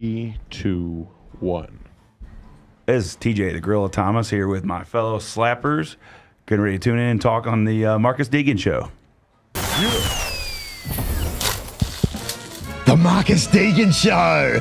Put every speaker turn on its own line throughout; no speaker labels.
3, 2, 1.
This is TJ the Gorilla Thomas here with my fellow slappers. Getting ready to tune in and talk on the Marcus Deegan Show.
The Marcus Deegan Show.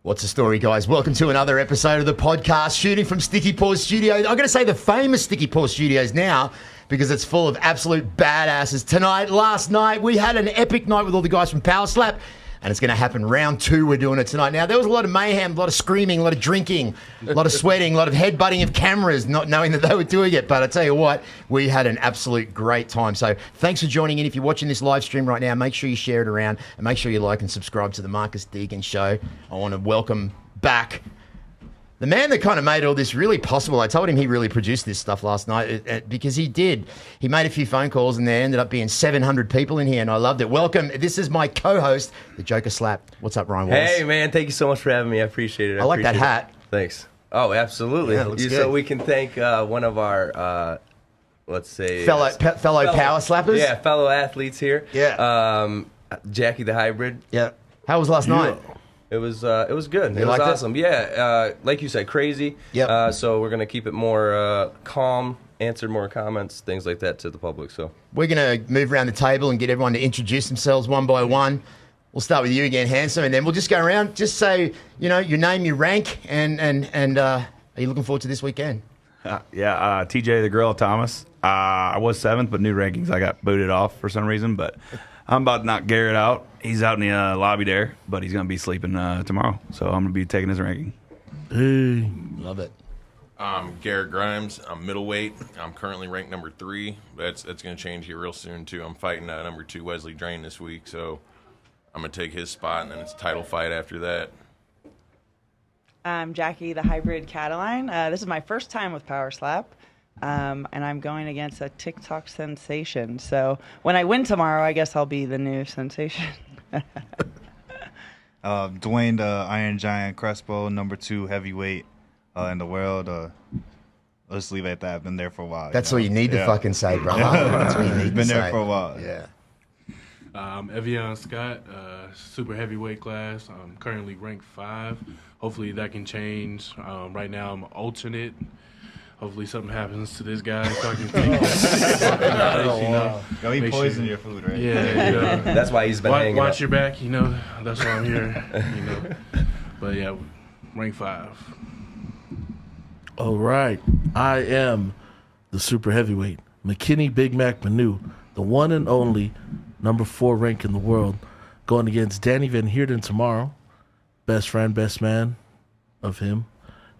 What's the story, guys? Welcome to another episode of the podcast, shooting from Sticky Paws Studios. I'm going to say the famous Sticky Paws Studios now because it's full of absolute badasses. Last night, we had an epic night with all the guys from Powerslap, and it's going to happen round 2. We're doing it tonight. Now, there was a lot of mayhem, a lot of screaming, a lot of drinking, a lot of sweating, a lot of headbutting of cameras, not knowing that they were doing it. But I tell you what, we had an absolute great time. So thanks for joining in. If you're watching this live stream right now, make sure you share it around and make sure you like and subscribe to the Marcus Deegan Show. I want to welcome back the man that kind of made all this really possible. I told him he really produced this stuff last night because he did. He made a few phone calls and there ended up being 700 people in here, and I loved it. Welcome. This is my co-host, the Joker Slap. What's up, Ryan Wallace?
Hey, man. Thank you so much for having me. I appreciate it.
I like that hat.
Thanks. Oh, absolutely.
Yeah, it looks good.
So we can thank one of our, let's say...
Fellow power slappers?
Yeah, fellow athletes here.
Yeah.
Jackie the Hybrid.
Yeah. How was last night?
It was good.
You
It was
liked it?
awesome. Yeah, like you said, crazy.
Yep.
So we're going to keep it more calm, answer more comments, things like that to the public. So
We're going to move around the table and get everyone to introduce themselves one by one. We'll start with you again, Handsome, and then we'll just go around. Just say, your name, your rank, and are you looking forward to this weekend?
TJ the Gorilla Thomas. I was 7th, but new rankings, I got booted off for some reason, but I'm about to knock Garrett out. He's out in the lobby there, but he's going to be sleeping tomorrow, so I'm going to be taking his ranking.
Hey. Love it.
I'm Garrett Grimes. I'm middleweight. I'm currently ranked number 3. That's going to change here real soon, too. I'm fighting number 2 Wesley Drain this week, so I'm going to take his spot, and then it's a title fight after that.
I'm Jackie the Hybrid Cataline. This is my first time with Powerslap. And I'm going against a TikTok sensation. So when I win tomorrow, I guess I'll be the new sensation.
Dwayne the Iron Giant Crespo, number 2 heavyweight in the world. Let's leave it at that. I've been there for a while.
That's what you need to fucking say, brother. That's what you need to
Been
say.
there for a while.
Yeah.
Evian Scott, super heavyweight class. I'm currently ranked 5. Hopefully that can change. Right now I'm alternate. Hopefully something happens to this guy so I can take
Yo, he poisoned your food, right?
Yeah.
that's why he's been hanging
Watch
out.
your back, that's why I'm here. But yeah, rank 5.
All right. I am the super heavyweight, McKinney Big Mac Manu, the one and only number 4 rank in the world, going against Danny Van Heerden tomorrow. Best friend, best man of him.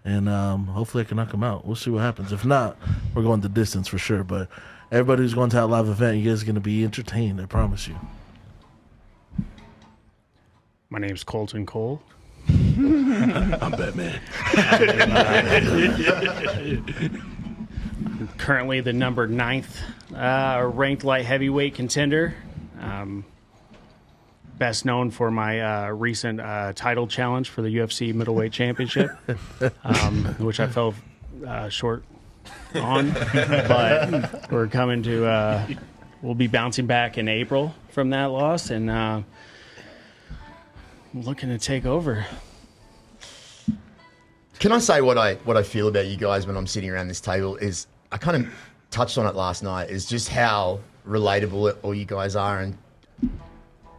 And hopefully I can knock him out. We'll see what happens. If not, we're going the distance for sure. But everybody who's going to that live event, you guys are going to be entertained, I promise you.
My name's Colton Cole.
I'm Batman.
Currently the number 9th ranked light heavyweight contender. Best known for my recent title challenge for the UFC middleweight championship, which I fell short on. But we're coming to, we'll be bouncing back in April from that loss and looking to take over.
Can I say what I feel about you guys when I'm sitting around this table is I kind of touched on it last night, is just how relatable all you guys are and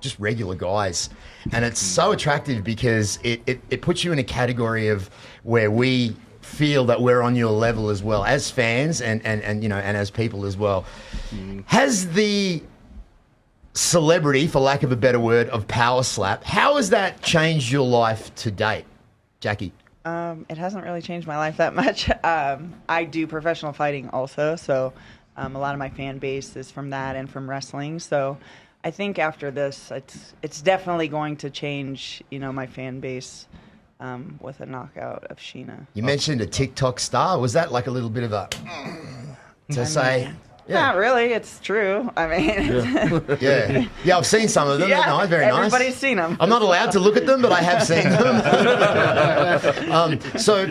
just regular guys. And it's so attractive because it puts you in a category of where we feel that we're on your level as well as fans and as people as well. Has the celebrity, for lack of a better word, of Powerslap, how has that changed your life to date? Jackie?
It hasn't really changed my life that much. I do professional fighting also, so a lot of my fan base is from that and from wrestling. So I think after this, it's definitely going to change, my fan base with a knockout of Sheena.
You mentioned a TikTok star. Was that like a little bit of a say? Yeah.
Not really. It's true. I mean,
yeah. I've seen some of them.
Yeah,
They're nice, very nice.
everybody's seen them.
I'm not allowed to look at them, but I have seen them.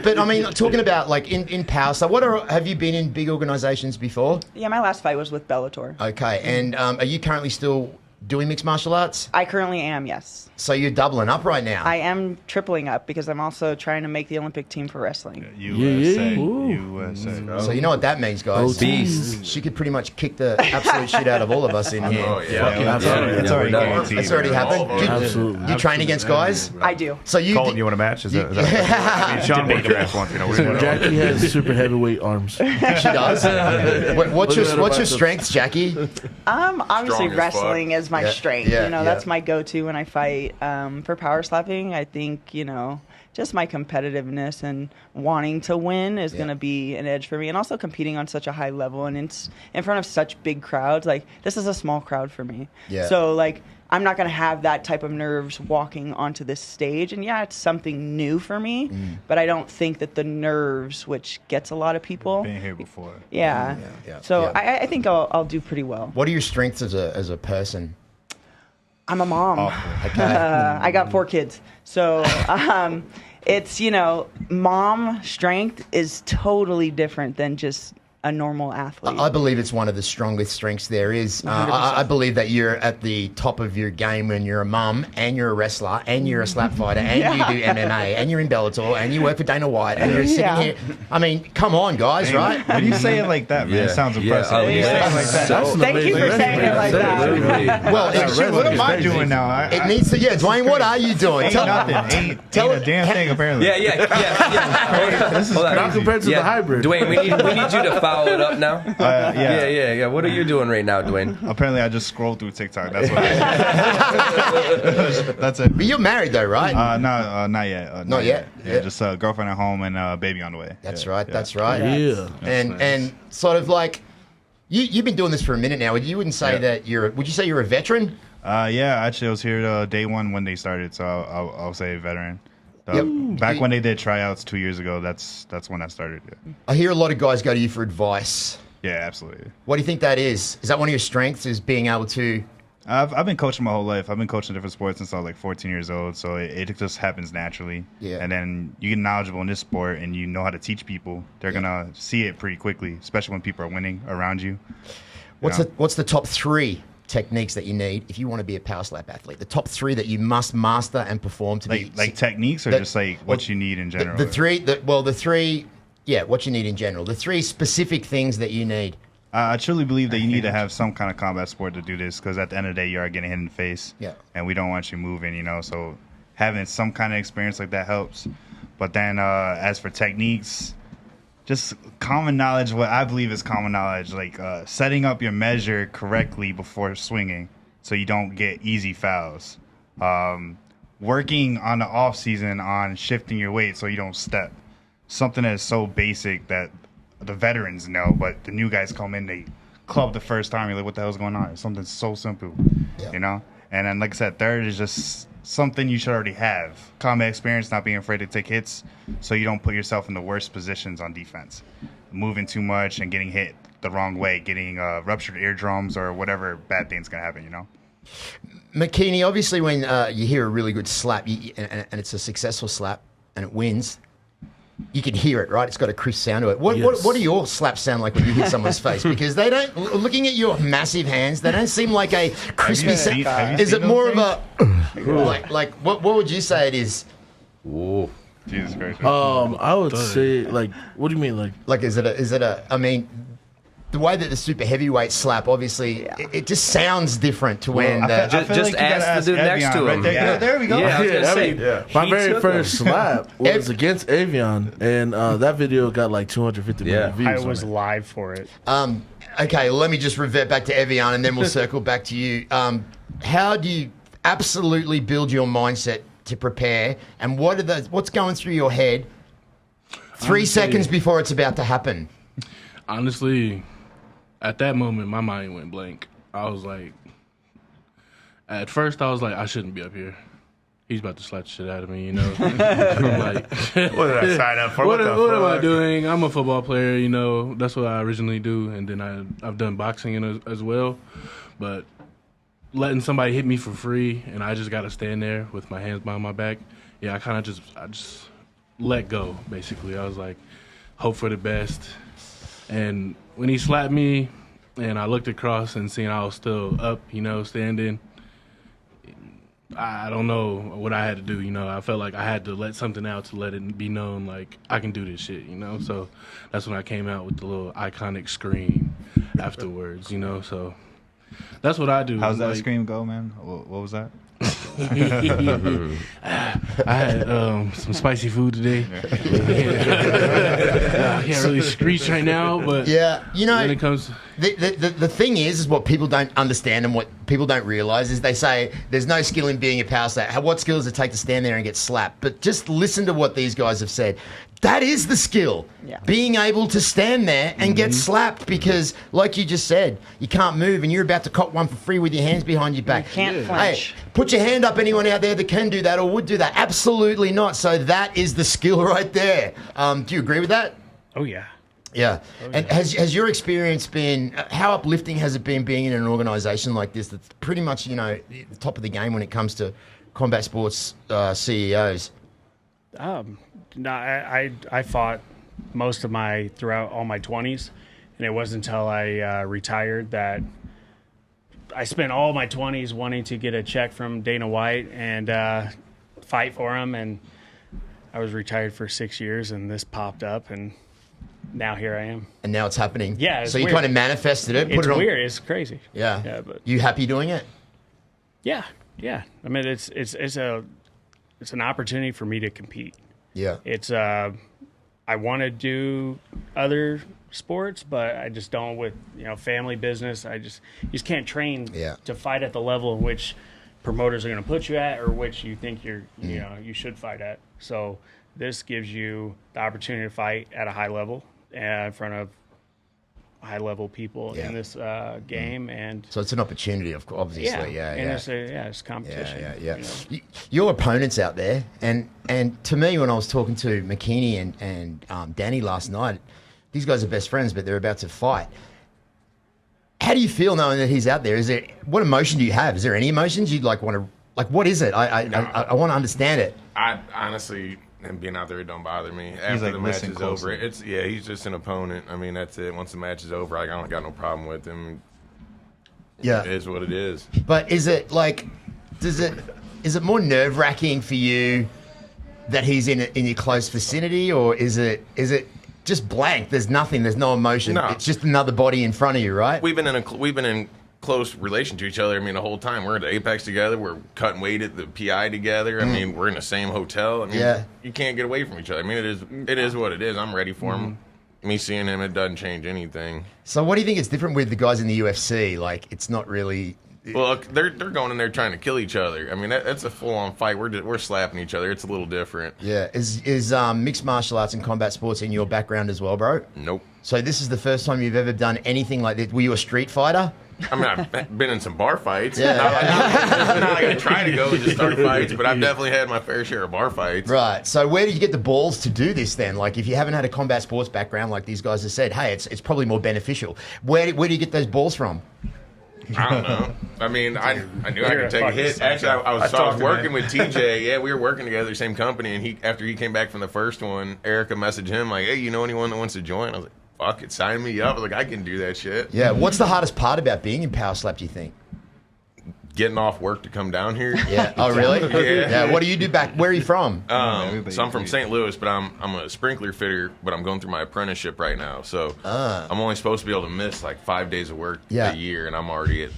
But I mean, talking about like in Powerslap, have you been in big organisations before?
Yeah, my last fight was with Bellator.
Okay, and are you currently still doing mixed martial arts?
I currently am, yes.
So you're doubling up right now.
I am tripling up because I'm also trying to make the Olympic team for wrestling.
USA.
Ooh.
USA.
So you know what that means, guys.
Beast.
She could pretty much kick the absolute shit out of all of us in here.
Oh, yeah.
It's already guaranteed.
That's already happened.
Oh,
You-
absolutely.
You train against guys?
I do.
So you
Colton, you want a match? Is that I mean, Sean beat your ass once. You know,
So Jackie has super heavyweight arms.
She does. What's
Look at her
your
biceps.
strengths, Jackie?
Obviously
Strong as
wrestling
fuck.
is my
Yeah,
strength.
yeah,
You know,
yeah.
that's my go-to when I fight. For power slapping, I think, just my competitiveness and wanting to win is going to be an edge for me. And also competing on such a high level and it's in front of such big crowds. Like, this is a small crowd for me.
Yeah.
So, like, I'm not going to have that type of nerves walking onto this stage. And yeah, it's something new for me, but I don't think that the nerves, which gets a lot of people.
Been here before.
Yeah.
yeah,
So
yeah.
I think I'll do pretty well.
What are your strengths as a person?
I'm a mom.
Okay.
I got 4 kids. So it's, mom strength is totally different than just a normal athlete.
I believe it's one of the strongest strengths there is. I believe that you're at the top of your game when you're a mum and you're a wrestler and you're a slap fighter and you do MMA and you're in Bellator and you work for Dana White and you're sitting here. I mean, come on, guys, right?
When you say it like that, man, it sounds impressive. When you say it like that.
That's an
Thank you for
amazing
saying it like that.
Well,
Shit, what am I doing now?
it needs to. Yeah, Dwayne, what are you doing?
Ain't nothing. Ain't a damn thing, apparently.
Yeah.
This is
Hold on.
Not compared to the hybrid.
Dwayne, we need you to follow it up now.
Yeah.
Yeah. What are you doing right now, Dwayne?
Apparently, I just scroll through TikTok. That's what. That's it.
But you're married though, right?
No, not yet.
Not yet?
Yeah,
Yeah.
just girlfriend at home and baby on the way.
That's
Yeah,
right.
yeah.
That's right.
Yeah.
And sort of like you've been doing this for a minute now. You wouldn't say
Yeah.
that would you say you're a veteran?
Yeah, actually, I was here day one when they started, so I'll say veteran. Back when they did tryouts 2 years ago, that's when I started. Yeah,
I hear a lot of guys go to you for advice.
yeah, absolutely.
What do you think that is? Is that one of your strengths? Is being able to?
I've been coaching my whole life. I've been coaching different sports since I was like 14 years old, so it just happens naturally.
Yeah.
And then you get knowledgeable in this sport and you know how to teach people. They're gonna see it pretty quickly, especially when people are winning around you.
What's the top 3 techniques that you need if you want to be a power slap athlete? The top 3 that you must master and perform to be
Like techniques or
that-
just like what you need in general?
the 3. What you need in general. The 3 specific things that you need.
I truly believe that you need to have some kind of combat sport to do this because at the end of the day, you are getting hit in the face.
Yeah.
And we don't want you moving, So having some kind of experience like that helps. But then as for techniques, just common knowledge, what I believe is common knowledge, like setting up your measure correctly before swinging so you don't get easy fouls. Working on the off season on shifting your weight so you don't step. Something that is so basic that the veterans know, but the new guys come in, they club the first time, you're like, what the hell's going on? It's something so simple, And then, like I said, third is just something you should already have. Combat experience, not being afraid to take hits so you don't put yourself in the worst positions on defense. Moving too much and getting hit the wrong way, getting ruptured eardrums or whatever bad thing's going to happen,
McKinney, obviously when you hear a really good slap and it's a successful slap and it wins, you can hear it, right? It's got a crisp sound to it. What do your slaps sound like when you hit someone's face? Because they don't, looking at your massive hands, they don't seem like a crispy sound. Is it more of a, what would you say it is?
Ooh.
Jesus Christ.
I would say, what do you mean,
is it a, I mean, the way that the super heavyweight slap, obviously, it just sounds different to when
Just ask the dude next to him.
Right there we go.
Yeah, I was gonna say,
my
he
very
took
first
him.
slap was against Avion, and that video got like 250 million views.
I
on
was
it.
live for it.
Okay, let me just revert back to Evian and then we'll circle back to you. How do you absolutely build your mindset to prepare, and what's going through your head 3 seconds before it's about to happen?
Honestly, at that moment, my mind went blank. I was like, at first, I was like, I shouldn't be up here. He's about to slap the shit out of me, I'm like,
What did I sign up for?
what am I doing? I'm a football player, That's what I originally do, and then I've done boxing as well. But letting somebody hit me for free, and I just got to stand there with my hands behind my back. Yeah, I just let go, basically. I was like, hope for the best. And when he slapped me and I looked across and seen I was still up, standing, I don't know what I had to do. I felt like I had to let something out to let it be known, like, I can do this shit, So that's when I came out with the little iconic scream afterwards, So that's what I do.
How's that scream go, man? What was that?
I had some spicy food today. I can't really screech right now, but
yeah,
when it comes,
the thing is what people don't understand and what people don't realize is they say there's no skill in being a power slap. What skill does it take to stand there and get slapped? But just listen to what these guys have said. That is the skill.
Yeah.
Being able to stand there and get slapped because, like you just said, you can't move and you're about to cop one for free with your hands behind your back.
You can't flinch.
Hey, put your hand up, anyone out there that can do that or would do that. Absolutely not. So that is the skill right there. Do you agree with that?
Oh, yeah.
Yeah. And has your experience been, how uplifting has it been being in an organisation like this that's pretty much, the top of the game when it comes to combat sports CEOs?
No, I fought most of throughout all my 20s, and it wasn't until I retired that I spent all my 20s wanting to get a check from Dana White and fight for him, and I was retired for 6 years, and this popped up, and now here I am.
And now it's happening.
Yeah, it's
so you
weird.
kind of manifested it.
It's weird. It's crazy.
Yeah.
Yeah, but
you happy doing it?
yeah. I mean, it's an opportunity for me to compete.
Yeah.
It's I want to do other sports, but I just don't with family business. You just can't train to fight at the level in which promoters are going to put you at, or which you think you should fight at. So this gives you the opportunity to fight at a high level in front of high level people in this game, and
so it's an opportunity, obviously.
It's competition.
Your opponents out there, and to me, when I was talking to McKinney and Danny last night, these guys are best friends, but they're about to fight. How do you feel knowing that he's out there? What emotion do you have? Is there any emotions you'd want to what is it? I want to understand it.
I honestly, him being out there, it don't bother me. After the match is over, he's just an opponent. I mean, that's it. Once the match is over, I don't got no problem with him.
Yeah,
it is what it is.
But is it is it more nerve wracking for you that he's in your close vicinity, or is it just blank? There's nothing. There's no emotion. No. It's just another body in front of you, right?
We've been in close relation to each other. I mean, the whole time we're at the Apex together, we're cutting weight at the PI together. I mean, we're in the same hotel. I mean, you can't get away from each other. I mean, it is what it is. I'm ready for him. Me seeing him, it doesn't change anything.
So what do you think is different with the guys in the UFC? It's not really.
Well, they're going in there trying to kill each other. I mean, that's a full-on fight. We're slapping each other. It's a little different.
Yeah. Is mixed martial arts and combat sports in your background as well, bro?
Nope.
So this is the first time you've ever done anything like this. Were you a street fighter?
I mean, I've been in some bar fights. Yeah. Not like I try to go and just start fights, but I've definitely had my fair share of bar fights.
Right. So where did you get the balls to do this then? If you haven't had a combat sports background, like these guys have said, hey, it's probably more beneficial. Where do you get those balls from?
I don't know. I mean, I knew I could take a hit. Actually, I was working with TJ. Yeah, we were working together, same company. And after he came back from the first one, Erica messaged him like, "Hey, you know anyone that wants to join?" I was like, "Fuck it, sign me up." I was like, "I can do that shit."
Yeah. What's the hardest part about being in Powerslap, do you think?
Getting off work to come down here.
Yeah. Oh, really? Yeah. What do you do back? Where are you from?
So I'm from St. Louis, but I'm a sprinkler fitter, but I'm going through my apprenticeship right now. So I'm only supposed to be able to miss 5 days of work a year, and I'm already at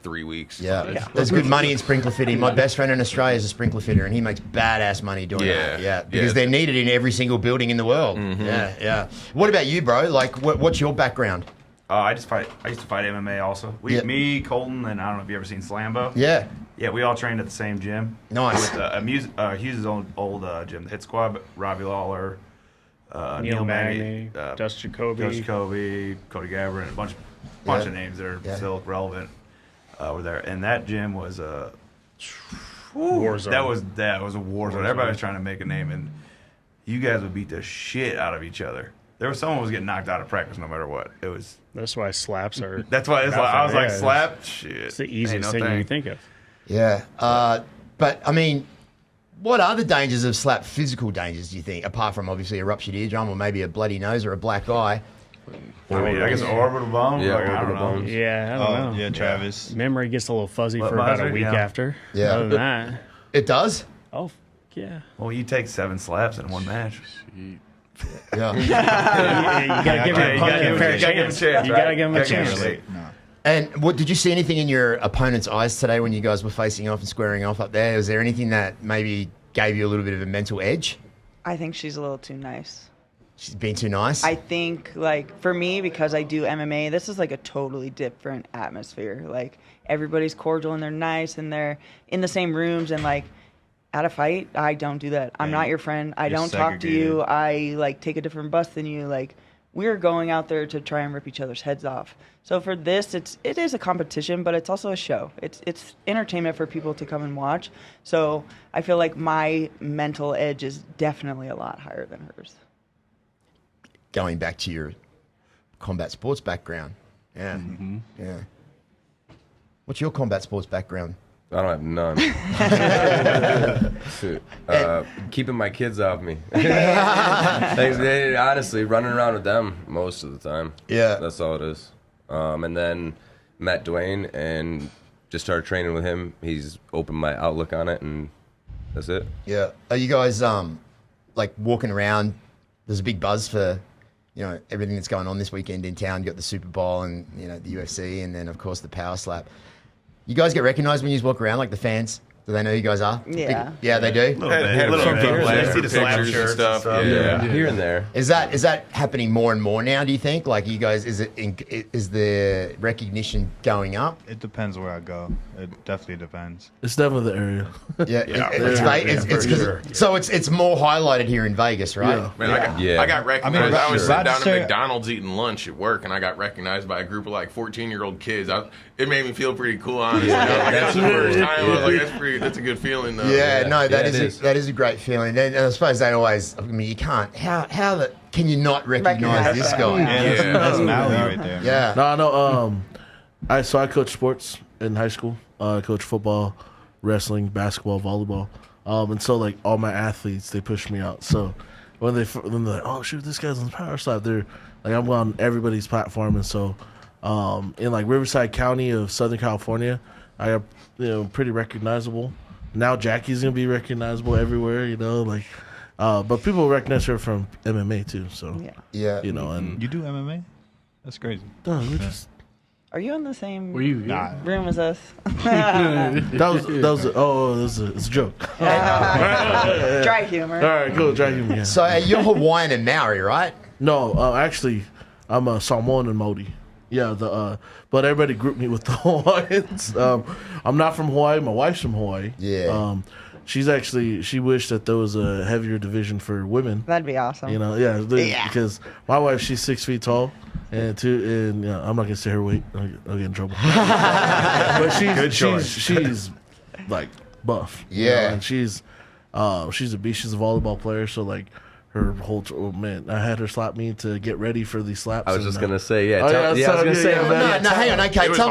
3 weeks.
Yeah. There's good money in sprinkler fitting. My best friend in Australia is a sprinkler fitter, and he makes badass money doing that. Yeah. Because they're needed in every single building in the world. Mm-hmm. Yeah. What about you, bro? What's your background?
I used to fight MMA also. Me, Colton, and I don't know if you ever seen Slambo.
Yeah.
Yeah, we all trained at the same gym.
Nice.
With Hughes' old gym, the Hit Squad, Robbie Lawler, Neil Magny,
Dust Jacoby,
Cody Gabrin, a bunch of names that are still relevant over there. And that gym was a war zone. That was a war zone. Everybody was trying to make a name, and you guys would beat the shit out of each other. Someone was getting knocked out of practice no matter what.
That's why slaps are.
That's why I was like, slap shit.
It's the easiest thing you think of.
Yeah, but I mean, what are the dangers of slap? Physical dangers, do you think, apart from obviously a ruptured eardrum or maybe a bloody nose or a black eye?
I mean, I guess orbital bone.
Yeah,
like, I don't
orbital
know.
bones.
Yeah, I don't know.
Yeah, Travis.
Memory gets a little fuzzy
What
for about a
buzzer?
week
Yeah.
after.
Yeah.
Other than that,
It does?
oh yeah.
Well, you take 7 slaps in one match.
Yeah.
You gotta give your opponent a fair chance. You gotta give him a chance.
No.
And what did you see anything in your opponent's eyes today when you guys were facing off and squaring off up there? Was there anything that maybe gave you a little bit of a mental edge?
I think she's a little too nice.
She's been too nice?
I think, like, for me, because I do MMA, this is like a totally different atmosphere. Like, everybody's cordial and they're nice and they're in the same rooms. And, like, at a fight, I don't do that. I'm not your friend. I
You're
don't talk to you.
segregated.
I, like, take a different bus than you. Like, we're going out there to try and rip each other's heads off. So for this, it is a competition, but it's also a show. It's entertainment for people to come and watch. So I feel like my mental edge is definitely a lot higher than hers.
Going back to your combat sports background. Yeah.
Mm-hmm.
Yeah. What's your combat sports background?
I don't have none. Shoot. Keeping my kids off me. Honestly, running around with them most of the time.
Yeah.
That's all it is. And then met Dwayne and just started training with him. He's opened my outlook on it, and that's it.
Yeah. Are you guys like walking around? There's a big buzz for, you know, everything that's going on this weekend in town. You got the Super Bowl and, you know, the UFC, and then of course the Powerslap. You guys get recognized when you walk around, like the fans? Do they know who you guys are?
Yeah.
Yeah, they do.
Had a few people ask for
See the slap
pictures and
shirts and
stuff.
stuff.
Yeah.
Here and there.
Is that happening more and more now? Do you think? Like you guys, is the recognition going up?
It depends where I go. It definitely depends.
It's definitely the area.
Yeah,
for
so it's more highlighted here in Vegas, right?
Yeah.
Man, I got recognized. I was sitting down at McDonald's eating lunch at work, and I got recognized by a group of like 14-year-old kids. It made me feel pretty cool, honestly. That's the first time. I was like, that's a good feeling, though.
Yeah, no, that
it
is a great feeling. And I suppose they always. I mean, you can't. Can you not recognize this guy?
Yeah, that's Maui right there.
Yeah.
No, I know. I coach sports in high school. I coach football, wrestling, basketball, volleyball. And so like all my athletes, they push me out. So when they're like, oh shoot, this guy's on the Powerslap, they're like, I'm on everybody's platform. And so in like Riverside County of Southern California, I am, you know, pretty recognizable. Now Jackie's gonna be recognizable everywhere, you know, like. But people recognize her from MMA too. So
Yeah.
you know, and
You do MMA? That's crazy.
we just.
Are you in the same
Were you?
Nah.
room as us?
It's a joke.
Dry humor.
All right, cool. Dry humor. Yeah.
So you're Hawaiian and Maori, right?
No, actually, I'm a Samoan and Maori. Yeah, but everybody grouped me with the Hawaiians. I'm not from Hawaii. My wife's from Hawaii.
Yeah.
She wished that there was a heavier division for women.
That'd be awesome.
You know, because my wife, she's 6 feet tall, and you know, I'm not gonna say her weight. I'll get in trouble. But she's like buff. you know,
Yeah.
and she's a beast. She's a volleyball player, so like. Her whole I had her slap me to get ready for these slaps.
I was just gonna say,
hang on.
Okay, tell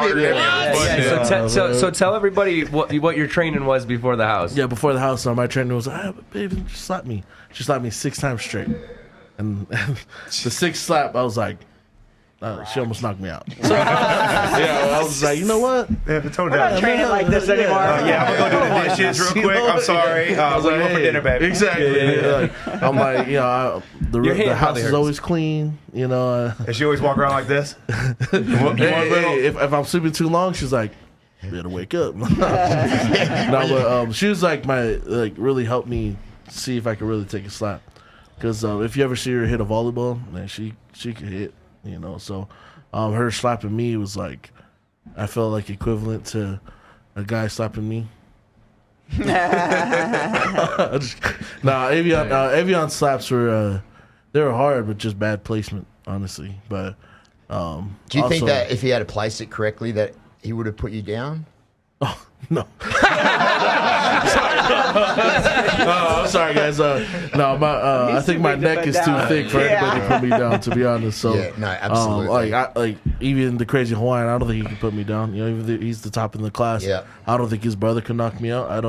me.
So tell everybody what your training was before the house.
Yeah, before the house, my trainer was like, baby, just slap me. She slapped me 6 times straight. And the 6th slap, I was like, she almost knocked me out. So, I was like, you know what?
They have to tone
We're not
down.
training like this anymore.
I'm gonna go do the dishes real quick. I'm sorry.
I was
What do you
like,
want for dinner, baby?
Exactly. Like, I'm like, you know, the house is always clean. You know.
And she always walk around like this.
If I'm sleeping too long, she's like, you better wake up. But she was like really helped me see if I could really take a slap. Because if you ever see her hit a volleyball, man, she could hit. You know, so her slapping me was like, I felt like equivalent to a guy slapping me. Avion slaps were they were hard, but just bad placement, honestly. But
Do you think that if he had placed it correctly, that he would have put you down?
Oh, no. I'm sorry, guys. I think my neck is too thick for anybody to put me down, to be honest. So,
Yeah, no, absolutely.
Like even the crazy Hawaiian, I don't think he can put me down. You know, even though he's the top in the class.
Yeah.
I don't think his brother can knock me out. I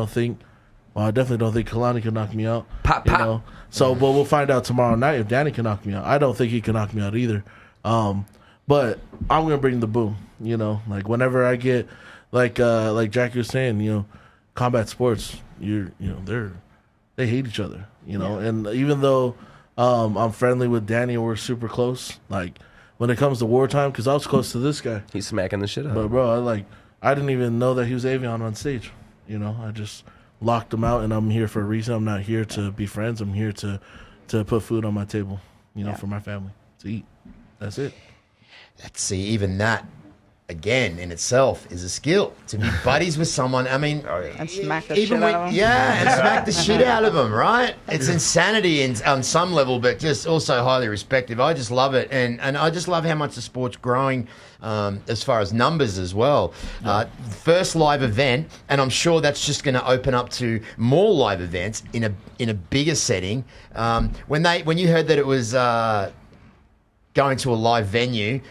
definitely don't think Kalani can knock me out.
Pop.
You know? So, but we'll find out tomorrow night if Danny can knock me out. I don't think he can knock me out either. But I'm gonna bring the boom. You know, like whenever I get like Jackie was saying, you know, combat sports, they hate each other. You know, and even though I'm friendly with Danny and we're super close, like when it comes to wartime, because I was close to this guy.
He's smacking the shit out.
But bro, I didn't even know that he was Avion on stage. You know, I just locked him out, and I'm here for a reason. I'm not here to be friends. I'm here to put food on my table, you know, for my family to eat. That's it.
Let's see, even that, again, in itself is a skill. To be buddies with someone, I mean...
And smack the shit out of them.
Yeah, and smack the shit out of them, right? It's insanity on some level, but just also highly respected. I just love it, and I just love how much the sport's growing as far as numbers as well. First live event, and I'm sure that's just going to open up to more live events in a bigger setting. When you heard that it was going to a live venue...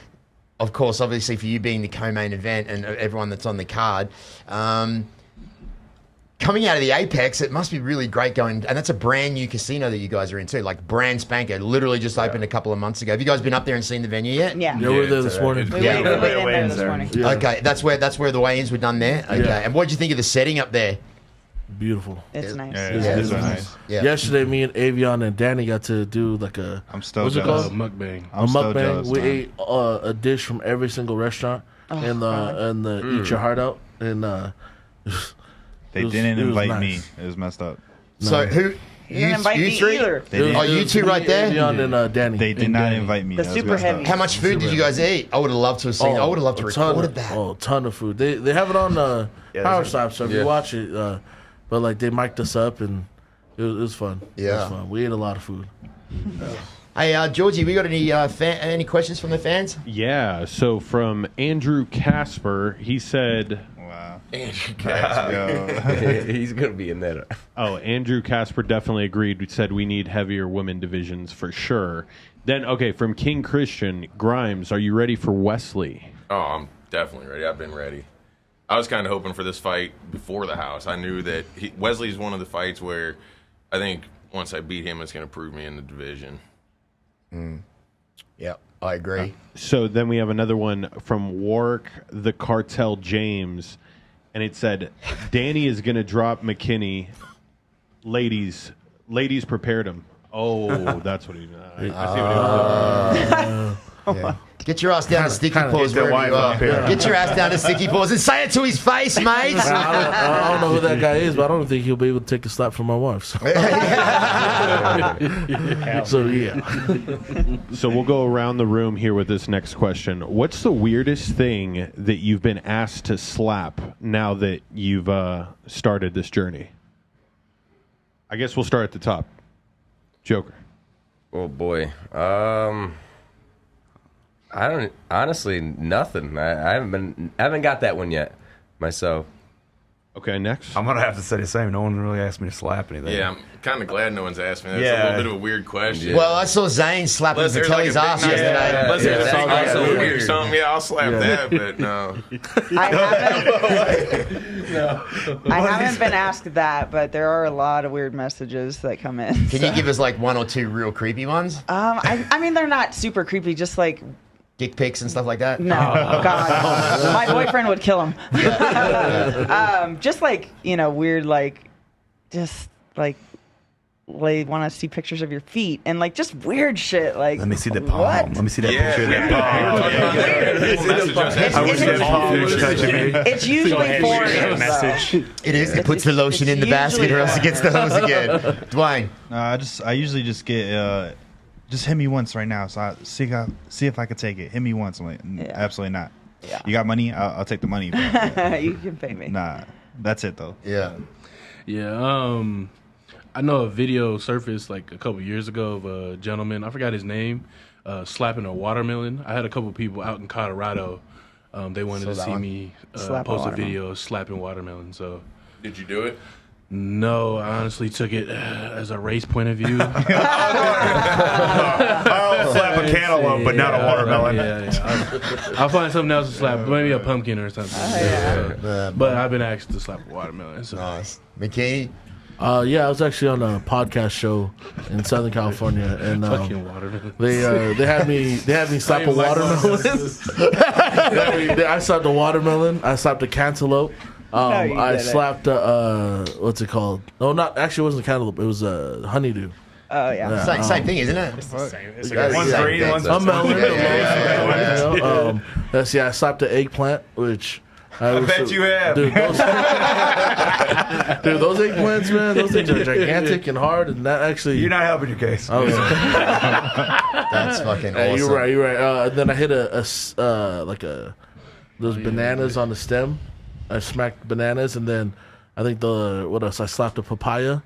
Of course, obviously, for you being the co-main event and everyone that's on the card, coming out of the Apex, it must be really great going. And that's a brand new casino that you guys are in too, like brand spanker. Literally just opened a couple of months ago. Have you guys been up there and seen the venue yet?
Yeah.
Yeah, we were there this morning.
We went in there this morning.
Yeah.
Okay, that's where the weigh-ins were done there. Okay, and what did you think of the setting up there?
Beautiful.
It's nice.
It's nice.
Yeah.
Yesterday, me and Avion and Danny got to do like a
I'm still
what's it
jealous.
called?
Mukbang.
I'm so
mukbang.
jealous,
We
man.
ate a dish from every single restaurant and the Eat Your Heart Out, and
They
was-
didn't
it was
invite
nice.
me. It was messed up.
So who?
You didn't invite me
three?
either.
They didn't-
Oh, you two right there?
Avion and Danny.
They did
And
not
Danny.
invite me.
The
That was
super
messed up.
heavy.
How much food did you guys eat? I would have loved to have seen. I would have loved to
a ton
recorded
of,
that.
Oh, a ton of food. They have it on Powerslap, so if you watch it, but like they mic'd us up and it was fun. It
Yeah.
was fun. We ate a lot of food.
Hey, Georgie, we got any questions from the fans?
Yeah, so from Andrew Casper, he said,
Wow.
Andrew Casper. He's gonna be in there.
oh, Andrew Casper definitely agreed. We said we need heavier women divisions for sure. Then, okay, from King Christian, Grimes, are you ready for Wesley?
Oh, I'm definitely ready. I've been ready. I was kind of hoping for this fight before the house. I knew that Wesley's one of the fights where I think once I beat him, it's going to prove me in the division.
Yeah, I agree.
So then we have another one from Warwick, the Cartel James, and it said, Danny is going to drop McKinney. Ladies prepared him. Oh, that's what he I see what he was doing.
Yeah. Get your ass down to Sticky Paws
get that
wherever you
wife up here.
are. Get your ass down to Sticky Paws and say it to his face, mate.
I don't know who that guy is, but I don't think he'll be able to take a slap from my wife. So, so yeah.
So we'll go around the room here with this next question. What's the weirdest thing that you've been asked to slap now that you've started this journey? I guess we'll start at the top. Joker.
Oh boy. I don't honestly nothing. I haven't got that one yet myself.
Okay, next.
I'm gonna have to say the same. No one really asked me to slap anything.
Yeah, I'm kind of glad no one's asked me. That's
Yeah.
a little bit of a weird question.
Well, I saw Zane slapping
Unless there's like a
Vitelli's
big
ass
nice-
yesterday.
Unless there's
Yeah,
a big
that's
nice
also
movie or
weird.
something, yeah, I'll slap that. But no,
I haven't been asked that, but there are a lot of weird messages that come in.
Can you give us like one or two real creepy ones?
I mean, they're not super creepy, just like,
Dick pics and stuff like that?
no, God. My boyfriend would kill him. Just like, weird, like, just like, they want to see pictures of your feet and like just weird shit. Like,
Let me see the palm.
What?
Let me see that
Yeah.
picture of that palm.
I
wish that palm was touching me.
It's usually for him.
message.
It is. It puts the lotion in the basket or else it gets the hose again. Dwayne.
I usually just get just hit me once right now. So I see if I can take it. Hit me once. I'm like, absolutely not.
Yeah.
You got money? I'll take the money. But,
You can pay me.
nah, that's it though.
Yeah.
Yeah, I know a video surfaced like a couple years ago of a gentleman, I forgot his name, slapping a watermelon. I had a couple people out in Colorado. They wanted to see me
Slap a
post a
watermelon.
video slapping watermelon. So
did you do it?
no, I honestly took it as a race point of view.
I'll slap a cantaloupe, but not a watermelon.
Yeah. I'll find something else to slap, maybe a pumpkin or something. But I've been asked to slap a watermelon. So.
Nice. McKinney?
Yeah, I was actually on a podcast show in Southern California, and
Fucking watermelon.
they had me slap a watermelon. I slapped a watermelon. I slapped a cantaloupe. I slapped what's it called? No, not actually. It wasn't a cantaloupe. It was a honeydew.
Oh yeah.
Same thing, isn't it?
It's the same. It's
Yeah,
like
it's
One's
the same
green,
thing.
one's
A melon.
Yeah.
I slapped the eggplant, which
I bet you have.
Dude, those eggplants, man, those things are gigantic and hard, and that actually.
You're not helping your case.
That's fucking awesome.
You're right. You're right. Then I hit those bananas on the stem. I smacked bananas, and then I think what else? I slapped a papaya.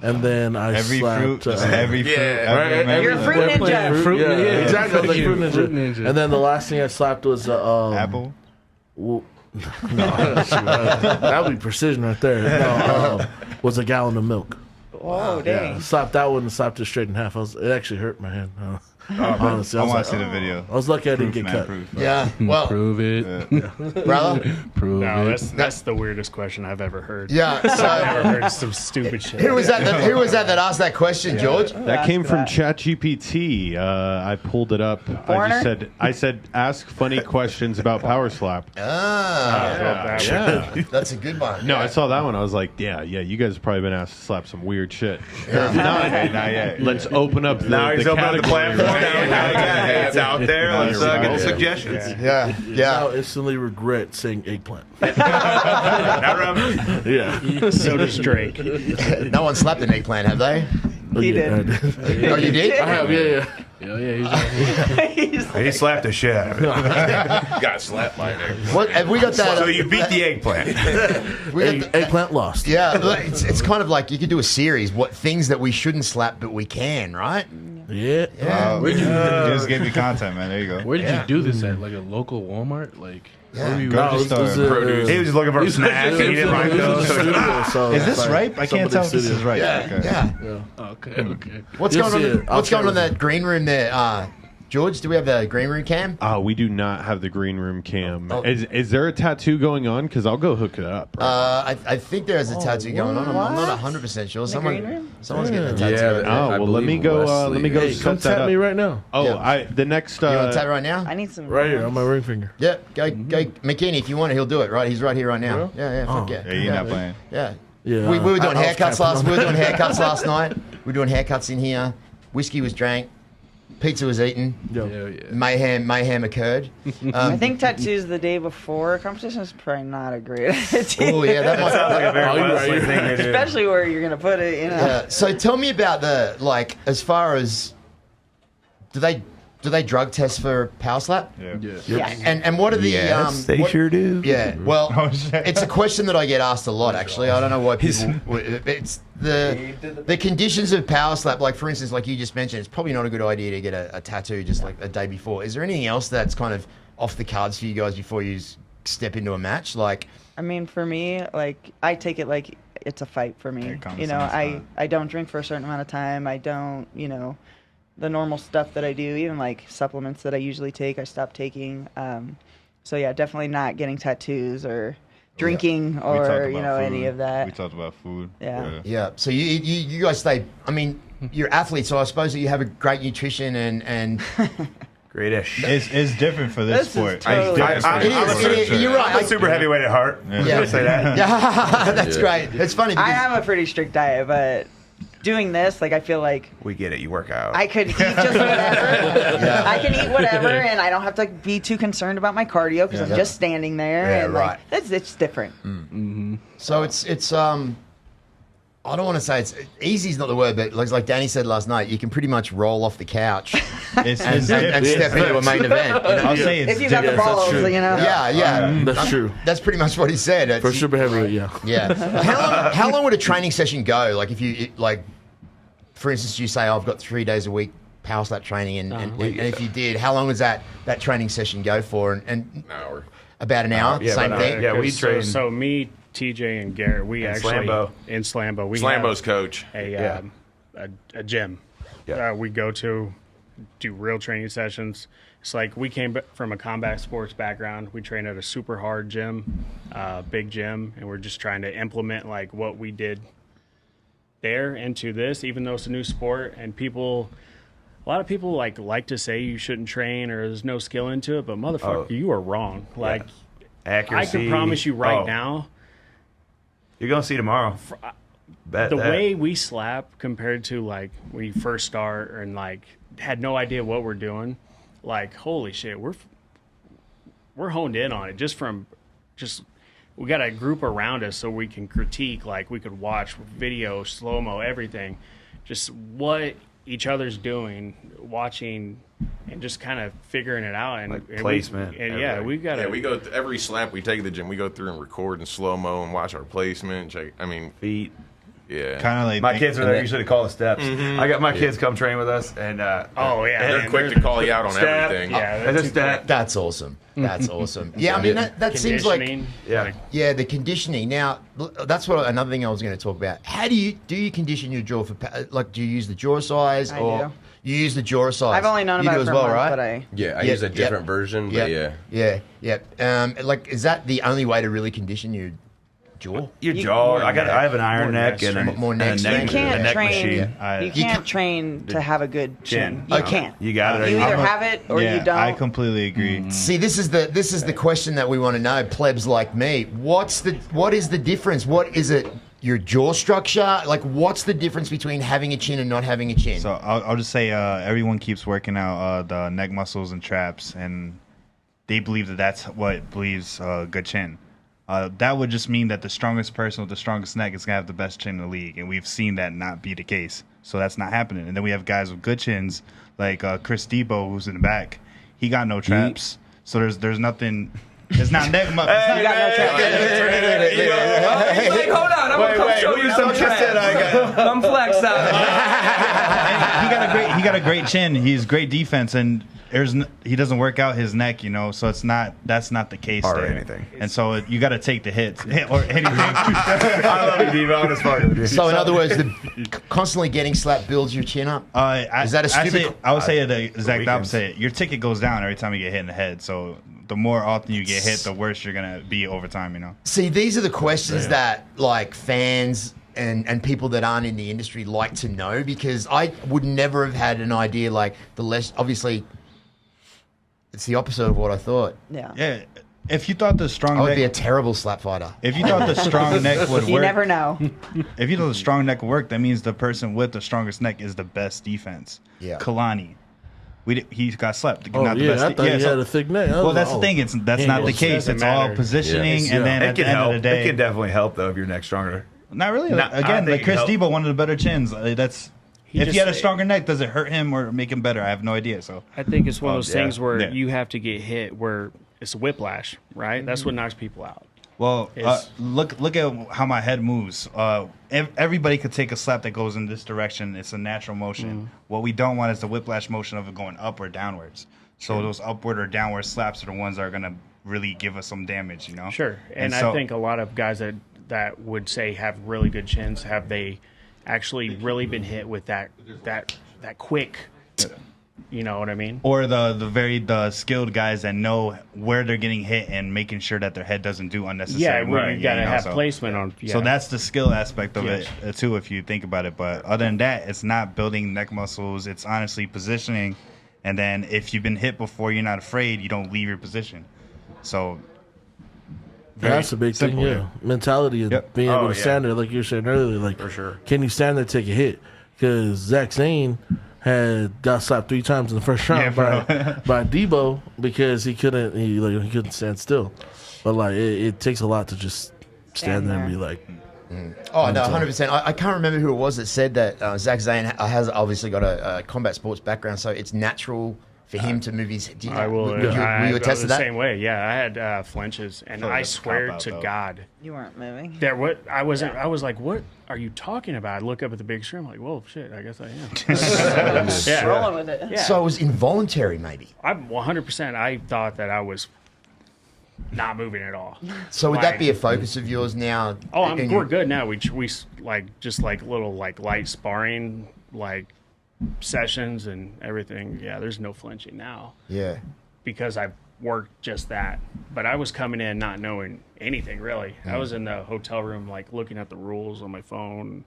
And then I
Every
slapped
fruit, every fruit,
right?
You're a fruit ninja.
Fruit, yeah, exactly. I was like fruit ninja. And then the last thing I slapped was
apple.
No, that would be precision right there. No, was a gallon of milk.
Oh dang.
Yeah, slapped that one and slapped it straight in half. It actually hurt my hand. Honestly,
I want to see the video.
I was lucky I didn't get cut.
Yeah. Well,
Prove it.
brother.
Prove
No,
it.
that's the weirdest question I've ever heard.
Yeah.
I've
So
ever heard some stupid shit.
who was that asked that question, George?
That came from ChatGPT. I pulled it up.
Foreigner?
I said, ask funny questions about Powerslap.
Yeah. That's a good one.
No, I saw that one. I was like, yeah, you guys have probably been asked to slap some weird shit.
Yeah.
Not yet. Let's open up the
Now he's opening up the
category.
platform. It's out there. Let's get the suggestions.
Yeah.
Now instantly regret saying eggplant.
Not Robert.
Yeah.
So does Drake.
No one slapped an eggplant, have they?
He did.
I did.
Oh, you did?
I have, yeah.
He's
He slapped the shit out of it.
Got slapped by an egg.
What have we got that?
So you beat the eggplant.
we got the,
Eggplant lost.
yeah, it's kind of like you could do a series. What things that we shouldn't slap, but we can, right?
Yeah.
Yeah.
You just gave me content, man. There you go.
Where did you do this at? Like a local Walmart? Like,
Yeah.
where were you?
Go to the store.
He was just looking for snacks and he didn't like those.
Is this ripe? I can't tell if this is ripe.
Yeah.
Okay.
Yeah.
Okay.
What's
You'll
going on?
see it. I'll
What's going
share
on in that green room there, George? Do we have the green room cam?
We do not have the green room cam.
Oh.
Is there a tattoo going on? Because I'll go hook it up.
I think there is a tattoo going on. I'm not 100% sure.
green room?
Someone's getting a tattoo.
Yeah,
well, let me go. Let me go.
Hey, come
set that
tap me
up.
right now.
Oh,
Yeah.
the next.
You want to tattoo right now?
I need some.
Right here on my ring finger.
Yeah, go, McKinney. If you want it, he'll do it. Right, he's right here right now. Yeah, fuck yeah.
Yeah, you're not playing.
Yeah.
Yeah.
We were doing
I was
haircuts
tapping
We were
on-
doing haircuts last night. We were doing haircuts in here. Whiskey was drank. Pizza was eaten.
Yo.
Hell yeah.
Mayhem occurred.
I think tattoos the day before a competition is probably not a great idea.
Oh yeah, that might.
Sounds like a very
Oh, you're
Wesley
right.
thing to do.
Especially where you're gonna put it, you know.
Yeah. So tell me about the as far as do they drug test for Powerslap?
Yeah.
And what are the
Yes, they
what-
sure do.
Yeah, well,
Oh, shit.
it's a question that I get asked a lot. Actually, I don't know why people. It's the conditions of Powerslap. Like for instance, like you just mentioned, it's probably not a good idea to get a tattoo just like a day before. Is there anything else that's kind of off the cards for you guys before you step into a match? Like,
I mean, for me, like I take it like it's a fight for me.
common
You know,
sense,
I don't drink for a certain amount of time. I don't, the normal stuff that I do, even like supplements that I usually take, I stopped taking. So yeah, definitely not getting tattoos or drinking
We talked
or
about
any
food.
of that.
We talked about food.
Yeah.
yeah. So you guys stay. I mean, you're athletes, so I suppose that you have a great nutrition and.
Great-ish.
It's different for this
This is
sport.
totally
It is. You're right.
I'm a super heavyweight at heart.
Yeah.
Say that.
Yeah, that's great. It's funny
I
because
have a pretty strict diet, but doing this, like I feel like
We get it. You work out.
I could eat just whatever. I can eat whatever, and I don't have to be too concerned about my cardio because I'm just standing there.
Yeah,
and
right.
like it's different.
so it's I don't want to say it's easy is not the word, but like Danny said last night, you can pretty much roll off the couch
It's
and step into a main event. You know?
I'll say it's
If you got the
different.
balls,
true.
Yeah.
That's true.
That's pretty much what he said.
For
It's-
super heavyweight, yeah.
Yeah. How long would a training session go? Like if you like, for instance, you say I've got 3 days a week Powerslap training, and if you did, how long does that training session go for? And
An hour.
about an hour,
yeah,
same
about
thing.
Yeah, we train.
So me, TJ, and Garrett, we
And
actually
Slambo.
in Slambo. We
Slambo's
have
coach.
a gym.
Yeah.
We go to do real training sessions. It's like we came from a combat sports background. We train at a super hard gym, big gym, and we're just trying to implement like what we did there into this, even though it's a new sport, and a lot of people like to say you shouldn't train or there's no skill into it, but motherfucker, you are wrong. Like,
accuracy.
I can promise you right now,
you're gonna see tomorrow.
The way we slap compared to like when you first start and like had no idea what we're doing, like holy shit, we're honed in on it just we got a group around us so we can critique, like we could watch video, slow-mo, everything, just what each other's doing, watching, and just kind of figuring it out. And
like placement.
We've got to.
We go every slap we take at the gym. We go through and record in slow mo and watch our placement. Check. I mean,
feet.
Yeah,
kind of like
my kids are there. You should have called the steps. I got my kids come train with us, and
they're quick to call you out on everything.
That's awesome. That's awesome. Yeah, I mean that seems like the conditioning. Now that's another thing I was going to talk about. How do you condition your jaw for like? Do you use the jaw size or you use the jaw size?
I've only known about it for a month,
right?
but I
use a different version. But
like, is that the only way to really condition your jaw?
Your jaw. I have an iron neck and
more neck.
You can't train.
machine.
You can't train to have a good chin. You can't.
You got it.
You either have it or you don't.
I completely agree.
See, this is the question that we want to know, plebs like me. What is the difference? What is it? Your jaw structure? Like, what's the difference between having a chin and not having a chin?
So I'll just say everyone keeps working out the neck muscles and traps, and they believe that's what believes good chin. That would just mean that the strongest person with the strongest neck is going to have the best chin in the league, and we've seen that not be the case. So that's not happening. And then we have guys with good chins, like Chris Debo, who's in the back. He got no traps. So there's nothing. It's not neck muscle.
You got no traps.
Hold on, I'm gonna show you some traps. Come flex out.
He got a great chin. He's great defense, and he doesn't work out his neck, so that's not the case
or
there.
Anything.
And so you got to take the hits or anything.
I love you, Devo. I'm just fucking with you.
So in other words, constantly getting slapped builds your chin up. Is that a stupid?
I would say the exact opposite. Your ticket goes down every time you get hit in the head. So the more often you get hit, the worse you're gonna be over time.
See, these are the questions that like fans and people that aren't in the industry like to know, because I would never have had an idea like obviously. It's the opposite of what I thought.
Yeah. If you thought the strong
I would
neck...
be a terrible slap fighter.
If you thought the strong neck would work...
You never know.
If you thought the strong neck would work, that means the person with the strongest neck is the best defense.
Yeah.
Kalani. He got slapped.
I thought he had a thick neck.
Well, that's the thing. That's not the case. It's all positioning, and then at the end of the day...
It can definitely help, though, if your neck's stronger.
Not really. Again, like Chris Debo, one of the better chins. If he had a stronger neck, does it hurt him or make him better? I have no idea. So
I think it's one of those things where you have to get hit where it's a whiplash, right? That's what knocks people out.
Well, look at how my head moves. Everybody could take a slap that goes in this direction. It's a natural motion. What we don't want is the whiplash motion of it going up or downwards. So those upward or downward slaps are the ones that are going to really give us some damage,
Sure. And I think a lot of guys that would say have really good chins, have they actually really been hit with that quick, you know what I mean?
Or the skilled guys that know where they're getting hit and making sure that their head doesn't do unnecessary.
Yeah, you gotta have placement on. Yeah.
So that's the skill aspect of it too, if you think about it. But other than that, it's not building neck muscles. It's honestly positioning. And then if you've been hit before, you're not afraid. You don't leave your position. So.
That's a big thing, mentality of being able to stand there, like you were saying earlier. Like, for sure, can you stand there and take a hit? Because Zach Zane got slapped 3 times in the first round by Debo because he couldn't stand still. But like, it takes a lot to just stand there and be like.
Oh no, 100%. I can't remember who it was that said that Zach Zane has obviously got a combat sports background, so it's natural for him to move his.
I will.
Were you attest to that?
Same way. Yeah, I had flinches, and I swear to God,
you weren't moving.
I wasn't. I was like, "What are you talking about?" I look up at the big screen. I'm like, "Whoa, shit! I guess I am."
Rolling with it. Yeah.
So it was involuntary, maybe.
I'm 100%. I thought that I was not moving at all.
So would that be a focus of yours now?
Oh, we're good now. We just little light sparring sessions and everything. Yeah, there's no flinching now.
Yeah.
Because I've worked just that. But I was coming in not knowing anything really. I was in the hotel room like looking at the rules on my phone,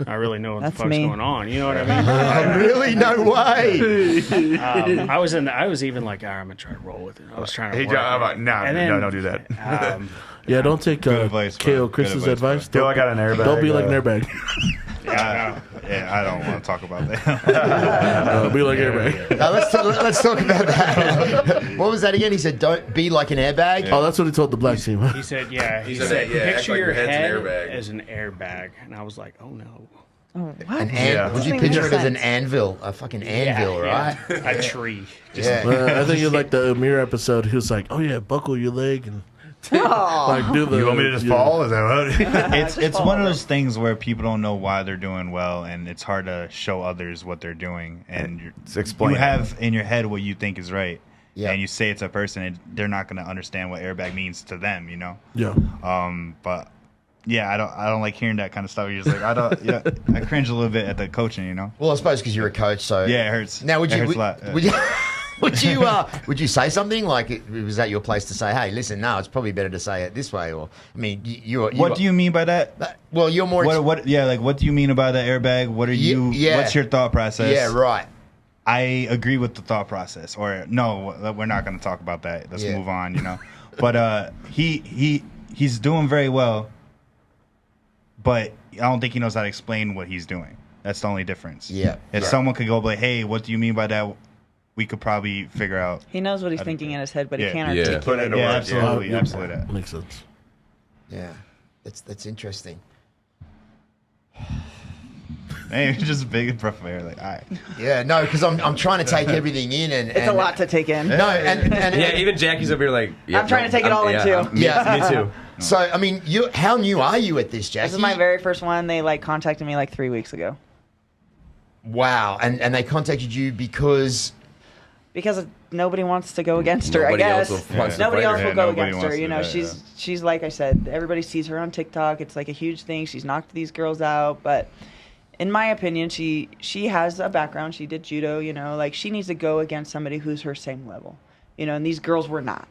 not really knowing what the fuck's going on. You know what I mean?
Really? No way.
I was even like, I'm gonna try to roll with it. I was trying to.
I'm like, no, don't do that.
Yeah, don't take
advice,
KO
bro.
Chris's
Good advice,
advice.
Still, I got an airbag.
Don't be like an airbag.
I don't want to talk about that.
Be like an airbag.
Let's talk about that. What was that again? He said, "Don't be like an airbag."
Oh, that's what he told the black team.
He said, he
said,
said,
yeah, act
picture
like
your
your head's an
head
airbag.
as an airbag. And I was like, oh no.
Would you picture it as an anvil, a fucking anvil, right?
A tree.
I think in like the Amir episode, he was like, "Oh yeah, buckle your leg and like do the."
You want me to just fall? Is that what?
It's one of those things where people don't know why they're doing well, and it's hard to show others what they're doing. And you have in your head what you think is right, and you say it to a person, and they're not going to understand what airbag means to them, you know.
Yeah.
But yeah, I don't like hearing that kind of stuff. You're just like, I cringe a little bit at the coaching, you know.
Well, I suppose because you're a coach, so
yeah, it hurts.
Now,
It hurts a lot.
would you say something like, was that your place to say, hey, listen, no, it's probably better to say it this way, or I mean,
what do you mean by that?
Well, you're more.
What do you mean by the airbag? What are you?
Yeah.
What's your thought process?
Yeah, right.
I agree with the thought process. Or no, we're not going to talk about that. Let's move on. You know, but he's doing very well. But I don't think he knows how to explain what he's doing. That's the only difference.
Yeah.
If someone could go like, hey, what do you mean by that? We could probably figure out.
He knows what he's thinking in his head, but he can't
Yeah.
articulate
Put it
it.
into
Yeah,
words.
absolutely, absolutely. That
Makes sense.
Yeah, that's interesting.
Hey, it's just big and breath of air. Like, all right.
Yeah, no, because I'm trying to take everything in, and
It's a lot to take in.
No, and
Yeah, even Jackie's over here like.
I'm trying to take it all in, too.
Yeah.
Me too.
So, I mean, how new are you at this, Jackie?
This is my very first one. They contacted me 3 weeks ago.
Wow, and they contacted you because
nobody wants to go against her.
Nobody
I
else
guess
wants to
nobody
fight
else
her.
will go
Nobody
against
wants
her.
to
You know,
do that,
she's like I said. Everybody sees her on TikTok. It's like a huge thing. She's knocked these girls out, but in my opinion, she has a background. She did judo. You know, she needs to go against somebody who's her same level. You know, and these girls were not.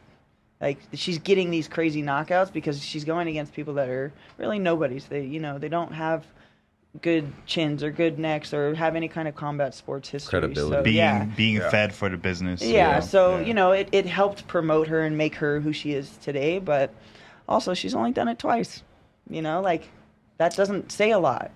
She's getting these crazy knockouts because she's going against people that are really nobodies. They don't have good chins or good necks or have any kind of combat sports history.
Credibility.
So,
Being fed for the business.
Yeah, so, it helped promote her and make her who she is today, but also she's only done it twice. That doesn't say a lot,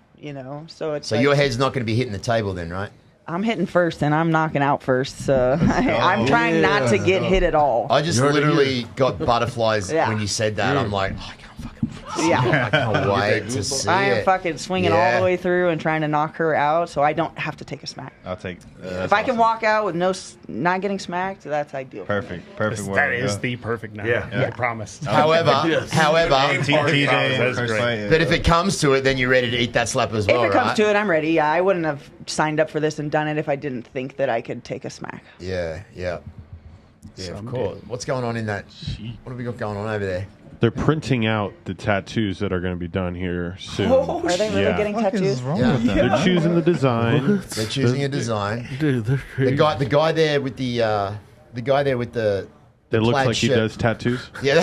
so it's
So your head's not going to be hitting the table then, right?
I'm hitting first and I'm knocking out first, so I'm trying not to get hit at all.
I just literally got butterflies when you said that. I'm like, I can't fucking
Yeah.
I can't wait to see
I am
it.
fucking swinging all the way through and trying to knock her out, so I don't have to take a smack.
I'll take.
If I can walk out with not getting smacked, that's ideal.
Perfect word.
That is the perfect night.
Yeah.
I promise.
However,
TJ, first fight.
but if it comes to it, then you're ready to eat that slap as well,
If it comes
right?
to it, I'm ready. Yeah, I wouldn't have signed up for this and done it if I didn't think that I could take a smack.
Yeah, of course. What's going on in that? What have we got going on over there?
They're printing out the tattoos that are going to be done here soon.
Are they really getting tattoos?
Yeah.
They're choosing the design.
They're choosing a design.
Dude, they're crazy.
The guy there with the
It looks
plaid
like he
shirt.
does tattoos.
Yeah.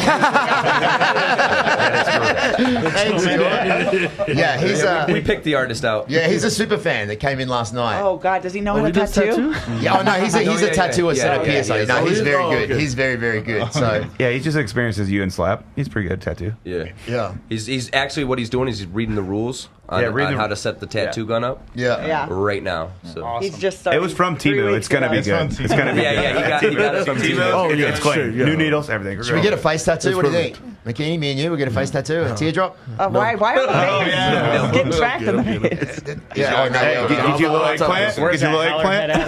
Yeah, he's
We picked the artist out.
yeah, he's a super fan that came in last night.
Oh God, does he know how
he
to
does
tattoo?
Yeah, oh no, he's a tattooist
yeah,
set up
yeah,
here. So
yeah,
no,
yeah.
he's very
Oh,
good.
okay.
He's very, very good. So
Yeah, he just experiences you and Slap. He's pretty good at tattoo.
Yeah.
yeah,
He's actually what he's doing is he's reading the rules on,
Yeah, read
on
the-
how to set the tattoo gun up
yeah,
Yeah.
right now. So
He's just started
It was from
3
Timu.
weeks
It's gonna be
ago.
good. It's gonna be
yeah,
good.
he got it from Timu.
Oh, yeah,
It's
it's clean.
straight, yeah.
New needles, everything.
Should we get a face tattoo?
That's
What do you think,
perfect.
McKinney? Me and you, we get a face tattoo, a teardrop.
Why are we getting smacked in the
Get 'em.
face?
Yeah, oh, no,
Hey,
yeah,
get you a little eggplant.
Where's
Get you a
that
little
Howler
eggplant.
head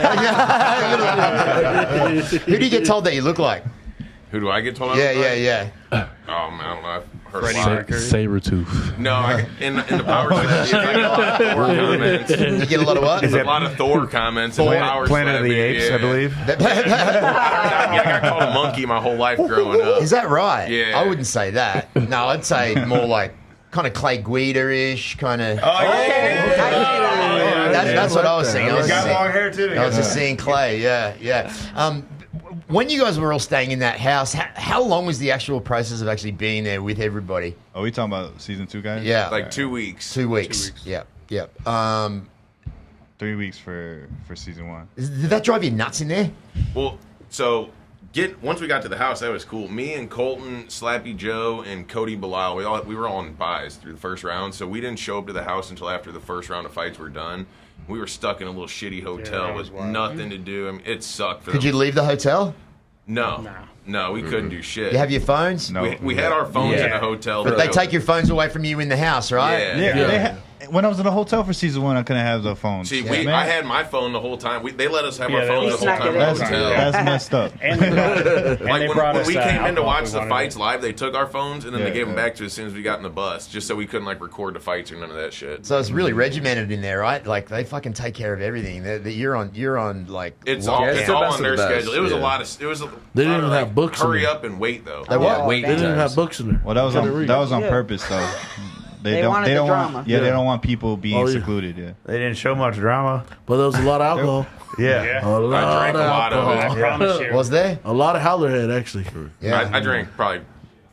at?
Who do you get told that you look like?
Who do I get told?
Yeah,
I look like?
yeah.
Oh man, I don't know. I've heard
Freddie
a lot.
Mercury.
Sabertooth.
No, in the Power Slap, I get a lot of Thor comments.
You get a lot of what?
A lot of Thor comments. in the Power
Planet of
Slap,
the Apes,
yeah.
I believe.
I got called a monkey my whole life growing up.
Is that right?
Yeah.
I wouldn't say that. No, I'd say more like kind of Clay Guida-ish, kind of.
I
That's what I was saying. I was
He's got
seeing-
long hair too.
I was just seeing Clay. Yeah. when you guys were all staying in that house, how long was the actual process of actually being there with everybody?
Are we talking about season 2, guys?
Yeah.
Like 2 weeks.
2 weeks. Yep.
3 weeks for season 1.
Did that drive you nuts in there?
Well, so once we got to the house, that was cool. Me and Colton, Slappy Joe, and Cody Bilal, we were all on buys through the first round, so we didn't show up to the house until after the first round of fights were done. We were stuck in a little shitty hotel with nothing to do. I mean, it sucked.
Could you leave the hotel?
No, we couldn't do shit.
You have your phones?
No.
We had our phones in the hotel.
But they take your phones away from you in the house, right?
Yeah.
When I was in the hotel for season 1, I couldn't have the phone.
See, I had my phone the whole time. They let us have our phones the whole time in the hotel.
That's messed up.
And they brought
when
us,
we came in to
alcohol
watch
if we
the
wanted
fights
it.
live, they took our phones and then they gave them back to us as soon as we got in the bus, just so we couldn't record the fights or none of that shit.
So it's really regimented in there, right? Like they fucking take care of everything. You're on like
It's all on their schedule. It was a lot of. It was.
They didn't even have books in
Hurry
there.
up and wait though.
They what?
Wait
They didn't
times.
have books in there.
Well, that was on purpose, though.
They wanted the drama.
They don't want people being
Oh, yeah.
secluded. Yeah.
They didn't show much drama.
But there was a lot of alcohol.
Yeah.
A lot
I drank
of
a lot of
alcohol.
it.
I promise you.
Was there?
A lot of Howlerhead, actually.
Yeah.
I drank probably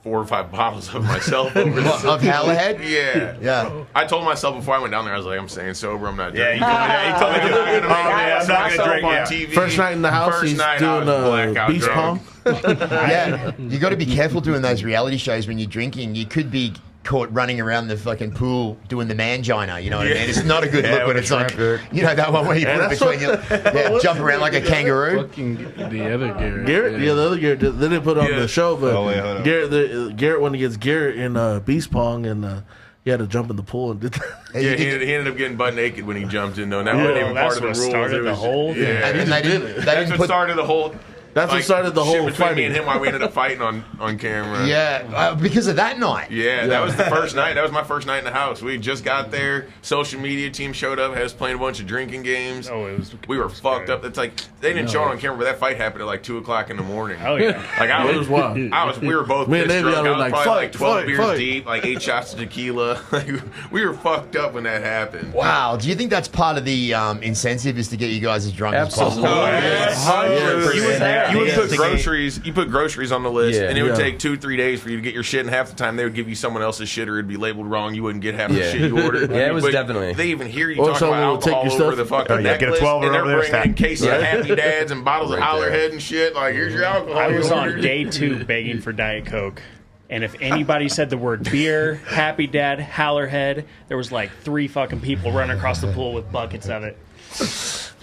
4 or 5 bottles of myself over the
Of Howlerhead?
Yeah.
Yeah.
I told myself before I went down there, I was like, I'm staying sober. I'm not drinking.
he told me
I'm not
gonna drink,
on
yeah.
TV.
First night in the house,
First
he's
night I
doing
was blackout
beach
drunk.
pong.
Yeah. You got to be careful doing those reality shows when you're drinking. You could be caught running around the fucking pool doing the mangina, you know what I mean? It's not a good look when it's like, you know, that one where you put it between you, jump around like a kangaroo.
Fucking the other Garrett.
Garrett, yeah, the other Garrett, they didn't put it on the show, but
Oh, wait, hold on.
Garrett went against Garrett in beach pong, and he had to jump in the pool and did that.
Yeah, he ended up getting butt naked when he jumped in, though. And that wasn't even part
That's
of the
what
rules.
started
It
the
was-
whole thing.
Yeah.
And they didn't
That's what
put,
started the whole.
That's what started the
shit
whole
between me
fighting.
and him. Why we ended up fighting on camera.
yeah, because of that night.
Yeah, that was the first night. That was my first night in the house. We just got there. Social media team showed up, had us playing a bunch of drinking games.
Oh, it was.
We were fucked up. It's like they didn't show it on camera, but that fight happened at like 2:00 in the morning.
Oh yeah.
Like
It was wild.
we were both
Me and
pissed
Navy
drunk.
were
I was
like,
probably like
fight,
12
fight,
beers
fight.
deep, like 8 shots of tequila. Like we were fucked up when that happened.
Wow. Do you think that's part of the incentive is to get you guys as drunk as possible?
Oh, yeah. You would put
Instigate.
groceries. You put groceries on the list,
Yeah.
and it would
Yeah.
take 2-3 days for you to get your shit. And half the time, they would give you someone else's shit, or it'd be labeled wrong. You wouldn't get half the
Yeah.
shit you ordered.
Yeah, it was
But
definitely.
They even hear you
Or
talk
someone
about
will take
alcohol
your
over the
stuff.
fucking
Oh, yeah, get a
necklace,
12
and they're
over there,
bringing in
stack.
cases of Happy Dads and bottles of Howlerhead and shit. Like, here's your alcohol.
I
you
was on
ordered.
day 2 begging for Diet Coke. And if anybody said the word beer, Happy Dad, Howlerhead, there was like 3 fucking people running across the pool with buckets of it.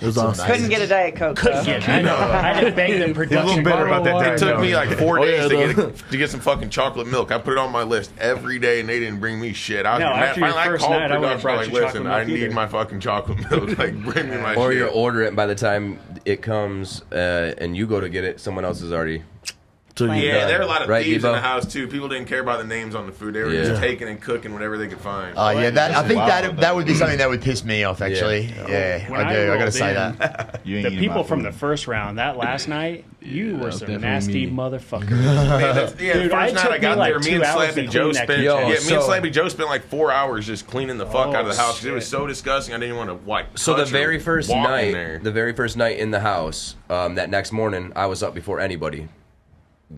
It was awesome.
Couldn't get a Diet Coke. though.
I know. I had to beg them production.
bitter about that
water.
It took me like 4
Oh,
days
yeah,
to get some fucking chocolate milk. I put it on my list every day, and they didn't bring me shit. I was
No,
mad.
after your
Finally, I
first
called
night, I would've
production.
brought
Like,
you
listen,
chocolate
I
milk
need
either."
my fucking chocolate milk. Like, bring me my
Or
shit.
you order it, and by the time it comes and you go to get it, someone else is already.
So you-
Yeah, there are a lot of
Right,
thieves in
Debo?
the house too. People didn't care about the names on the food; they were
Yeah.
just taking and cooking whatever they could find.
Oh yeah, that I think
wild,
that would be something that would piss me off. Actually, yeah,
When
I do. I gotta
rolled
say
in,
that.
You ain't
The
eating
people
my
from
food.
the first round, that last night, you were
was
some
definitely
nasty
me.
motherfuckers.
Yeah,
Dude,
the
it
first night
took
I
me
got
like
there, me
2
and
hours to
Slappy Joe
clean that
spent.
kitchen.
Yeah, me and
so-
Slappy Joe spent like 4 hours just cleaning the fuck out of the house because it was
shit.
so disgusting. I didn't even want to wipe.
So the
touch or
very first
walk in
night,
there.
the very first night in the house, that next morning, I was up before anybody.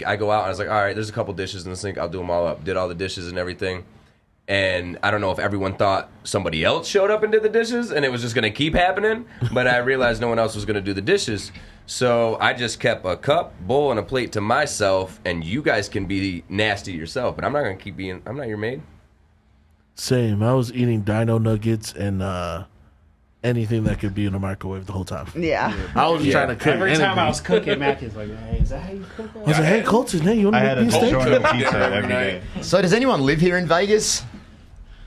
I go out and I was like, all right, there's a couple dishes in the sink. I'll do them all up. Did all the dishes and everything. And I don't know if everyone thought somebody else showed up and did the dishes and it was just going to keep happening. But I realized no one else was going to do the dishes. So I just kept a cup, bowl, and a plate to myself. And you guys can be nasty yourself. But I'm not going to keep being, I'm not your maid.
Same. I was eating dino nuggets and anything that could be in a microwave the whole time.
Yeah.
I was trying to cook
Every
anything.
time I was cooking, Mac is like, hey, is that how you cook
I
that?
was like, hey, Colton, hey, you want
I
to
had
make
a
me a steak?
DiGiorno pizza every day.
So does anyone live here in Vegas?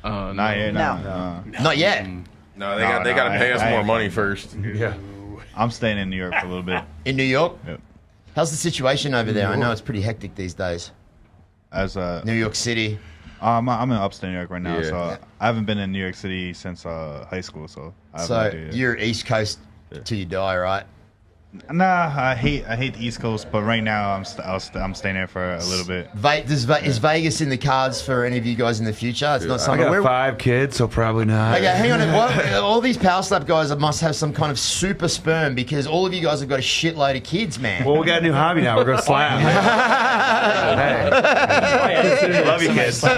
Not yet.
No.
No.
Not yet.
No, they
No,
got they
no,
got to pay us
I
more
ain't
money first.
Yeah.
I'm staying in New York for a little bit.
In New York.
Yep.
How's the situation over there? I know it's pretty hectic these days.
As
New York City.
I'm in upstate New York right now,
Yeah.
so I haven't been in New York City since high school. So I have no
So
idea.
you're East Coast till you die, right?
Nah, I hate the East Coast, but right now I'm staying there for a little bit.
Is Vegas in the cards for any of you guys in the future? It's not
I
something.
got 5 kids, so probably not.
Okay, hang on. All these Powerslap guys must have some kind of super sperm because all of you guys have got a shitload of kids, man.
Well, we got a new hobby now. We're going to slap. Hey. Love you, kids.
So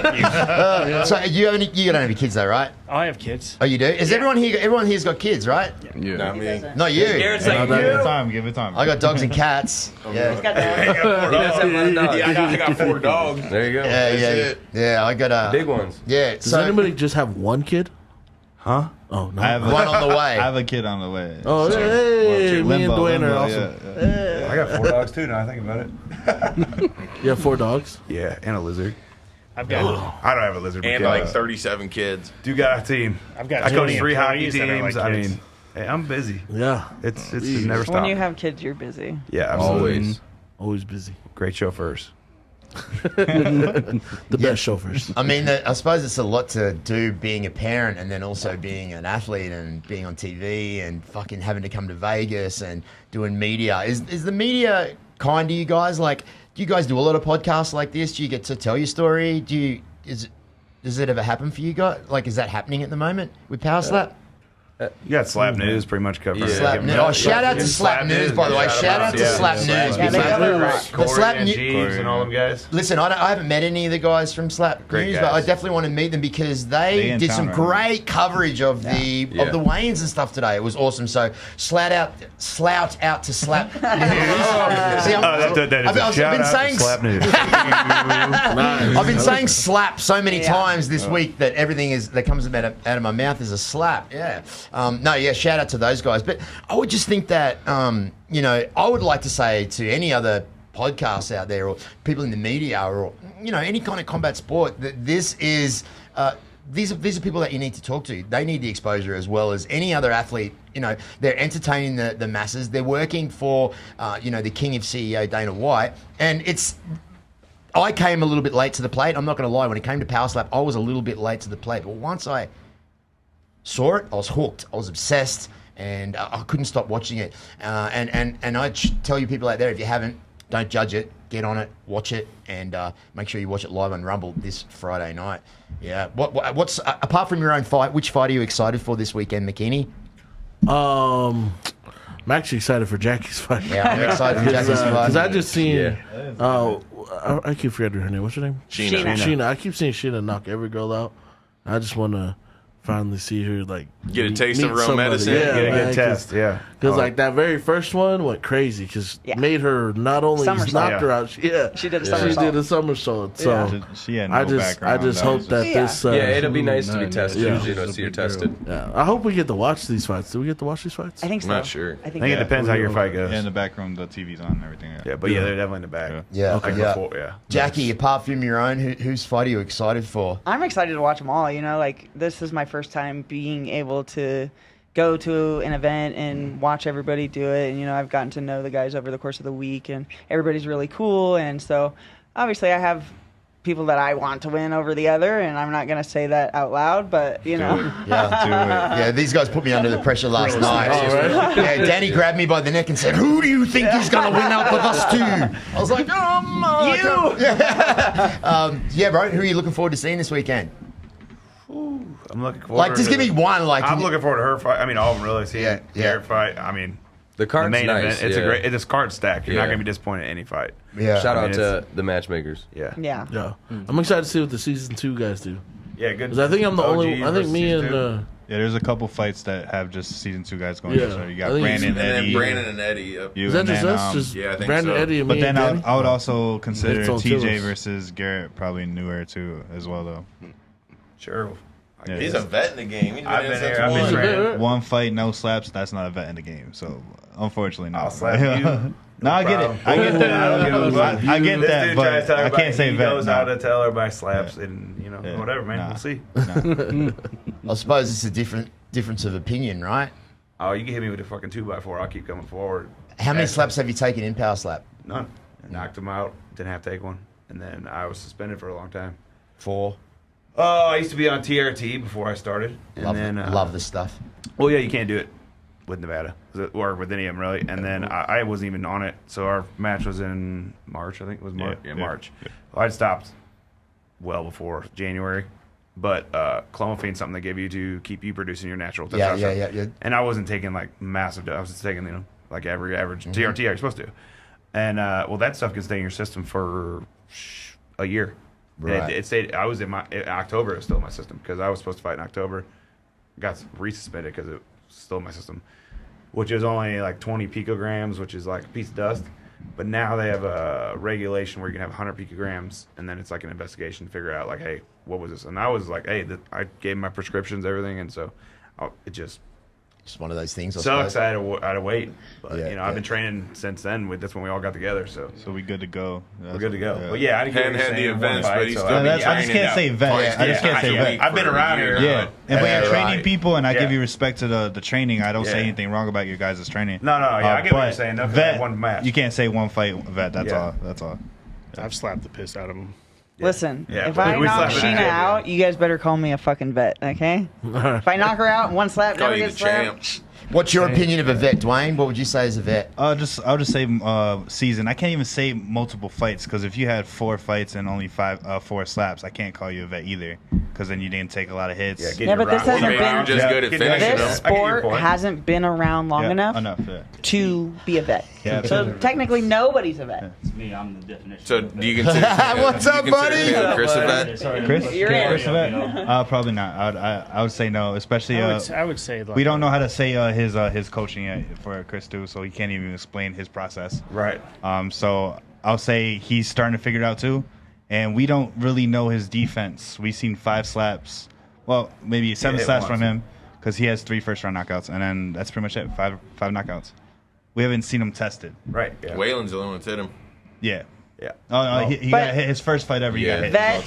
you don't have any kids though, right?
I have kids.
Oh, you do? Is everyone here's got kids, right?
Yeah.
Not me.
Not you.
Garrett's like,
Give it time.
I got dogs and cats. Yeah.
he does have one dog.
I got 4 dogs.
There you go.
Yeah. I got
Big ones.
Yeah.
Does anybody just have one kid?
Huh?
Oh, no.
I have
one on the way.
I have a kid on the way.
Oh, hey, me and Dwayne are
Limbo,
awesome.
yeah.
I got 4 dogs, too, now I think about it.
You have 4 dogs?
Yeah, and a lizard.
I've got
I don't have a lizard.
And like 37 kids.
You got a team.
I've got
I coach
20
3 hockey
employees that are
teams.
like
I
kids.
mean, hey, I'm busy.
Yeah.
It's never stops.
When you have kids, you're busy.
Yeah, absolutely.
Always busy.
Great chauffeurs.
The best chauffeurs.
I mean, I suppose it's a lot to do being a parent and then also being an athlete and being on TV and fucking having to come to Vegas and doing media. Is the media kind to you guys? Like, do you guys do a lot of podcasts like this? Do you get to tell your story? Does it ever happen for you guys? Like, is that happening at the moment with Powerslap?
You got Slap News pretty much covered.
Yeah.
Slap News. Oh, shout out to Slap News, by the way. Shout out to Slap News.
Yeah, they got it right.
The Slap
and
News.
Jeeves and all them guys.
Listen, I haven't met any of the guys from Slap
Great
News,
guys.
but I definitely want to meet them because they
in
did
town
some
right
great coverage of the weigh-ins and stuff today. It was awesome. So slout out to Slap News. See,
That is a shout out to Slap News.
I've been saying slap so many times this week that everything that comes out of my mouth is a slap. Yeah. Shout out to those guys. But I would just think that, I would like to say to any other podcasts out there or people in the media or, any kind of combat sport that this is, these are people that you need to talk to. They need the exposure as well as any other athlete. They're entertaining the masses. They're working for, the king of CEO, Dana White. And I came a little bit late to the plate. I'm not going to lie. When it came to Powerslap, I was a little bit late to the plate. But once I saw it, I was hooked. I was obsessed, and I couldn't stop watching it. And I tell you people out there, if you haven't, don't judge it. Get on it, watch it, and make sure you watch it live on Rumble this Friday night. Yeah. What's apart from your own fight? Which fight are you excited for this weekend, McKinney?
I'm actually excited for Jackie's fight.
Yeah, I'm excited for Jackie's fight.
Because I just seen. I keep forgetting her name. What's her name?
Sheena.
I keep seeing Sheena knock every girl out. I just want to finally see her
get a taste of
meet
real
somebody.
medicine.
Yeah,
Get a
man,
good test. Yeah.
Because that very first one went crazy because made her not only
Somersault.
knocked her out. She did a somersault. So
She had no
I
background.
just hope that this.
it'll be nice to be tested. So you're tested.
Yeah, I hope we get to watch these fights. Do we get to watch these fights?
I think so.
I'm not sure.
I think
I think it depends how your fight goes.
Yeah, in the back room, the TV's on and everything.
Yeah, but they're definitely in the back.
Yeah.
Like
Yeah.
before, yeah.
Jackie, apart from your own, whose fight are you excited for?
I'm excited to watch them all. This is my first time being able to go to an event and watch everybody do it. And, I've gotten to know the guys over the course of the week, and everybody's really cool. And so, obviously, I have people that I want to win over the other, and I'm not going to say that out loud, but,
Yeah, these guys put me under the pressure last night. Yeah, Danny grabbed me by the neck and said, "Who do you think is going to win out of us two?" I was like, "You." Bro, who are you looking forward to seeing this weekend?
I'm looking forward
Just give me one.
I'm looking forward to her fight. I mean, all of them really. Seeing Garrett fight. I mean,
The card's
main
nice.
event. It's a card stack. You're not going to be disappointed in any fight.
Yeah.
Shout
I
out
mean,
to the matchmakers.
Yeah.
Yeah. I'm excited to see what the season 2 guys do.
Yeah, good.
'Cause I think I'm the only. I think
versus
me
season
and.
Yeah, there's a couple fights that have just season 2 guys going.
Yeah.
So you
I
got
think
Brandon,
And
Eddie.
then Brandon and Eddie. Yep.
You,
Is that
and
just
then,
us? Just
yeah, I think
Brandon,
so.
Eddie, and
But
me
then
and
I would also consider
It's all
TJ
Tillis.
versus Garrett probably newer too as well though.
Sure.
Yeah.
He's a vet in the game. He's
I've
been
been
in
here.
since
I've been
one.
training.
One fight, no slaps. That's not a vet in the game. So unfortunately, no.
I'll slap you.
No, I get it. I get that.
I don't give a fuck.
I get
This
that,
dude
but
tries to tell
I
everybody
can't say
he
vet.
knows how to tell everybody slaps and
Yeah.
whatever, man.
Nah.
We'll see.
I suppose it's a difference of opinion, right?
Oh, you can hit me with a fucking 2x4. I'll keep coming forward.
How many slaps have you taken in Powerslap?
None. Knocked him out. Didn't have to take one. And then I was suspended for a long time.
4.
Oh, I used to be on TRT before I started. And
Love,
then,
love the stuff.
Well, yeah, you can't do it. with Nevada or with any of them really. And then I wasn't even on it. So our match was in March, I think it was March. Yeah, March. Yeah. Well, I'd stopped well before January. But clomiphene is something they give you to keep you producing your natural testosterone. Yeah. And I wasn't taking like massive. I was just taking like average TRT you're supposed to. And well, that stuff can stay in your system for a year. Right. It stayed. I was in October. It was still in my system because I was supposed to fight in October. Got resuspended because it was still in my system, which is only like 20 picograms, which is like a piece of dust. But now they have a regulation where you can have 100 picograms, and then it's like an investigation to figure out like, hey, what was this? And I was like, hey, I gave my prescriptions, everything, and so it just
one of those things.
Sucks. I had to wait, but I've been training since then. That's when we all got together. So
we good to go.
We're good to go. Yeah. But yeah, I didn't
had the events, but he's still
I just can't say vet. I just can't say vet.
I've been around here.
Yeah, and when you're training people, and I give you respect to the training, I don't say anything wrong about your guys' training.
No, I get what you're saying. No, vet, one match.
You can't say one fight vet. That's all. That's all.
I've slapped the piss out of him.
Listen, if I knock Sheena out, you guys better call me a fucking vet, okay? If I knock her out, one slap, never get slapped.
What's your opinion of a vet, Dwayne? What would you say as a vet?
I'll just say season. I can't even say multiple fights because if you had 4 fights and only 4 slaps, I can't call you a vet either because then you didn't take a lot of hits.
Yeah, but this hasn't been.
You're just good at finishing them.
This sport hasn't been around long enough to be a vet.
Yeah,
so technically, nobody's a vet.
It's me. I'm the definition.
So do you consider?
What's up, buddy?
Chris a vet?
Chris,
you're in.
Chris a vet? Probably not. I would say no, especially.
I would say like,
we don't know how to say his coaching yet for Chris too, so he can't even explain his process.
Right.
So I'll say he's starting to figure it out too, and we don't really know his defense. We've seen 5 slaps, well maybe 7 slaps from him because he has 3 first-round knockouts, and then that's pretty much it. 5 knockouts. We haven't seen him tested.
Right. Yeah.
Wayland's the only one that's hit him.
Yeah.
Yeah.
Oh, he got hit his first fight ever. He got hit.
Vet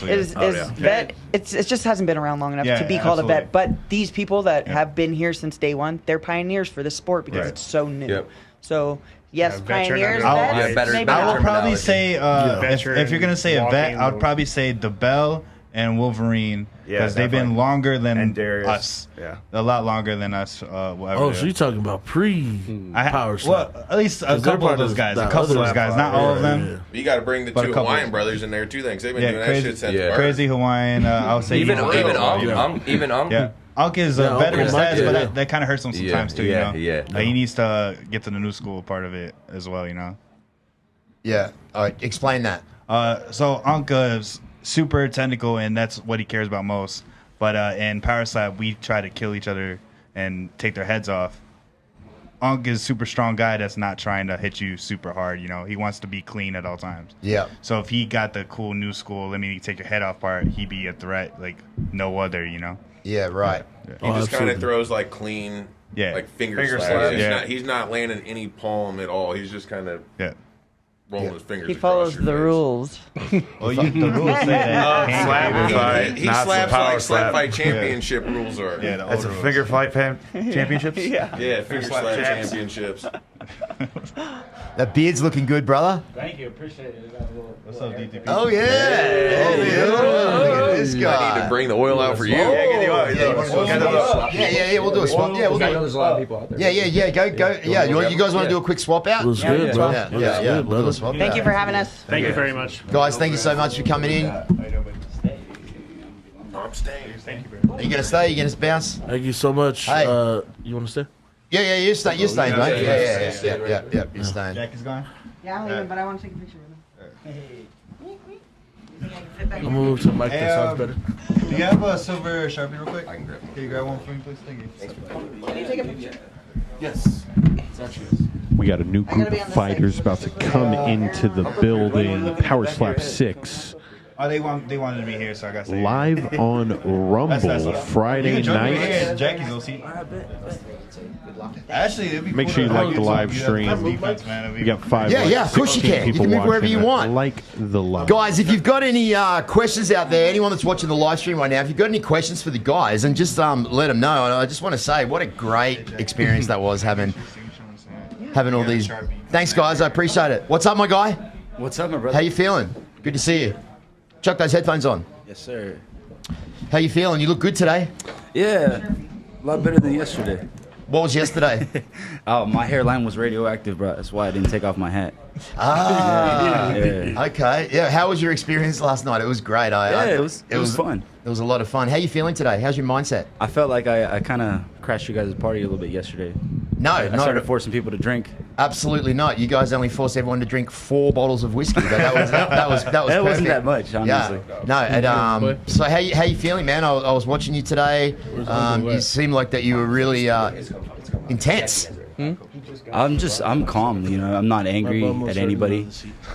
vet. It just hasn't been around long enough to be called a vet. But these people that have been here since day one, they're pioneers for this sport because it's so new.
Yep.
So yes, pioneers.
I will probably say if you're gonna say a vet, I would probably say DeBell and Wolverine because they've been longer than us.
Yeah.
A lot longer than us.
So you're talking about Powerslap?
Well, at least a couple of those guys. A couple of those guys, not all of them.
You got to bring the 2 Hawaiian brothers in there too. They've been doing that shit since birth.
Crazy Hawaiian. I'll say
even
Unk. Yeah. Unk is a veteran status, but that kind of hurts him sometimes too.
Yeah.
He needs to get to the new school part of it as well.
Yeah. All right. Explain that.
So Unk is super technical, and that's what he cares about most. But in Powerslap, we try to kill each other and take their heads off. Unk is a super strong guy that's not trying to hit you super hard. He wants to be clean at all times.
Yeah.
So if he got the cool new school, let me take your head off part, he'd be a threat like no other.
Yeah. Right.
He just kind of throws like clean, like finger slaps. He's not landing any palm at all. He's just kind of rolling his fingers.
He follows the rules.
Well, the rules say that.
He slaps like slap fight championship rules are.
Yeah, that's a finger fight championships.
Yeah, finger slap championships.
That beard's looking good, brother.
Thank you, appreciate it.
What's up, DTP?
Oh yeah. Look at this guy.
I need to bring the oil out for you.
Yeah, get the oil. Yeah, we'll do a swap. Yeah, we'll do.
There's a lot of people out there.
Yeah. Go. Yeah, you guys want to do a quick swap out?
It was good, bro.
Yeah. We'll do a swap.
Thank you for having us.
Thank you very much,
guys. Thank you so much for coming in.
I'm staying.
Thank you very much.
Are you gonna stay? Are you gonna bounce?
Thank you so much.
Hey.
You want to stay?
Yeah, you're staying, mate. Yeah, you're staying.
Jack is gone.
Yeah, I'm leaving, but I want to take a picture with him.
I'm gonna move to the mic. That sounds better.
Do you have a silver Sharpie real quick?
I can grab one.
Can you grab one for me, please? Thank you.
Can you take a picture?
Yes.
We got a new group of fighters about to come into the building. Powerslap 6.
Oh, they wanted to be here, so I got to say
live on Rumble Friday night.
Jackie's OC. Actually, it'd be
Make
cool
sure you
to
like the live stream.
Defense, man.
We got 5.
Yeah, of course you can. You can move wherever you want.
Like the live.
Guys, if you've got any questions out there, anyone that's watching the live stream right now, if you've got any questions for the guys, and just let them know. And I just want to say, what a great experience that was having all these. Thanks, guys. I appreciate it. What's up, my guy?
What's up, my brother?
How you feeling? Good to see you. Chuck those headphones on.
Yes, sir.
How you feeling? You look good today.
Yeah, a lot better than yesterday.
What was yesterday?
Oh, my hairline was radioactive, bro. That's why I didn't take off my hat.
Yeah. Okay. Yeah. How was your experience last night? It was great.
It was fun.
It was a lot of fun. How are you feeling today? How's your mindset?
I felt like I kind of crashed you guys' party a little bit yesterday.
No,
I started forcing people to drink.
Absolutely not. You guys only forced everyone to drink 4 bottles of whiskey. But that was
That
perfect.
wasn't that much, honestly.
Yeah. No. And, so how you feeling, man? I was watching you today. You seemed like that you were really intense.
I'm calm, you know. I'm not angry at anybody,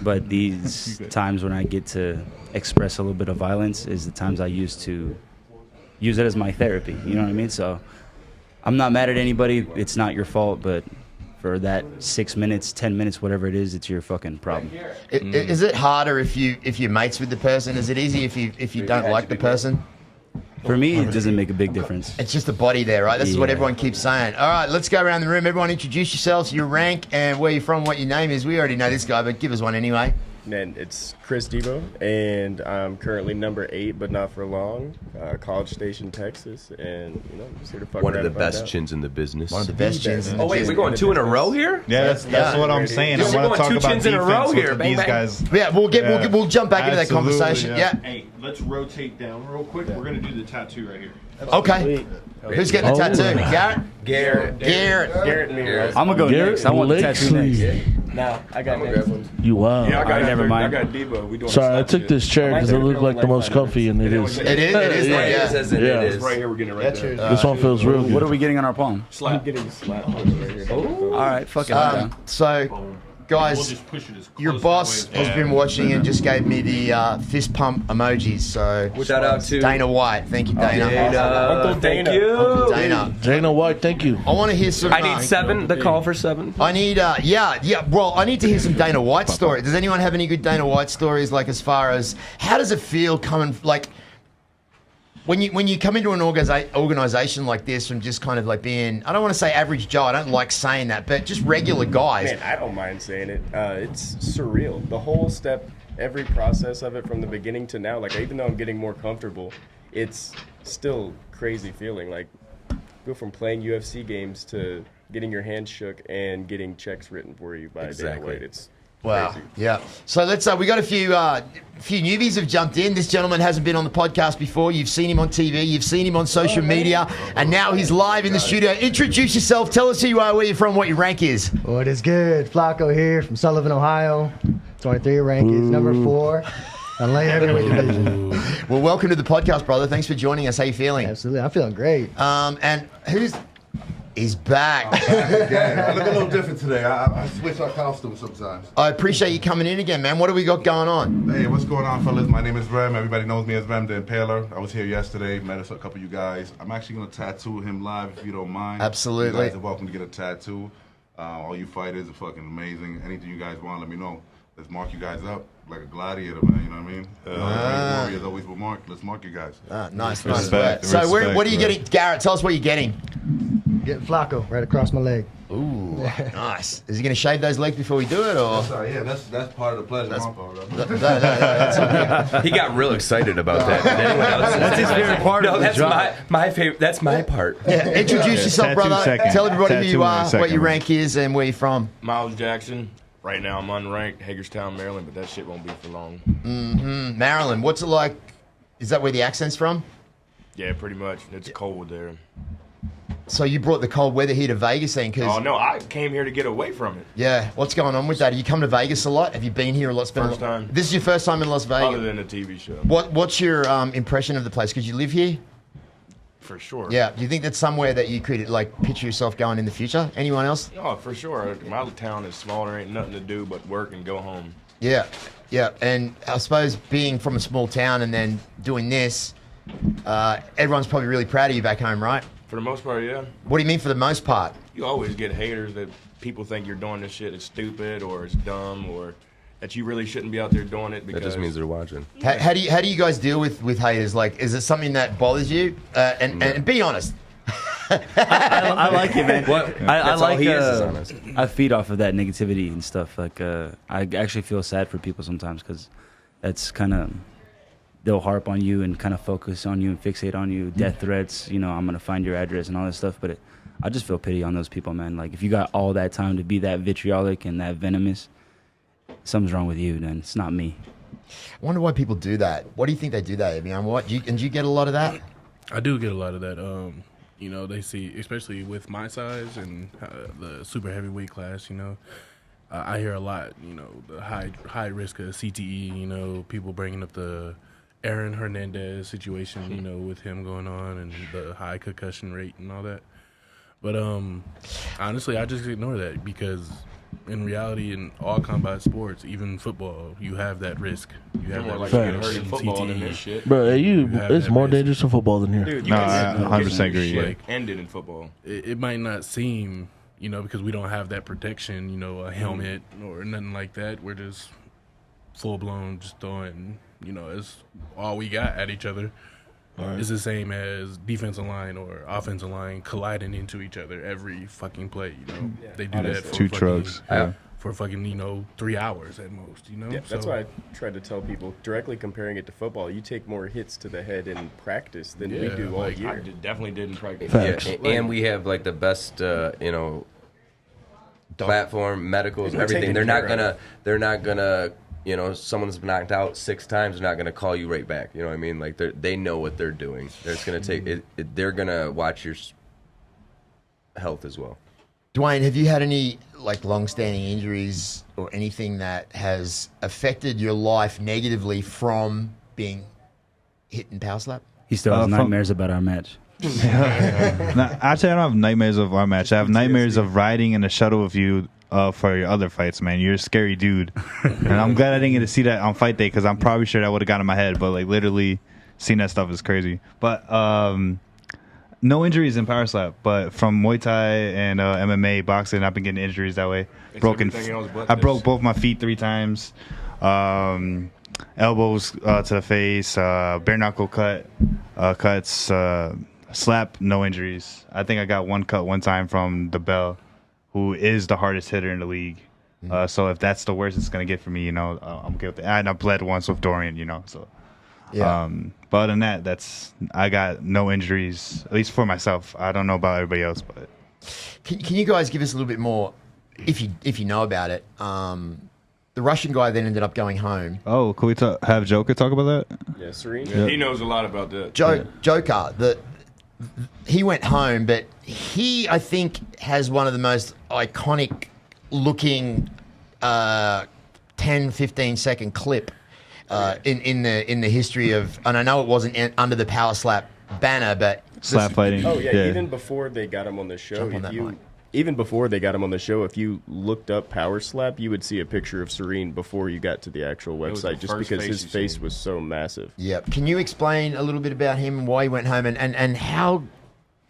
but these times when I get to express a little bit of violence is the times I use it as my therapy. You know what I mean? So I'm not mad at anybody. It's not your fault, but for that 6 minutes, 10 minutes, whatever it is, it's your fucking problem.
Is it harder if you're mates with the person? Is it easy if you don't like the person?
For me, it doesn't make a big difference.
It's just the body there, right? This is what everyone keeps saying. All right, let's go around the room. Everyone introduce yourselves, your rank, and where you're from, what your name is. We already know this guy, but give us one anyway.
And it's Chris Debo, and I'm currently number 8, but not for long. College Station, Texas, and I'm just here to fuck
One of
around
the
and
best
find out.
chins in the business.
One of the best chins in the
Oh wait,
business.
we're going 2 in a row here?
Yeah, that's what I'm saying. I want to talk about defense with these guys.
Yeah, we'll jump back into that conversation. Yeah.
Hey, let's rotate down real quick. We're going to do the tattoo right here.
Okay. Who's getting the tattoo? Garrett?
Garrett and me.
I'm going to go next. I want the tattoo next.
No, I got next.
You wow.
Yeah, I got
never mind.
I got Debo. We doing
Sorry, I took this chair because it looked like the most comfy, and it is.
It is.
Yeah.
It's right here. We're getting it right there.
This one feels real good.
What are we getting on our palm?
I'm getting slapped right here.
All right, fuck it. I'm down.
So, guys, your boss has been watching and just gave me the fist pump emojis. So,
Shout out to
Dana White. Thank you, Dana.
Uncle Dana.
Uncle Dana.
Dana White, thank you.
I want to hear some.
I need 7. The call for 7.
I need, well, I need to hear some Dana White story. Does anyone have any good Dana White stories, like as far as how does it feel coming, like, when you come into an organization like this from just kind of like being, I don't want to say average Joe, I don't like saying that, but just regular guys.
Man, I don't mind saying it. It's surreal. The whole step, every process of it from the beginning to now, like even though I'm getting more comfortable, it's still crazy feeling. Like go from playing UFC games to getting your hands shook and getting checks written for you by Dana White. It's
Wow.
crazy.
Yeah. So let's. We got a few newbies have jumped in. This gentleman hasn't been on the podcast before. You've seen him on TV. You've seen him on social media, and now he's live in the studio. Introduce yourself. Tell us who you are, where you're from, what your rank is.
What is good? Flacco here from Sullivan, Ohio. 23 rank is number 4. On light heavyweight division.
Well, welcome to the podcast, brother. Thanks for joining us. How you feeling?
Absolutely, I'm feeling great.
And he's back.
I look a little different today. I switch our costumes sometimes.
I appreciate you coming in again, man. What do we got going on?
Hey, what's going on, fellas? My name is Rem. Everybody knows me as Rem the Impaler. I was here yesterday. Met us a couple of you guys. I'm actually going to tattoo him live if you don't mind.
Absolutely.
You guys are welcome to get a tattoo. All you fighters are fucking amazing. Anything you guys want, let me know. Let's mark you guys up like a gladiator, man. You know what I mean? Warriors always will mark. Let's mark you guys.
Nice.
Respect,
So
respect,
what are you getting? Garrett, tell us what you're getting.
Getting Flacco right across my leg.
Ooh, nice. Is he going to shave those legs before we do it, or?
Yeah, that's part of the pleasure. That's part of it.
That's okay.
He got real excited about that. Did anyone else?
That's his favorite part
No,
of the
that's
job.
my favorite. That's my part.
Yeah, introduce yourself,
tattoo
brother.
second.
Tell everybody who you
Tattoo in a
are, what
second.
your rank is, and where you're from.
Miles Jackson. Right now I'm unranked, Hagerstown, Maryland, but that shit won't be for long.
Maryland, what's it like? Is that where the accent's from?
Yeah, pretty much. It's cold there.
So you brought the cold weather here to Vegas then?
Oh, no, I came here to get away from it.
Yeah, what's going on with that? You come to Vegas a lot? Have you been here a lot?
First time.
This is your first time in Las Vegas?
Other than a TV show.
What's your impression of the place? Because you live here?
For sure.
Yeah. Do you think that's somewhere that you could like picture yourself going in the future? Anyone else?
Oh, for sure. My town is small. There ain't nothing to do but work and go home.
Yeah. And I suppose being from a small town and then doing this, everyone's probably really proud of you back home, right?
For the most part, yeah.
What do you mean for the most part?
You always get haters that people think you're doing this shit. It's stupid or it's dumb or that you really shouldn't be out there doing it because
That just means they're watching.
How do you guys deal with haters? Like, is it something that bothers you? And be honest.
I like it, man. I
That's
like.
all he is honest.
I feed off of that negativity and stuff. Like, I actually feel sad for people sometimes because that's kind of they'll harp on you and kind of focus on you and fixate on you. Death threats. I'm gonna find your address and all that stuff. But I just feel pity on those people, man. Like, if you got all that time to be that vitriolic and that venomous, something's wrong with you, then it's not me.
I wonder why people do that. What do you think they do that? I mean, do you get a lot of that?
I do get a lot of that. You know, they see, especially with my size and the super heavyweight class, you know, I hear a lot, you know, the high risk of CTE, you know, people bringing up the Aaron Hernandez situation, you know, with him going on and the high concussion rate and all that. But honestly, I just ignore that because in reality, in all combat sports, even football, you have that risk. You have that risk of
Facts.
getting
Football than
CTE.
this shit.
Bro,
have
it's
that
more
risk.
dangerous in football than here.
Dude,
No, I 100% agree.
Like,
ended in football.
it might not seem, you know, because we don't have that protection, you know, a helmet
Mm-hmm.
or nothing like that. We're just full blown, just throwing, you know, it's all we got at each other. It's the same as defensive line or offensive line colliding into each other every fucking play, you know. They do that for
Two
fucking,
trucks. Yeah.
for fucking, you know, 3 hours at most, you know.
Yeah, that's
So-
why I tried to tell people, directly comparing it to football, you take more hits to the head in practice than we
Yeah,
do all
like,
year.
Definitely didn't practice.
Facts.
Yeah, and we have like the best, you know, platform, medicals,
We're
everything.
taking
They're not
care of
gonna, you know, someone's been knocked out 6 times. They're not gonna call you right back. You know what I mean? Like they know what they're doing. They're just gonna take it. They're gonna watch your health as well.
Dwayne, have you had any like long-standing injuries or anything that has affected your life negatively from being hit in Powerslap?
He still has nightmares about our match.
Nah, actually, I don't have nightmares of our match. I have nightmares of riding in a shuttle with you for your other fights, man. You're a scary dude. And I'm glad I didn't get to see that on fight day because I'm probably sure that would have got in my head. But, like, literally seeing that stuff is crazy. But no injuries in Powerslap. But from Muay Thai and MMA, boxing, I've been getting injuries that way. I broke both my feet 3 times. Elbows to the face, bare knuckle cuts, slap, no injuries. I think I got one cut one time from the Bell, who is the hardest hitter in the league. So if that's the worst it's going to get for me, you know, I'm okay with that. And I bled once with Dorian, you know. So,
Yeah.
but other than that, I got no injuries, at least for myself. I don't know about everybody else, but
Can you guys give us a little bit more, if you know about it? The Russian guy then ended up going home.
oh, can we have Joker talk about that?
Yeah, Serene.
Yeah.
He knows a lot about that.
Joker, he went home, but he, I think, has one of the most iconic looking 10, 15 second clip in the history of, and I know it wasn't under the Powerslap banner, but
Slap fighting.
Oh yeah, even before they got him on the show,
Jump on that mic.
if you looked up Powerslap, you would see a picture of Serene before you got to the actual
was the
website, just
first
because
face
his
you
face
seen.
was so massive.
Yep. Can you explain a little bit about him and why he went home and how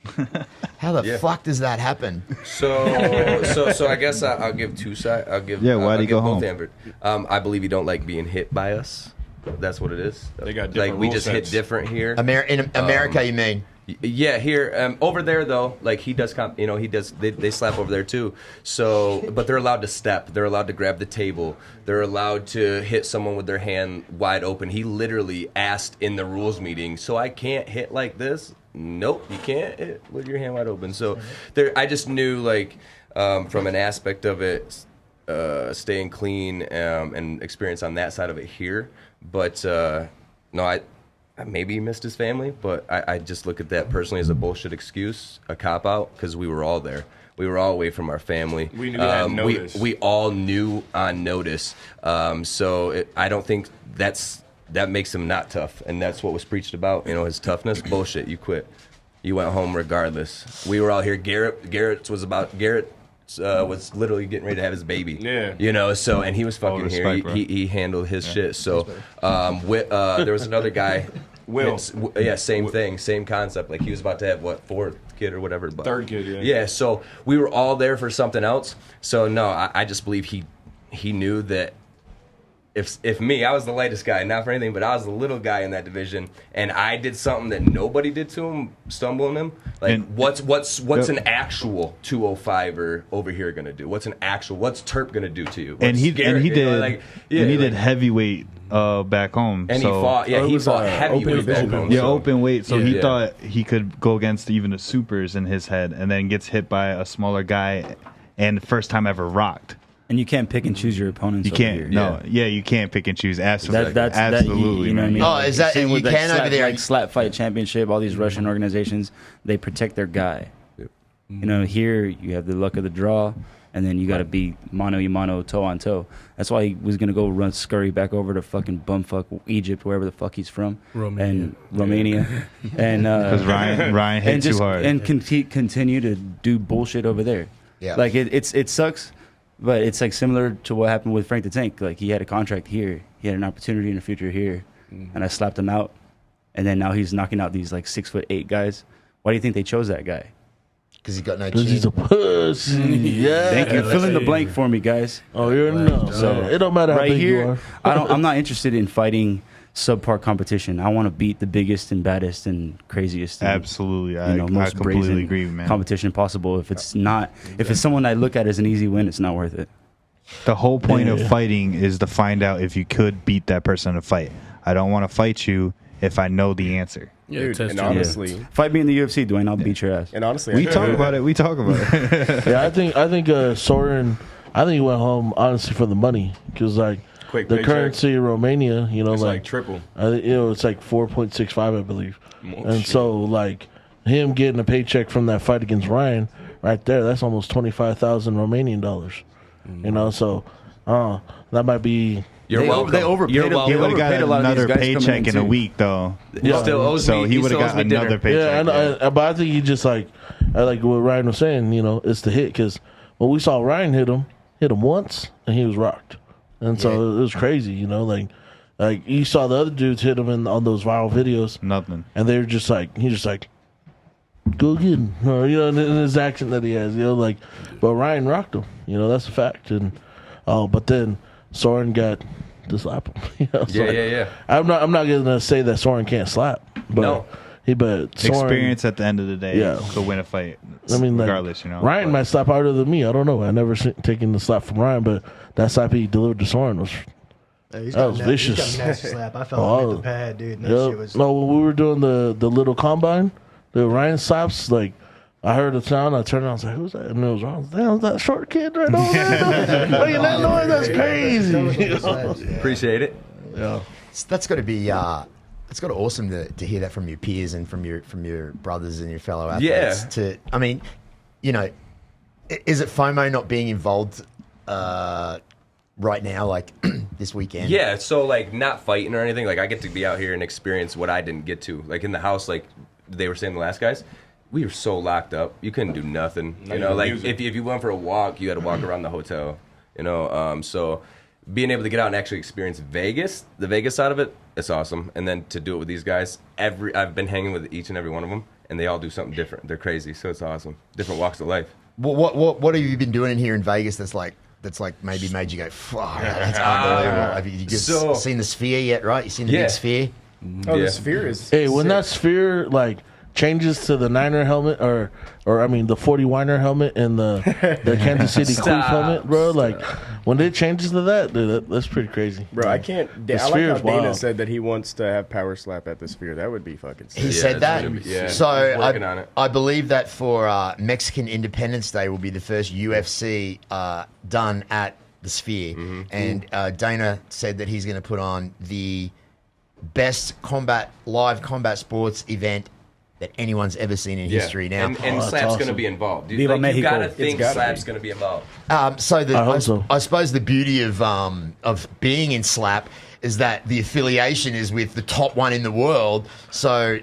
the fuck does that happen?
So I guess I'll give 2 sides. Why'd
he go home?
I believe you don't like being hit by us. That's what it is.
They got different
like we
rule
just
sets.
hit different here.
In America, you mean?
Yeah, here, over there though, like he does, they slap over there too. So, but they're allowed to step. They're allowed to grab the table. They're allowed to hit someone with their hand wide open. He literally asked in the rules meeting, so I can't hit like this? Nope, you can't hit with your hand wide open. So, I just knew like from an aspect of it, staying clean and experience on that side of it here. But no, I maybe he missed his family, but I just look at that personally as a bullshit excuse, a cop-out, because we were all there. We were all away from our family.
We knew that notice.
We all knew on notice. I don't think that makes him not tough, and that's what was preached about, his toughness. Bullshit, you quit. You went home regardless. We were all here. Garrett was literally getting ready to have his baby.
Yeah.
So, and he was fucking
respect,
here.
bro.
He handled his shit. So, there was another guy.
Will.
Yeah, same thing, same concept. Like he was about to have 4th kid or whatever. But,
3rd kid, yeah.
Yeah, so we were all there for something else. So no, I just believe he knew that if me, I was the lightest guy, not for anything, but I was the little guy in that division, and I did something that nobody did to him, stumbling him. Like what's an actual 205er over here gonna do? What's Terp gonna do to you?
And he
Garrett,
did
did
heavyweight back home.
And
so,
he fought. Yeah, he fought heavyweight back home.
Yeah,
so.
open weight. So
Yeah.
he thought he could go against even the supers in his head, and then gets hit by a smaller guy, and first time ever rocked.
And you can't pick and choose your opponents.
You can't. No. Yeah, you can't pick and choose. Absolutely. Absolutely.
You know what I mean?
Oh, is that
Same
you
with,
can over there?
Like Slap Fight Championship, all these Russian organizations, they protect their guy. You know, here you have the luck of the draw, and then you got to be mano y mano, toe on toe. That's why he was gonna go run scurry back over to fucking bumfuck Egypt, wherever the fuck he's from, and Romania, and
because Ryan hit too hard,
and continue to do bullshit over there.
Yeah,
like it sucks, but it's like similar to what happened with Frank the Tank. Like he had a contract here, he had an opportunity in the future here, and I slapped him out, and then now he's knocking out these like 6'8" guys. Why do you think they chose that guy?
Because he got no chin.
Because he's a pussy. Yeah.
Thank you. Fill in the blank for me, guys.
Oh, you're no.
So
it don't matter how
right
big
here,
you are.
I'm not interested in fighting subpar competition. I want to beat the biggest and baddest and craziest. And,
absolutely,
I
completely
brazen
agree, man.
Competition possible. If it's not, if it's someone I look at as an easy win, it's not worth it.
The whole point of fighting is to find out if you could beat that person in a fight. I don't want to fight you if I know the answer.
Yeah, dude, and honestly,
fight me in the UFC, Dwayne. I'll beat your ass.
And honestly,
we talk about it. We talk about it.
Yeah, I think Soren. I think he went home honestly for the money because like
Quick
the
paycheck.
currency in Romania, you know,
It's like triple.
It's like 4.65, I believe. And so like him getting a paycheck from that fight against Ryan right there, that's almost 25,000 Romanian dollars. You know, so that might be.
You're welcome.
They overpaid.
He would have got
a lot of these
another
guys coming
paycheck in a
too.
week, though.
Yeah. Still owes
so
me.
he would have
still
got
owes me
another
dinner.
paycheck.
Yeah, but I think he just like what Ryan was saying. You know, it's the hit because when we saw Ryan hit him once and he was rocked, and so it was crazy. You know, like you saw the other dudes hit him on those viral videos,
nothing,
and they're just like he's just like, go get him, or, you know, in his accent that he has. You know, like, but Ryan rocked him. You know, that's a fact. And but then Soren got to slap him. You know, so
Yeah.
I'm not gonna say that Soren can't slap, but
No.
but Soren,
Experience at the end of the day to win a fight.
I mean, like,
regardless, you know.
Ryan might slap harder than me. I don't know. I never taken the slap from Ryan, but that slap he delivered to Soren was that was vicious.
He's got a nasty slap. I felt him hit the pad, dude. And that shit was.
No, when we were doing the little combine, the Ryan slaps, like I heard the sound, I turned around, I was like, "Who's that?" And it was wrong. Damn, that short kid right over there. Making that noise, that's crazy.
Appreciate it.
Yeah,
that's got to be. It's got to be awesome to hear that from your peers and from your brothers and your fellow athletes.
Yeah.
I mean, you know, is it FOMO not being involved right now, like this weekend?
Yeah, so like not fighting or anything. Like I get to be out here and experience what I didn't get to. Like in the house, like they were saying, the last guys, we were so locked up. You couldn't do nothing. You know, like if you went for a walk, you had to walk around the hotel. You know, so being able to get out and actually experience Vegas, the Vegas side of it, it's awesome. And then to do it with these guys, I've been hanging with each and every one of them, and they all do something different. They're crazy, so it's awesome. Different walks of life.
What have you been doing in here in Vegas that's like maybe made you go, fuck, that's unbelievable. Have you just seen the Sphere yet, right? You seen the big Sphere?
Oh, the Sphere is
Hey, when
sick.
that Sphere like changes to the Niner helmet or I mean the 40 Weiner helmet and the Kansas City Chiefs helmet, bro, like when it changes to that, dude, that's pretty crazy.
Bro, I can't.
The
I like
Sphere
how
is
Dana
wild.
said that he wants to have Powerslap at the Sphere. That would be fucking sick.
He said that. So
he's working on it.
I believe that for Mexican Independence Day will be the first UFC done at the Sphere, and Dana said that he's going to put on the best live combat sports event that anyone's ever seen in history. Now,
and Slap's going to be involved.
Viva
Like, you
Mexico.
got to think Slap's going to be involved.
I
so.
suppose the beauty of being in Slap is that the affiliation is with the top one in the world. So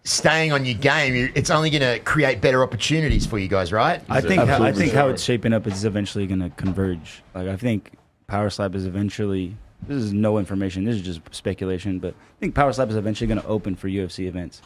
staying on your game, it's only going to create better opportunities for you guys, right?
I think how it's shaping up is eventually going to converge. Like I think Powerslap is eventually. This is no information. This is just speculation. But I think Powerslap is eventually going to open for UFC events.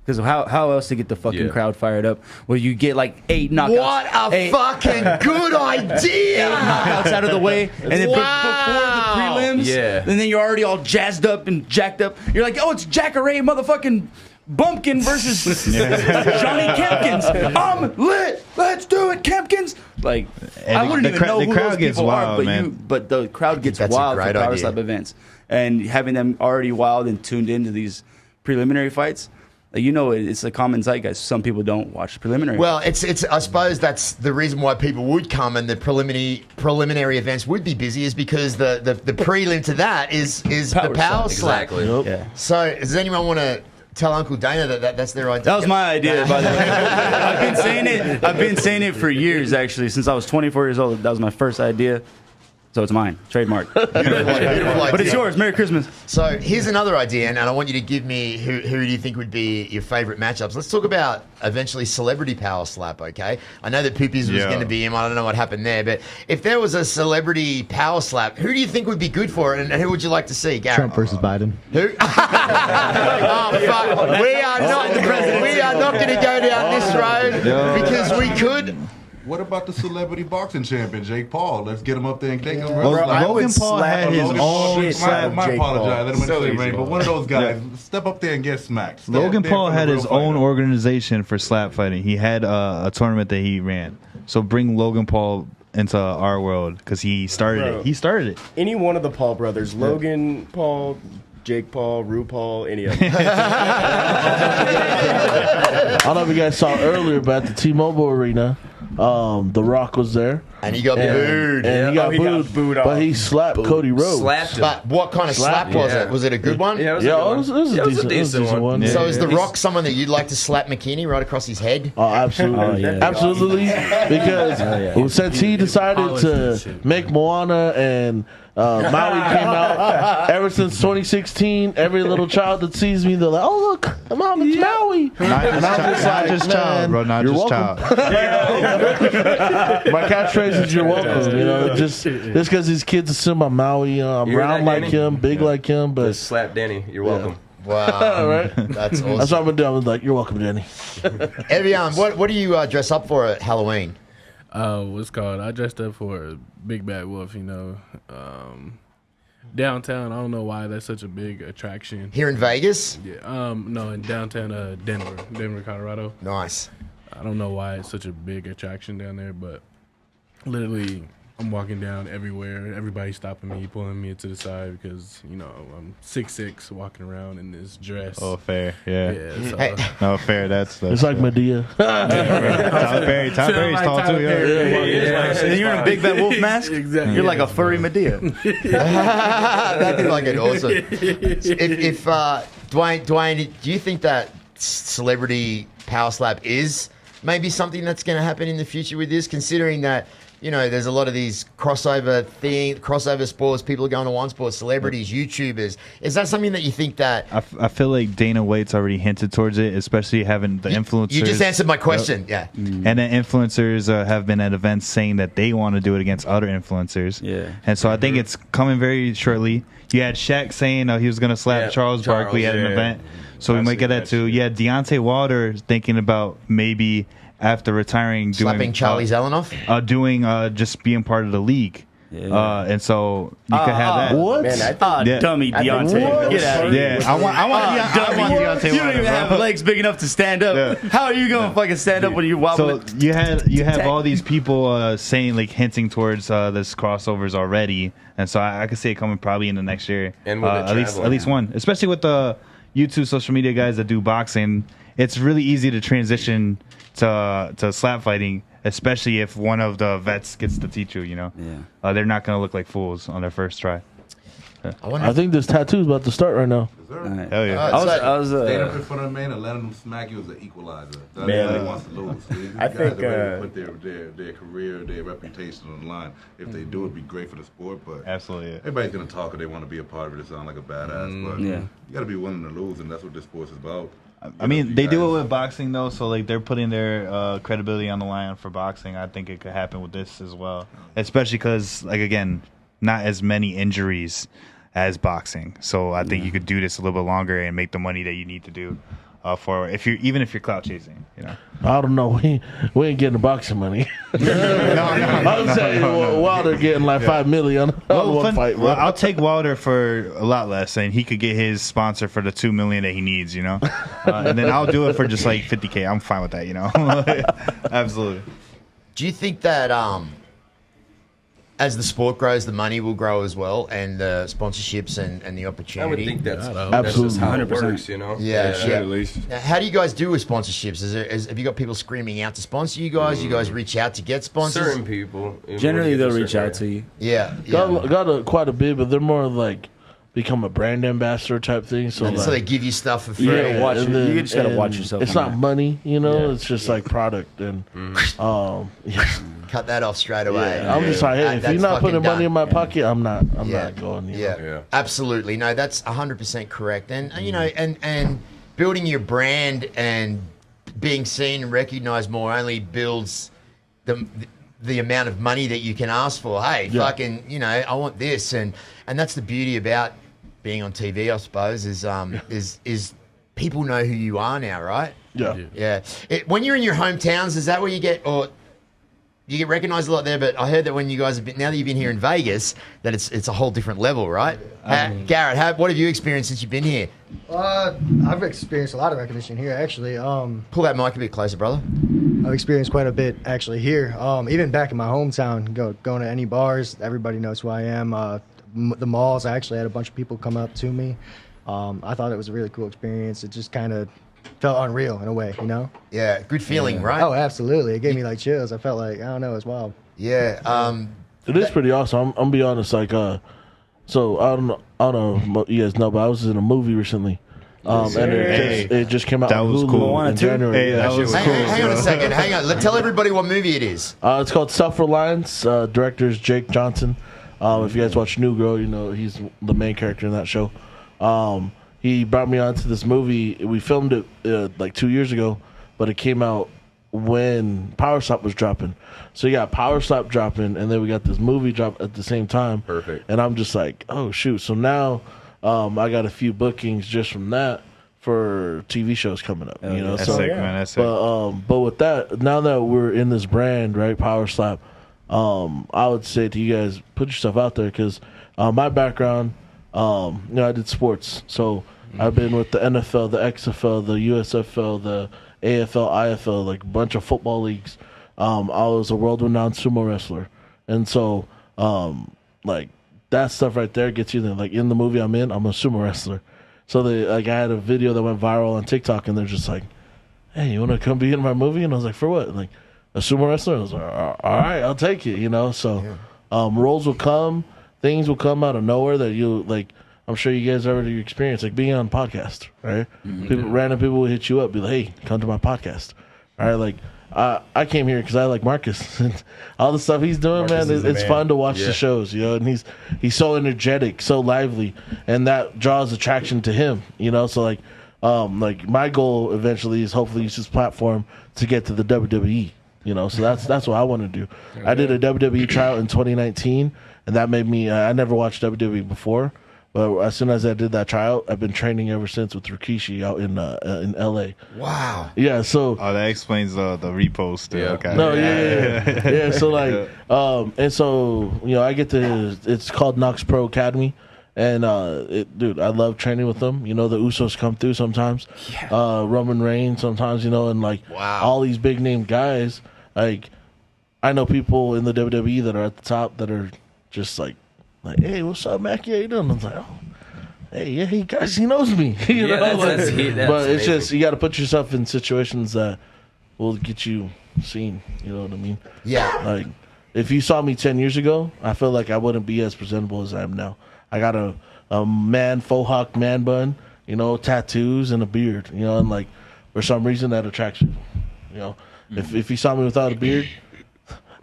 Because how else to get the fucking crowd fired up? Where you get like 8 knockouts.
What a fucking good idea!
8 knockouts out of the way, and then before the prelims, and then you're already all jazzed up and jacked up. You're like, oh, it's Jacare motherfucking Bumpkin versus Johnny Kempkins. I'm lit. Let's do it, Kempkins. Like
And
I wouldn't
the
even
cra-
know
the
who
crowd
those
gets
people
wild,
are, but
man.
but the crowd gets
that's a
wild for
great
Power
idea.
Slap events, and having them already wild and tuned into these preliminary fights. You know, it's a common zeitgeist. Some people don't watch preliminary.
Well, it's. I suppose that's the reason why people would come, and the preliminary events would be busy, is because the prelim to that is the power slap.
Exactly.
Yeah.
So, does anyone want to tell Uncle Dana that's their idea?
That was my idea, by the way. I've been saying it for years, actually, since I was 24 years old. That was my first idea. So it's mine, trademark.
Beautiful
But it's
idea.
yours. Merry Christmas.
So here's another idea, and I want you to give me who do you think would be your favourite matchups. Let's talk about eventually celebrity power slap, okay? I know that Poopies was going to be him. I don't know what happened there, but if there was a celebrity power slap, who do you think would be good for it, and who would you like to see, Garrett?
Trump versus Biden.
Who? Oh fuck! We are not going to go down this road because we could.
What about the celebrity boxing champion, Jake Paul? Let's get him up there and take him.
Logan Paul had his own slap.
I apologize. Let him
So
say
easy.
rain, but one of those guys, step up there and get smacked. Step
Logan
there
Paul
for the
had
real
his
fighter.
own organization for slap fighting. He had a tournament that he ran. So bring Logan Paul into our world because he started
Bro.
it. He started it.
Any one of the Paul brothers, Logan Paul, Jake Paul, RuPaul, any of them.
I don't know if you guys saw earlier, but at the T-Mobile Arena, The Rock was there.
And he got booed.
And he got booed, but he slapped Cody Rhodes.
Slapped him.
But what kind of slap was it? Was it a good one?
Yeah, it was a good one.
It was a decent one.
So is The Rock someone that you'd like to slap McKinney right across his head?
Oh, absolutely. Absolutely. Because since he decided to make Moana and Maui came out, ever since 2016, every little child that sees me, they're like, oh, look, Mom, it's Maui.
Not just child, bro. Not
you're
just
welcome.
child.
My catchphrase is "You're welcome." You know, just because these kids assume I'm Maui. You know, I'm
You're
round
that
like
Danny?
him, big like him, but
Just slap Danny. You're welcome.
Wow.
right?
That's awesome.
That's what I'm gonna do. I'm like, "You're welcome, Jenny."
Evian, what do you dress up for at Halloween?
What's called? I dressed up for a big bad wolf. You know, downtown. I don't know why that's such a big attraction.
Here in Vegas?
Yeah. No, in downtown Denver, Colorado.
Nice.
I don't know why it's such a big attraction down there, but literally, I'm walking down everywhere. Everybody's stopping me, pulling me to the side because, you know, I'm 6'6", walking around in this dress.
Oh, fair. Yeah.
So,
No, fair. That's
It's like Medea.
Tyler Perry's tall too.
And you're in a big bad wolf mask.
Exactly.
You're like a furry Medea.
That'd be like an awesome. If Dwayne, do you think that celebrity power slap is maybe something that's going to happen in the future with this, considering that, you know, there's a lot of these crossover sports, people are going to one sport, celebrities, YouTubers. Is that something that you think that...
I feel like Dana White's already hinted towards it, especially having the influencers.
You just answered my question, yeah.
And then influencers have been at events saying that they want to do it against other influencers.
Yeah.
And so I think it's coming very shortly. You had Shaq saying he was going to slap Charles Barkley at an event. So we might get that too. Yeah, Deontay Wilder thinking about maybe after retiring
Slapping Charlie Zelenoff?
Just being part of the league.
Yeah.
And so you could have that.
What?
Man, dummy Deontay. Get out of here.
Yeah, I want Deontay
You don't even have legs big enough to stand up.
Yeah.
How are you going to fucking stand up when you wobble?
So you have all these people saying, like, hinting towards this crossovers already, and so I could see it coming probably in the next year.
And with
at least one, especially with the YouTube social media guys that do boxing. It's really easy to transition to slap fighting, especially if one of the vets gets to teach you. You know, they're not gonna look like fools on their first try.
I think this tattoo's about to start right now.
Hell yeah!
I was
Stand up in front of the man and letting them smack you as an equalizer. That's
Man,
what he wants to lose. These
I
guys
think,
are ready to put their career, their reputation on the line. If they do, it'd be great for the sport. But
Absolutely, yeah.
everybody's gonna talk or they want to be a part of it. It sound like a badass, but you got to be willing to lose, and that's what this sport is about.
I mean, they do it with boxing though, so like they're putting their credibility on the line for boxing. I think it could happen with this as well, especially because, like, again, not as many injuries as boxing. So I think you could do this a little bit longer and make the money that you need to do for if you're clout chasing. You know,
I don't know. We ain't getting the boxing money. I'm saying Wilder getting like $5 million on one fight.
Well, I'll take Wilder for a lot less, and he could get his sponsor for the $2 million that he needs. You know, and then I'll do it for just like $50K. I'm fine with that. You know, absolutely.
Do you think that as the sport grows, the money will grow as well, and the sponsorships and the opportunity?
I would think that's just how it works, you know?
Yeah.
At least.
Now, how do you guys do with sponsorships? Have you got people screaming out to sponsor you guys? You guys reach out to get sponsors?
Certain people.
Generally, they'll reach out to you.
Yeah.
Got quite a bit, but they're more like become a brand ambassador type thing. So,
so they give you stuff for free.
Yeah,
you just gotta watch yourself.
It's not money, you know. It's just like product, and
cut that off straight away.
I'm just like, hey, if you're not putting money in my pocket, I'm not going.
Yeah, absolutely. No, that's 100% correct. And you know, and building your brand and being seen and recognized more only builds the amount of money that you can ask for. Hey, fucking, you know, I want this, and that's the beauty about being on TV, I suppose, is people know who you are now, right? Yeah. When you're in your hometowns, is that where you get, or you get recognized a lot there? But I heard that when you guys have been, now that you've been here in Vegas, that it's a whole different level, right? Garrett, what have you experienced since you've been here?
I've experienced a lot of recognition here, actually.
Pull that mic a bit closer, brother.
I've experienced quite a bit, actually, here. Even back in my hometown, going to any bars, everybody knows who I am. The malls, I actually had a bunch of people come up to me. I thought it was a really cool experience. It just kind of felt unreal in a way, you know?
Yeah, good feeling, right?
Oh, absolutely. It gave me like chills. I felt like, I don't know, it's wild.
Yeah.
It is pretty awesome. I'm gonna be honest. Like, so I don't know if you guys know, but I was in a movie recently. And it just came out.
That
on
was
Hulu
cool.
in January.
Hey, that was cool.
Hang on a second. Hang on. Tell everybody what movie it is.
It's called Self-Reliance. Director is Jake Johnson. If you guys watch New Girl, you know he's the main character in that show. He brought me onto this movie. We filmed it like 2 years ago, but it came out when Powerslap was dropping. So you got Powerslap dropping, and then we got this movie drop at the same time.
Perfect.
And I'm just like, oh shoot! So now I got a few bookings just from that for TV shows coming up. You know,
that's sick, man. That's sick.
But with that, now that we're in this brand, right, Powerslap, I would say to you guys, put yourself out there, because my background, you know, I did sports, so I've been with the NFL, the XFL, the USFL, the AFL, IFL, like a bunch of football leagues. I was a world-renowned sumo wrestler, and so like that stuff right there gets you there. Like in the movie I'm in, I'm a sumo wrestler. So I had a video that went viral on TikTok, and they're just like, "Hey, you want to come be in my movie?" And I was like, "For what?" Like, a sumo wrestler? I was like, all right, I'll take it, you know? So roles will come, things will come out of nowhere that you, like, I'm sure you guys already experienced, like being on a podcast, right? Random people will hit you up, be like, hey, come to my podcast, all right? Like, I came here because I like Marcus. All the stuff he's doing, Marcus, man, it's fun to watch the shows, you know? And he's so energetic, so lively, and that draws attraction to him, you know? So, like my goal eventually is hopefully use this platform to get to the WWE. You know, so that's what I want to do. I did a WWE tryout in 2019, and that made me. I never watched WWE before, but as soon as I did that tryout, I've been training ever since with Rikishi out in LA.
Wow.
Yeah. So.
Oh, that explains the repost.
Yeah.
Okay.
No. Yeah. So like, and so you know, I get to. It's called Knox Pro Academy. And dude, I love training with them. You know, the Usos come through sometimes. Yeah. Roman Reigns sometimes. You know, and like all these big name guys. Like, I know people in the WWE that are at the top that are just like, hey, what's up, Mackie? How you doing? I was like, oh, hey, yeah, he knows me. you know,
that's
but
amazing.
It's just you got to put yourself in situations that will get you seen. You know what I mean?
Yeah.
Like, if you saw me 10 years ago, I feel like I wouldn't be as presentable as I am now. I got a faux hawk man bun, you know, tattoos and a beard, you know, and like for some reason that attracts you. You know, if you saw me without a beard,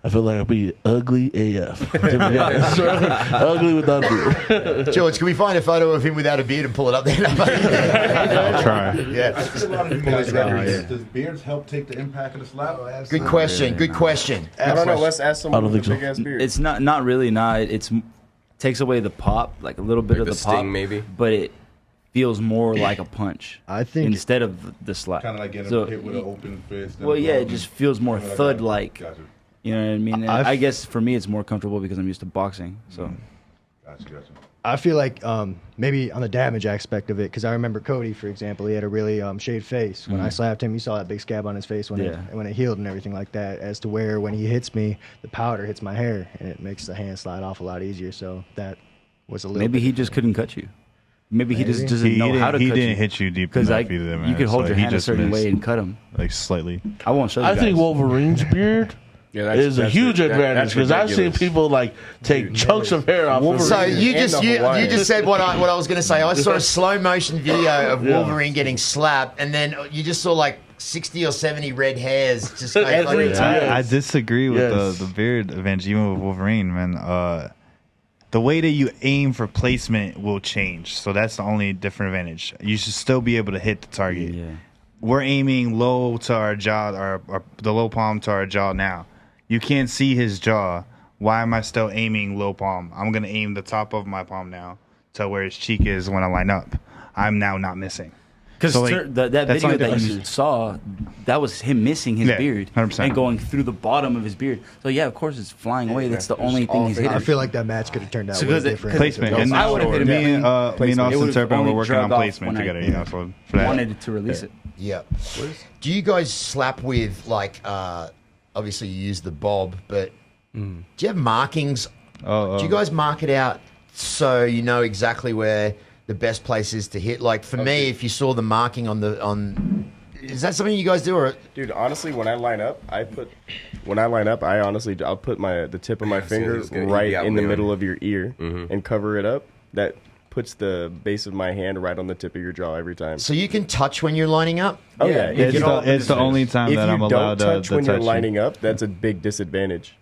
I feel like I'd be ugly AF. Ugly without a beard.
George, can we find a photo of him without a beard and pull it up there?
I'll try.
Yeah.
Does beards help take the impact of the slap?
Good question. Good question.
I don't know. Let's ask someone with a
so.
big ass beard.
It's not really. It's takes away the pop, like a little bit
Like
of the
sting,
pop,
maybe,
but it feels more like a punch.
I think
instead of the slap.
Kind of like getting hit with an open fist.
Well, yeah, it just feels more thud-like.
Gotcha.
You know what I mean? I guess for me, it's more comfortable because I'm used to boxing. So.
Gotcha.
I feel like maybe on the damage aspect of it, because I remember Cody, for example, he had a really shaved face. When I slapped him, you saw that big scab on his face when it healed and everything like that. As to where when he hits me, the powder hits my hair and it makes the hand slide off a lot easier. So that was a little.
Maybe he just couldn't cut you. Maybe he just doesn't know how to cut you.
He didn't hit you deep enough either, man.
You could hold
So
your
he
hand a
just
certain
missed,
way and cut him.
like slightly.
I won't show you
I
guys.
think Wolverine's beard is a huge advantage because I've seen people like take chunks of hair off.
So you just said what I was going to say. I saw a slow motion video of Wolverine getting slapped, and then you just saw like 60 or 70 red hairs just go
Every time. I disagree with the beard advantage, even with Wolverine, man. The way that you aim for placement will change, so that's the only different advantage. You should still be able to hit the target.
Yeah.
We're aiming low to our jaw, or the low palm to our jaw now. You can't see his jaw. Why am I still aiming low palm? I'm going to aim the top of my palm now to where his cheek is when I line up. I'm now not missing.
Because
So,
that video that you saw, that was him missing his beard
100%.
and going through the bottom of his beard. So yeah, of course it's flying away. That's the only thing he's hitting.
I feel like that match could have turned out way different.
Placement. And
I would have hit him.
me and Austin Turpin, we're working on
drug off
placement
when I
together. You know, so for that.
wanted to release it.
Yeah. Do you guys slap with like? Obviously, you use the bob, but do you have markings? Do you guys mark it out so you know exactly where the best place is to hit? Like for me, if you saw the marking on, is that something you guys do? Or
dude, honestly, when I line up, I'll put the tip of my finger right in the middle of your ear and cover it up. That puts the base of my hand right on the tip of your jaw every time.
So you can touch when you're lining up?
Oh yeah,
it's the only time that I'm allowed to
touch when you're
touch
lining up. That's a big disadvantage.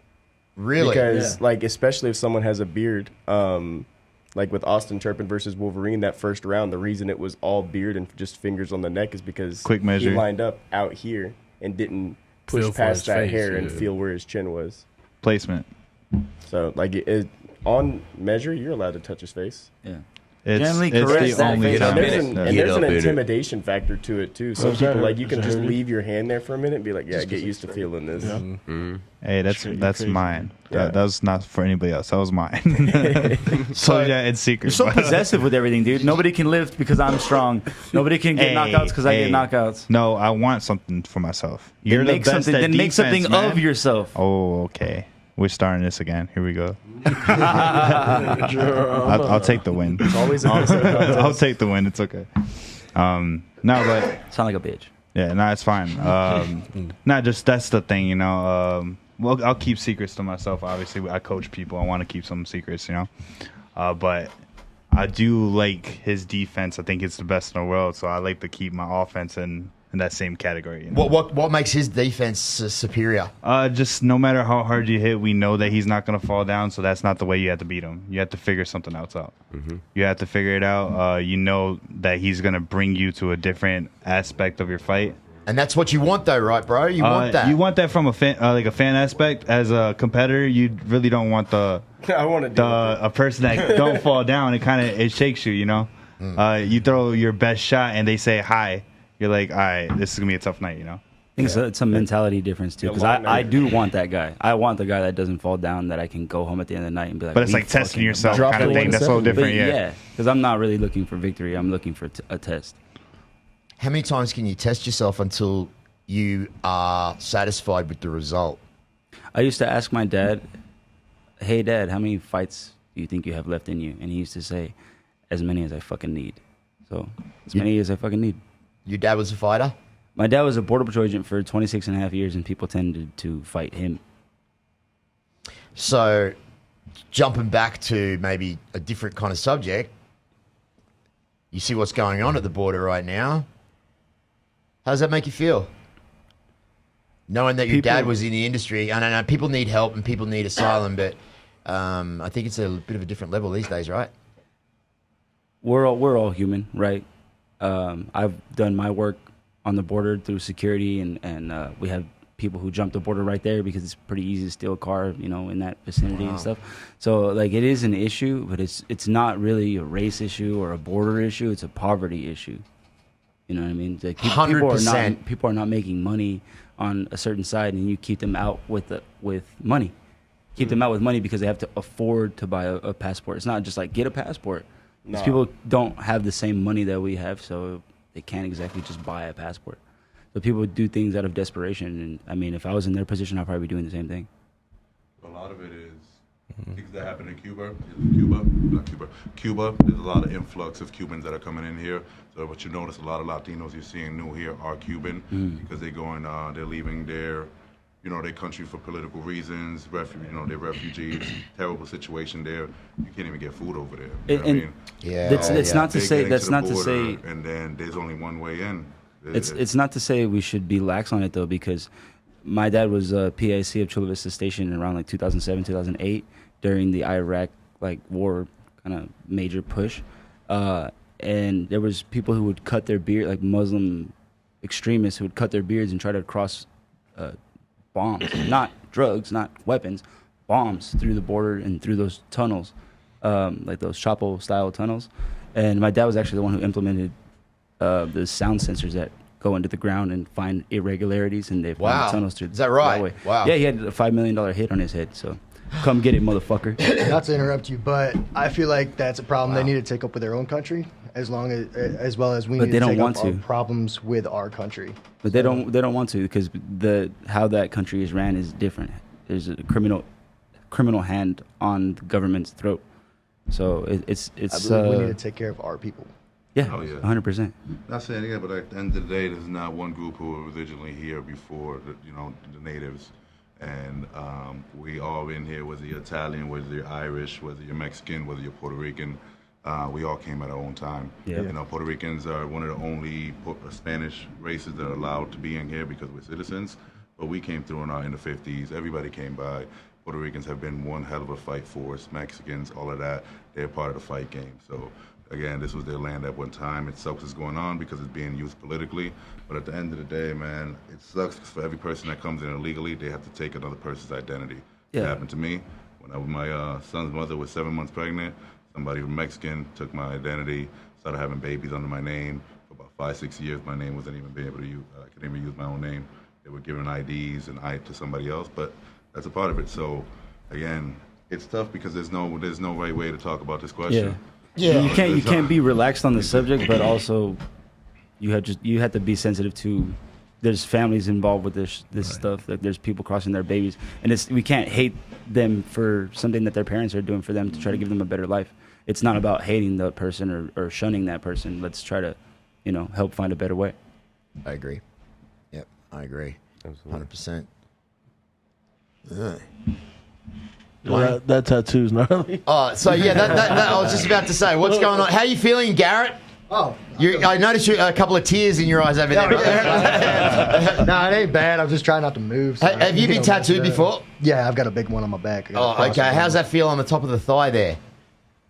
Really?
Because like especially if someone has a beard, like with Austin Turpin versus Wolverine, that first round, the reason it was all beard and just fingers on the neck is because
Quick measure.
he lined up out here and didn't push
Feel for
past
his
that
face,
hair and
yeah.
feel where his chin was.
Placement.
So like on measure, you're allowed to touch his face.
Yeah.
It's the only time.
There's an intimidation factor to it too. Some people like you can just leave your hand there for a minute and be like, yeah, get used to feeling this.
Hey, that's mine.
Yeah.
That was not for anybody else. That was mine. So yeah, it's secret.
You're so possessive with everything, dude. Nobody can lift because I'm strong. Nobody can get knockouts because I get knockouts.
No, I want something for myself. You're the
make
best
something.
at
Then make
defense,
something
man.
of yourself.
Oh, okay. We're starting this again. Here we go. I'll take the win.
It's always a contest.
I'll take the win. It's okay. No, but
sound like a bitch.
Yeah, no, it's fine. Just that's the thing, you know. Well, I'll keep secrets to myself. Obviously, I coach people. I want to keep some secrets, you know. But I do like his defense. I think it's the best in the world. So I like to keep my offense in that same category. You know?
What makes his defense superior?
Just no matter how hard you hit, we know that he's not going to fall down. So that's not the way you have to beat him. You have to figure something else out. You have to figure it out. You know that he's going to bring you to a different aspect of your fight.
And that's what you want, though, right, bro? You want that.
You want that from a fan, like a fan aspect. As a competitor, you really don't want a person that don't fall down. It shakes you, you know. You throw your best shot, and they say hi. You're like, all right, this is gonna be a tough night, you know.
I think it's a mentality difference too, because I do want that guy. I want the guy that doesn't fall down, that I can go home at the end of the night and be like.
But it's like testing yourself kind of thing. That's a little different,
yeah. Because I'm not really looking for victory. I'm looking for a test.
How many times can you test yourself until you are satisfied with the result?
I used to ask my dad, "Hey, Dad, how many fights do you think you have left in you?" And he used to say, "As many as I fucking need." So as many as I fucking need.
Your dad was a fighter?
My dad was a Border Patrol agent for 26 and a half years, and people tended to fight him.
So, jumping back to maybe a different kind of subject, you see what's going on at the border right now. How does that make you feel? Knowing that your dad was in the industry, I know people need help and people need asylum, but I think it's a bit of a different level these days, right?
We're all human, right? I've done my work on the border through security, and we have people who jump the border right there because it's pretty easy to steal a car, you know, in that vicinity and stuff. So like it is an issue, but it's not really a race issue or a border issue. It's a poverty issue. You know what I mean? Like,
100%.
People are not making money on a certain side, and you keep them out with money. keep them out with money because they have to afford to buy a passport. It's not just like get a passport. These
Nah.
people don't have the same money that we have, so they can't exactly just buy a passport. So people do things out of desperation. And I mean, if I was in their position, I'd probably be doing the same thing.
A lot of it is things that happen in Cuba. Cuba, there's a lot of influx of Cubans that are coming in here. So what you notice, a lot of Latinos you're seeing new here are Cuban because they're going, they're leaving their, their country for political reasons. They're refugees. Terrible situation there. You can't even get food over there. You know what I mean?
It's not to say
They're
that's
getting
not
the
to say.
border, and then there's only one way in.
It's not to say we should be lax on it though, because my dad was a PIC of Chula Vista Station around like 2007, 2008 during the Iraq war kind of major push, and there was people who would cut their beard, like Muslim extremists who would cut their beards and try to cross bombs, not drugs, not weapons, bombs through the border and through those tunnels, like those Chapo style tunnels. And my dad was actually the one who implemented the sound sensors that go into the ground and find irregularities, and they find the tunnels through.
Is that right?
That way.
Wow.
Yeah, he had a $5 million hit on his head, so come get it, motherfucker.
Not to interrupt you, but I feel like that's a problem they need to take up with their own country, as well as we
But
need
they
to
don't
take
want
up our
to.
problems with our country.
But they don't want to, because how that country is ran is different. There's a criminal hand on the government's throat. So it's
I believe we need to take care of our people.
Yeah,
Oh, yeah.
100%.
Not saying again, but at the end of the day, there's not one group who were originally here before the natives, and we all in here. Whether you're Italian, whether you're Irish, whether you're Mexican, whether you're Puerto Rican, we all came at our own time.
Yeah.
Puerto Ricans are one of the only Spanish races that are allowed to be in here because we're citizens. But we came through in the 50s. Everybody came by. Puerto Ricans have been one hell of a fight force. Mexicans, all of that, they're part of the fight game. So. Again, this was their land at one time. It sucks it's going on because it's being used politically. But at the end of the day, man, it sucks because for every person that comes in illegally, they have to take another person's identity.
Yeah.
It happened to me when my son's mother was 7 months pregnant. Somebody from Mexican took my identity, started having babies under my name. For about 5-6 years, my name wasn't even being able to use. I couldn't even use my own name. They were giving IDs and to somebody else, but that's a part of it. So, again, it's tough because there's no right way to talk about this question.
Yeah. You can't be relaxed on the subject, but also you have to be sensitive to. There's families involved with this stuff. Like there's people crossing their babies, and we can't hate them for something that their parents are doing for them to try to give them a better life. It's not about hating the person or shunning that person. Let's try to, help find a better way.
I agree. Yep, I agree. 100%.
That tattoo's gnarly.
Oh, so yeah, that I was just about to say, what's going on? How are you feeling, Garrett?
Oh,
I noticed a couple of tears in your eyes over there.
No, it ain't bad. I'm just trying not to move. So
Have you been tattooed before?
Yeah, I've got a big one on my back.
Oh, okay. How's that feel on the top of the thigh there?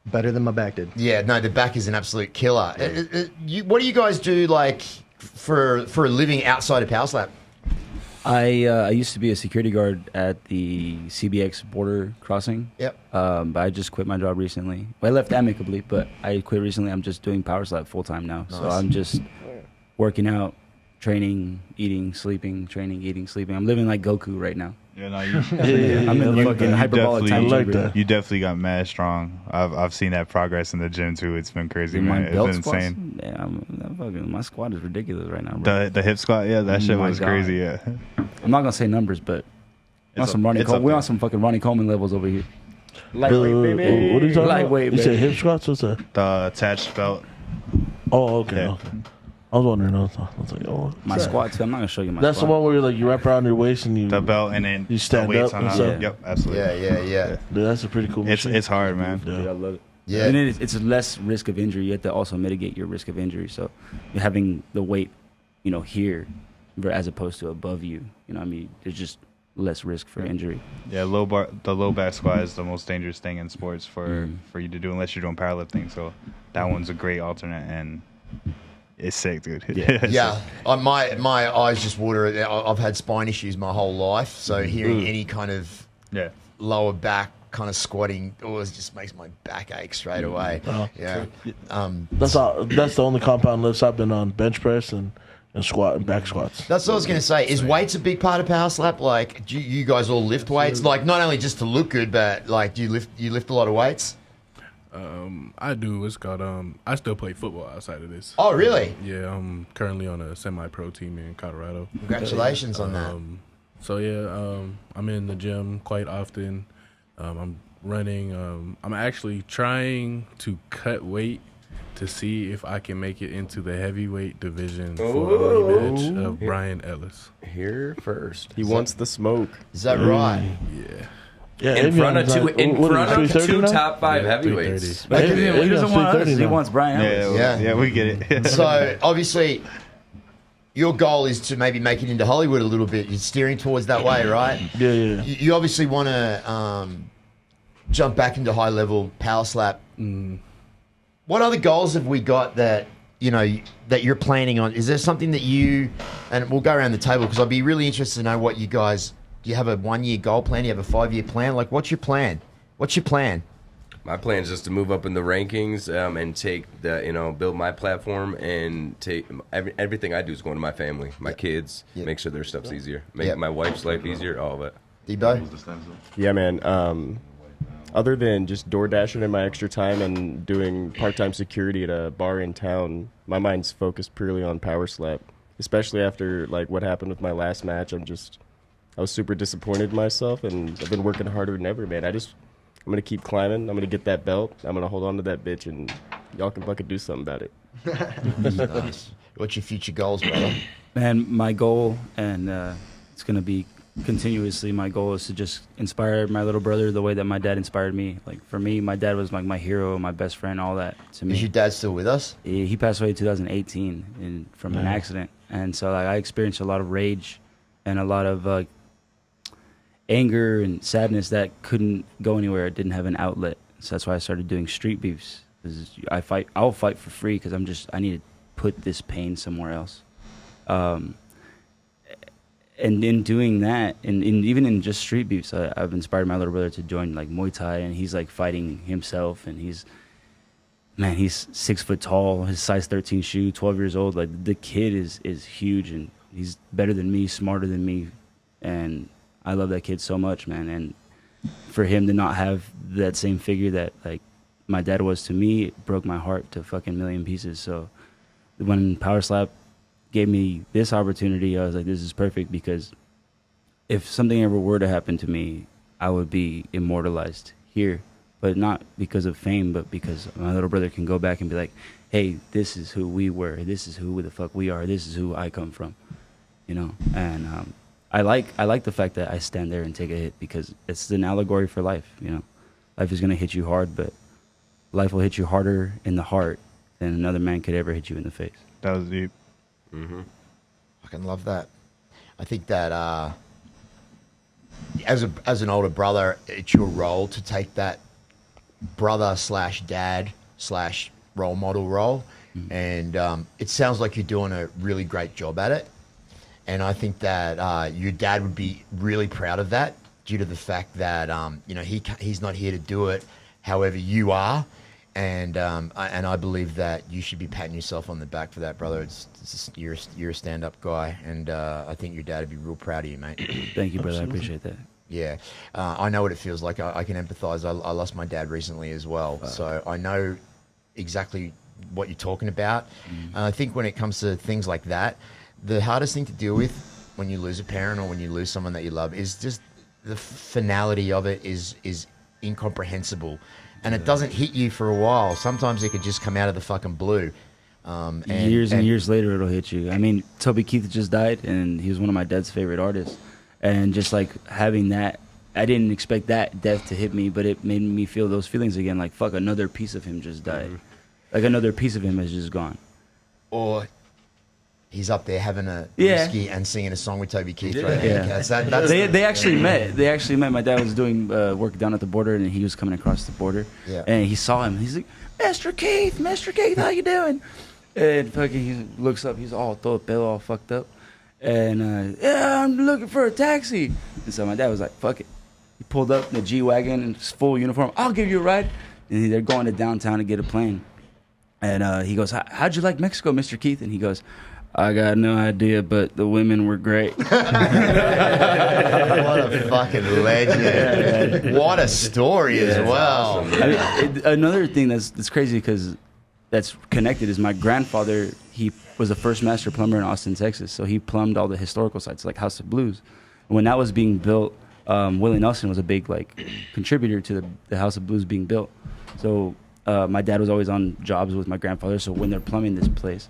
Better than my back did.
Yeah, no, the back is an absolute killer. What do you guys do for a living outside of Powerslap?
I used to be a security guard at the CBX border crossing.
Yep.
But I just quit my job recently. Well, I left amicably, but I quit recently. I'm just doing Powerslap full time now.
Nice.
So I'm just working out, training, eating, sleeping, training, eating, sleeping. I'm living like Goku right now.
Yeah, no,
I'm in the fucking hyperbolic time chamber.
You definitely got mad strong. I've seen that progress in the gym too. It's been crazy,
My
man. It's
belt
been
squats?
insane.
Yeah, my squat is ridiculous right now, bro.
The hip squat, yeah, that shit
My
was
God.
crazy. Yeah,
I'm not gonna say numbers, but we're on some fucking Ronnie Coleman levels over here. Lightweight, baby.
What are you talking
Lightweight,
about? You said hip squats? What's that?
the attached belt.
Oh, okay.
Yeah.
Okay. I was wondering. I was like, oh,
My squat too. I'm not gonna show you my
That's
squat.
the one where you wrap around your waist and you
The belt and then
you stand
the weights
up
on
and
top.
stuff.
Yep, absolutely.
Yeah.
Dude, that's a pretty cool machine.
It's hard, man.
Yeah, I love it.
Yeah.
And it's less risk of injury. You have to also mitigate your risk of injury. So you're having the weight, here, as opposed to above you. You know what I mean? There's just less risk for injury.
Yeah, the low back squat is the most dangerous thing in sports for you to do unless you're doing powerlifting. So that one's a great alternate and it's sick, dude.
Yeah, my eyes just water. I've had spine issues my whole life, so hearing any kind of lower back kind of squatting always just makes my back ache straight away. Yeah,
That's the only compound lifts I've been on, bench press and and squat and back squats.
That's what I was going to say. Is weights a big part of Powerslap? Like, do you guys all lift weights? Like, not only just to look good, but like, do you lift a lot of weights?
I do. It's called I still play football outside of this.
Oh, really?
Yeah, I'm currently on a semi-pro team in Colorado.
Congratulations on that.
So yeah, I'm in the gym quite often. I'm running. I'm actually trying to cut weight to see if I can make it into the heavyweight division for a rematch of Brian Ellis.
Here first. He wants the smoke.
Is that right?
Yeah.
Yeah, in front of two top 5 heavyweights.
Like,
he doesn't want us. He wants Brian Ellis.
Yeah,
we get it.
So obviously, your goal is to maybe make it into Hollywood a little bit. You're steering towards that way, right?
Yeah.
You obviously want to jump back into high level Powerslap. What other goals have we got that that you're planning on? Is there something that and we'll go around the table because I'd be really interested to know what you guys. Do you have a 1-year goal plan? Do you have a 5-year plan? Like, what's your plan?
My plan is just to move up in the rankings and take build my platform and take everything I do is going to my family, my kids, make sure their stuff's easier, make my wife's life easier, all of it.
Debo?
Yeah, man. Other than just door dashing in my extra time and doing part-time security at a bar in town, my mind's focused purely on Powerslap, especially after like what happened with my last match. I was super disappointed in myself, and I've been working harder than ever, man. I'm going to keep climbing. I'm going to get that belt. I'm going to hold on to that bitch, and y'all can fucking do something about it.
Nice. What's your future goals, brother?
Man, my goal, and it's going to be continuously, my goal is to just inspire my little brother the way that my dad inspired me. Like, for me, my dad was like my hero, my best friend, all that to me.
Is your dad still with us?
He passed away in 2018 from an accident. And so like, I experienced a lot of rage and a lot of anger and sadness that couldn't go anywhere. It didn't have an outlet. So that's why I started doing street beefs. I'll fight for free because I need to put this pain somewhere else. And in doing that, and even in just street beefs, I've inspired my little brother to join like Muay Thai, and he's like fighting himself, and he's 6 foot tall, his size 13 shoe, 12 years old. Like, the kid is huge, and he's better than me, smarter than me, and I love that kid so much, man. And for him to not have that same figure that like my dad was to me, it broke my heart to fucking million pieces. So when Powerslap gave me this opportunity, I was like, this is perfect, because if something ever were to happen to me, I would be immortalized here. But not because of fame, but because my little brother can go back and be like, hey, this is who we were. This is who the fuck we are. This is who I come from, And I like the fact that I stand there and take a hit, because it's an allegory for life. Life is gonna hit you hard, but life will hit you harder in the heart than another man could ever hit you in the face.
That was deep.
Fucking love that. I think that as an older brother, it's your role to take that brother / dad / role model role, and it sounds like you're doing a really great job at it. And I think that your dad would be really proud of that, due to the fact that he's not here to do it. However, you are, and I believe that you should be patting yourself on the back for that, brother. You're a stand-up guy, and I think your dad would be real proud of you, mate.
Thank you, brother. I appreciate that.
Yeah, I know what it feels like. I can empathize. I lost my dad recently as well, so I know exactly what you're talking about. And I think when it comes to things like that, the hardest thing to deal with when you lose a parent or when you lose someone that you love is just the finality of it is incomprehensible, and it doesn't hit you for a while. Sometimes it could just come out of the fucking blue. And
years later, it'll hit you. I mean, Toby Keith just died, and he was one of my dad's favorite artists. And just like having that, I didn't expect that death to hit me, but it made me feel those feelings again. Like, fuck, another piece of him just died. Like, another piece of him has just gone.
Or he's up there having a whiskey and singing a song with Toby Keith. Right? Yeah.
They actually met. They actually met. My dad was doing work down at the border, and he was coming across the border. Yeah. And he saw him. He's like, Mr. Keith, how you doing? And fucking, he looks up. He's all all fucked up. And I'm looking for a taxi. And so my dad was like, fuck it. He pulled up in the G-Wagon in his full uniform. I'll give you a ride. And they're going to downtown to get a plane. And he goes, how'd you like Mexico, Mr. Keith? And he goes, I got no idea, but the women were great.
What a fucking legend. What a story as well.
Awesome. I mean, another thing that's crazy because that's connected is my grandfather, he was the first master plumber in Austin, Texas. So he plumbed all the historical sites like House of Blues. And when that was being built, Willie Nelson was a big contributor to the House of Blues being built. So my dad was always on jobs with my grandfather. So when they're plumbing this place,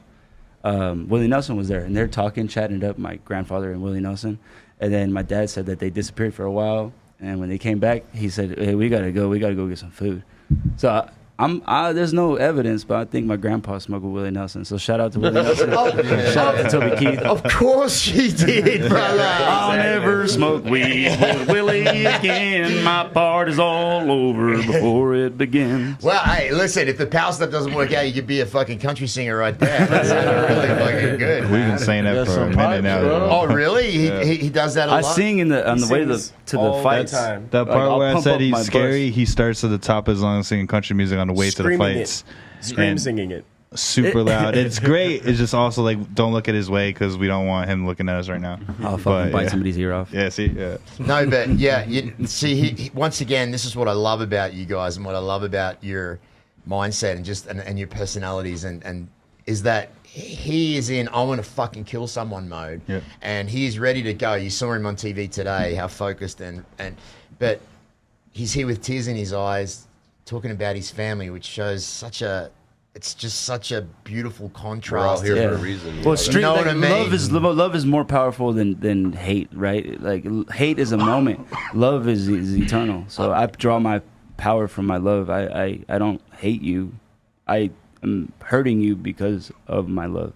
Willie Nelson was there, and they're talking, chatting it up, my grandfather and Willie Nelson. And then my dad said that they disappeared for a while, and when they came back, he said, "Hey, we gotta go get some food." So there's no evidence, but I think my grandpa smuggled Willie Nelson. So shout out to Willie Nelson. Shout out to Toby Keith.
Of course she did, brother.
I'll never smoke weed with Willie again. My party's all over before it begins.
Well, hey, listen, if the power stuff doesn't work out, you could be a fucking country singer right there. That's really fucking good.
We've been saying that for a minute now.
Oh, really? He does that a lot?
I sing on the way to the fights.
That part where I said he's scary, he starts at the top of his lungs singing country music on the way to the fights.
Singing it.
Super loud. It's great. It's just also don't look at his way because we don't want him looking at us right now.
I'll fucking bite somebody's ear off.
Yeah, see? Yeah.
No, but yeah, see, once again, this is what I love about you guys and what I love about your mindset and your personalities and is that he is in I want to fucking kill someone mode, and he's ready to go. You saw him on TV today, how focused but he's here with tears in his eyes, talking about his family, which shows it's just such a beautiful contrast.
We're all here for a reason.
Well,
you know what I mean?
Love is more powerful than hate, right? Like hate is a moment, love is eternal. So I draw my power from my love. I don't hate you. I am hurting you because of my love.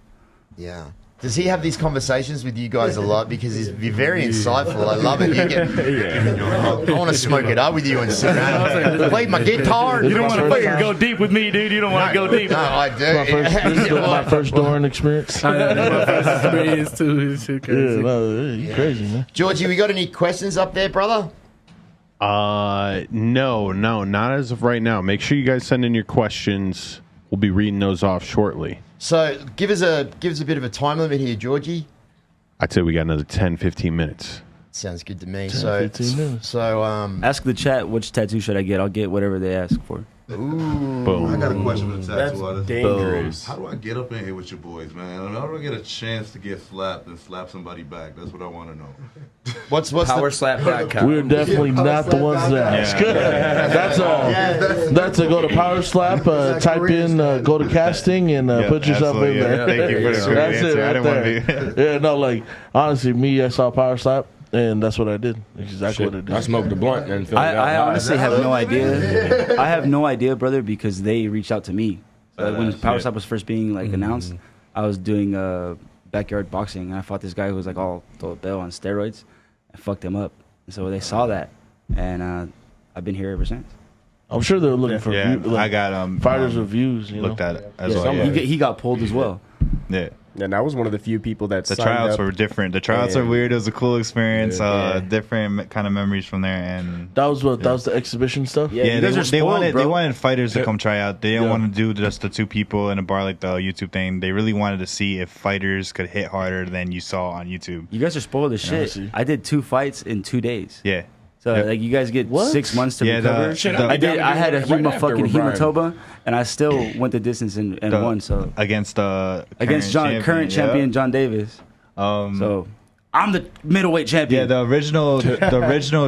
Yeah. Does he have these conversations with you guys a lot? Because he's very insightful. I love it. I want to smoke it up with you and sit around and play my guitar.
You don't want to fucking go deep with me, dude. You don't want to go deep.
No, I do.
This is my first Doran experience.
My first experience too. It's too crazy.
You're crazy, man.
Georgie, we got any questions up there, brother?
No, not as of right now. Make sure you guys send in your questions. We'll be reading those off shortly.
So give us a bit of a time limit here, Georgie.
I'd say we got another 10, 15 minutes.
Sounds good to me.
15 minutes.
So
ask the chat which tattoo should I get. I'll get whatever they ask for.
Ooh.
Boom.
I got a question for the tattoo artist.
Dangerous.
How do I get up in here with your boys, man? How do I get a chance to get slapped and slap somebody back? That's what I want to know.
What's
Powerslap.com.
We're definitely not the ones that ask. That's a go to Powerslap, type in, go to casting, and put yourself in there.
Thank you for the good
That's
answer.
it
I
right
didn't want to
there. Yeah, no, honestly, I saw Powerslap, and that's what I did. Exactly what I did.
I smoked the blunt and
I honestly have no idea. I have no idea, brother, because they reached out to me. When Powerslap was first being announced, I was doing backyard boxing, and I fought this guy who was all bell on steroids. I fucked him up. And so they saw that, and I've been here ever since.
I'm sure they're looking for
I got
fighters reviews.
Looked at it as
Yeah,
well.
he got pulled as well.
Yeah.
And I was one of the few people that
The
signed
tryouts
up.
were different. The tryouts are weird. It was a cool experience. Different kind of memories from there. And
that was what that was the exhibition stuff.
Yeah, they wanted fighters to come try out. They didn't want to do just the two people in a bar like the YouTube thing. They really wanted to see if fighters could hit harder than you saw on YouTube.
You guys are spoiled as shit. I did 2 fights in 2 days.
Yeah.
So you guys get 6 months to recover. I had a fucking hematoma, and I still went the distance and won. So
against
current champion John Davis. So I'm the middleweight champion.
Yeah, the original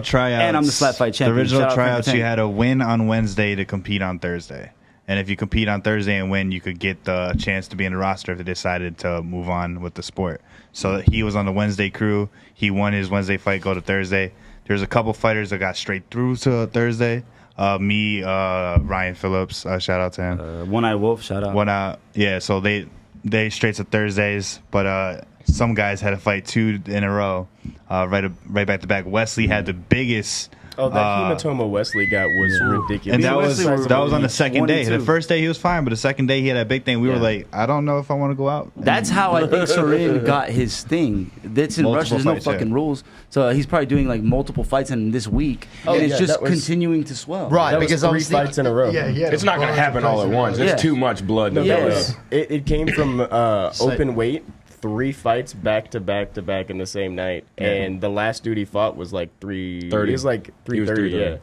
tryouts,
and I'm the slap fight champion.
The original tryouts, you had to win on Wednesday to compete on Thursday. And if you compete on Thursday and win, you could get the chance to be in the roster if they decided to move on with the sport. So he was on the Wednesday crew. He won his Wednesday fight, go to Thursday. There's a couple fighters that got straight through to Thursday. Ryan Phillips, shout out to him.
One Eye Wolf, shout out.
Yeah, so they straight to Thursdays, but some guys had to fight 2 in a row, right back to back. Wesley had the biggest.
Oh, that hematoma Wesley got was ridiculous.
And that was on the second day. The first day he was fine, but the second day he had that big thing. We were like, I don't know if I want to go out.
That's how I think Sorin got his thing. That's in Russia. There's no fucking rules. So he's probably doing multiple fights in this week, and it's just continuing to swell.
Right,
that
because
was 3 fights in a row.
Yeah, it's not going to happen all at once. It's too much blood.
It came from open weight 3 fights back to back to back in the same night, and the last dude he fought was like 3:30. He was like 3:30, yeah.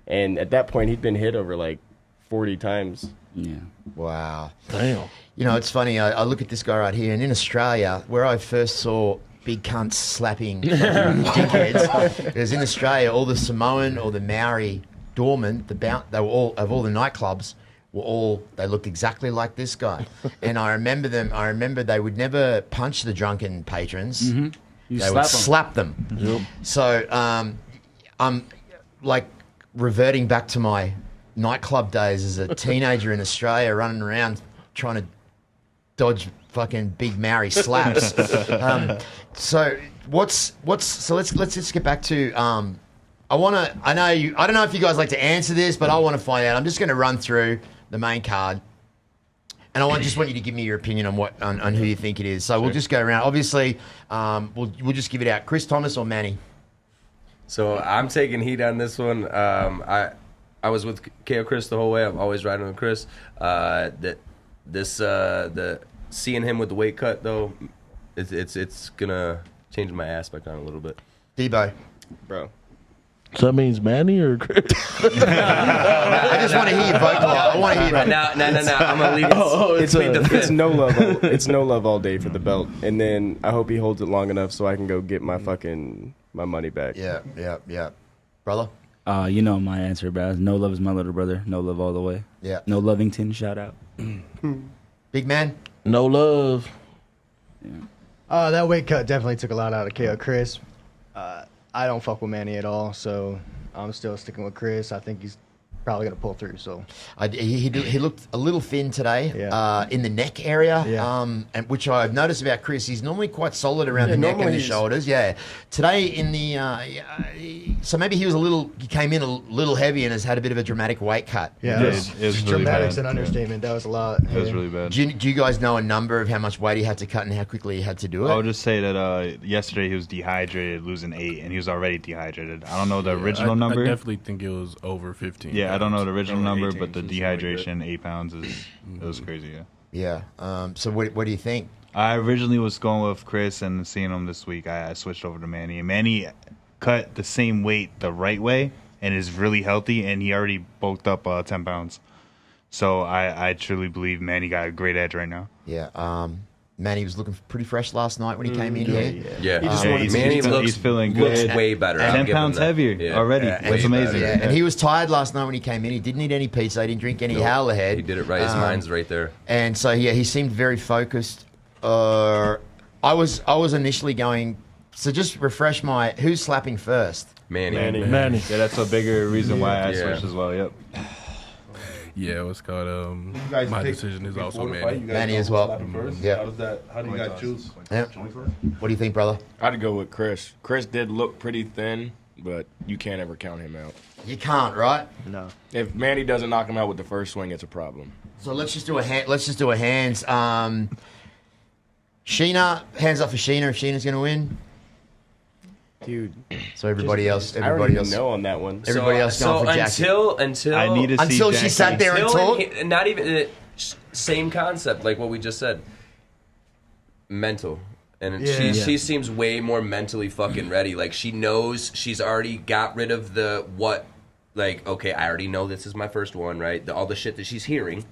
And at that point, he'd been hit over like 40 times.
Yeah.
Wow.
Damn.
You know, it's funny. I look at this guy right here, and in Australia, where I first saw big cunts slapping dickheads, it was in Australia. All the Samoan or the Maori doormen, they were all of all the nightclubs. They looked exactly like this guy. And I remember them. I remember they would never punch the drunken patrons.
Mm-hmm.
They would slap them.
Yep.
So I'm like reverting back to my nightclub days as a teenager in Australia, running around trying to dodge fucking big Maori slaps. So let's just get back to I don't know if you guys like to answer this, but I want to find out. I'm just going to run through the main card, and I just want you to give me your opinion on who you think it is. So we'll just go around. Obviously, we'll just give it out. Chris Thomas or Manny?
So I'm taking heat on this one. I was with KO Chris the whole way. I'm always riding with Chris. The seeing him with the weight cut though, it's gonna change my aspect on it a little bit.
Debo,
Bro.
So that means Manny or Chris?
I just want to hear you vocalize. I want to hear you.
No. I'm gonna leave it.
It's no love. It's no love all day for the belt, and then I hope he holds it long enough so I can go get my money back.
Yeah. Brother?
You know my answer, Baz. No love is my little brother. No love all the way.
Yeah.
No Lovington, shout out.
Big man?
No love.
Yeah. That weight cut definitely took a lot out of KO Chris. I don't fuck with Manny at all, so I'm still sticking with Chris. I think he's probably going to pull through. So
he looked a little thin today in the neck area, and which I've noticed about Chris. He's normally quite solid around the neck and the shoulders. Yeah, today in the so maybe he came in a little heavy and has had a bit of a dramatic weight cut.
Yeah, it was really dramatic's an understatement. That was a lot.
It was really bad.
Do you guys know a number of how much weight he had to cut and how quickly he had to do it?
I would just say that yesterday he was dehydrated, losing 8, and he was already dehydrated. I don't know the original number.
I definitely think it was over 15.
Yeah, I don't know the original number, but the dehydration, 8 pounds, it was crazy.
Yeah. So what do you think?
I originally was going with Chris, and seeing him this week, I switched over to Manny. And Manny cut the same weight the right way and is really healthy, and he already bulked up 10 pounds. So I truly believe Manny got a great edge right now.
Yeah. Manny was looking pretty fresh last night when he came in here.
Yeah.
He's feeling good.
Looks way better.
10 pounds heavier already. That's amazing.
Yeah. And he was tired last night when he came in. He didn't eat any pizza. He didn't drink any Howler Head.
He did it right. His mind's right there.
And so, he seemed very focused. I was initially going, so just refresh who's slapping first?
Manny.
Yeah, that's a bigger reason why I switched as well. Yep.
Yeah, what's called my decision is also Manny.
Manny as well. Yeah.
How do you guys choose?
Yeah. What do you think, brother?
I'd go with Chris. Chris did look pretty thin, but you can't ever count him out.
You can't, right?
No.
If Manny doesn't knock him out with the first swing, it's a problem.
So let's just do a hands. Sheena, hands up for Sheena if Sheena's going to win.
Dude.
So everybody else
I don't even know on that one.
Everybody else going for Jackie.
Until
she sat there and talked.
Not even same concept like what we just said. Mental. And she seems way more mentally fucking ready. Like she knows she's already got rid of okay, I already know this is my first one, right? All the shit that she's hearing.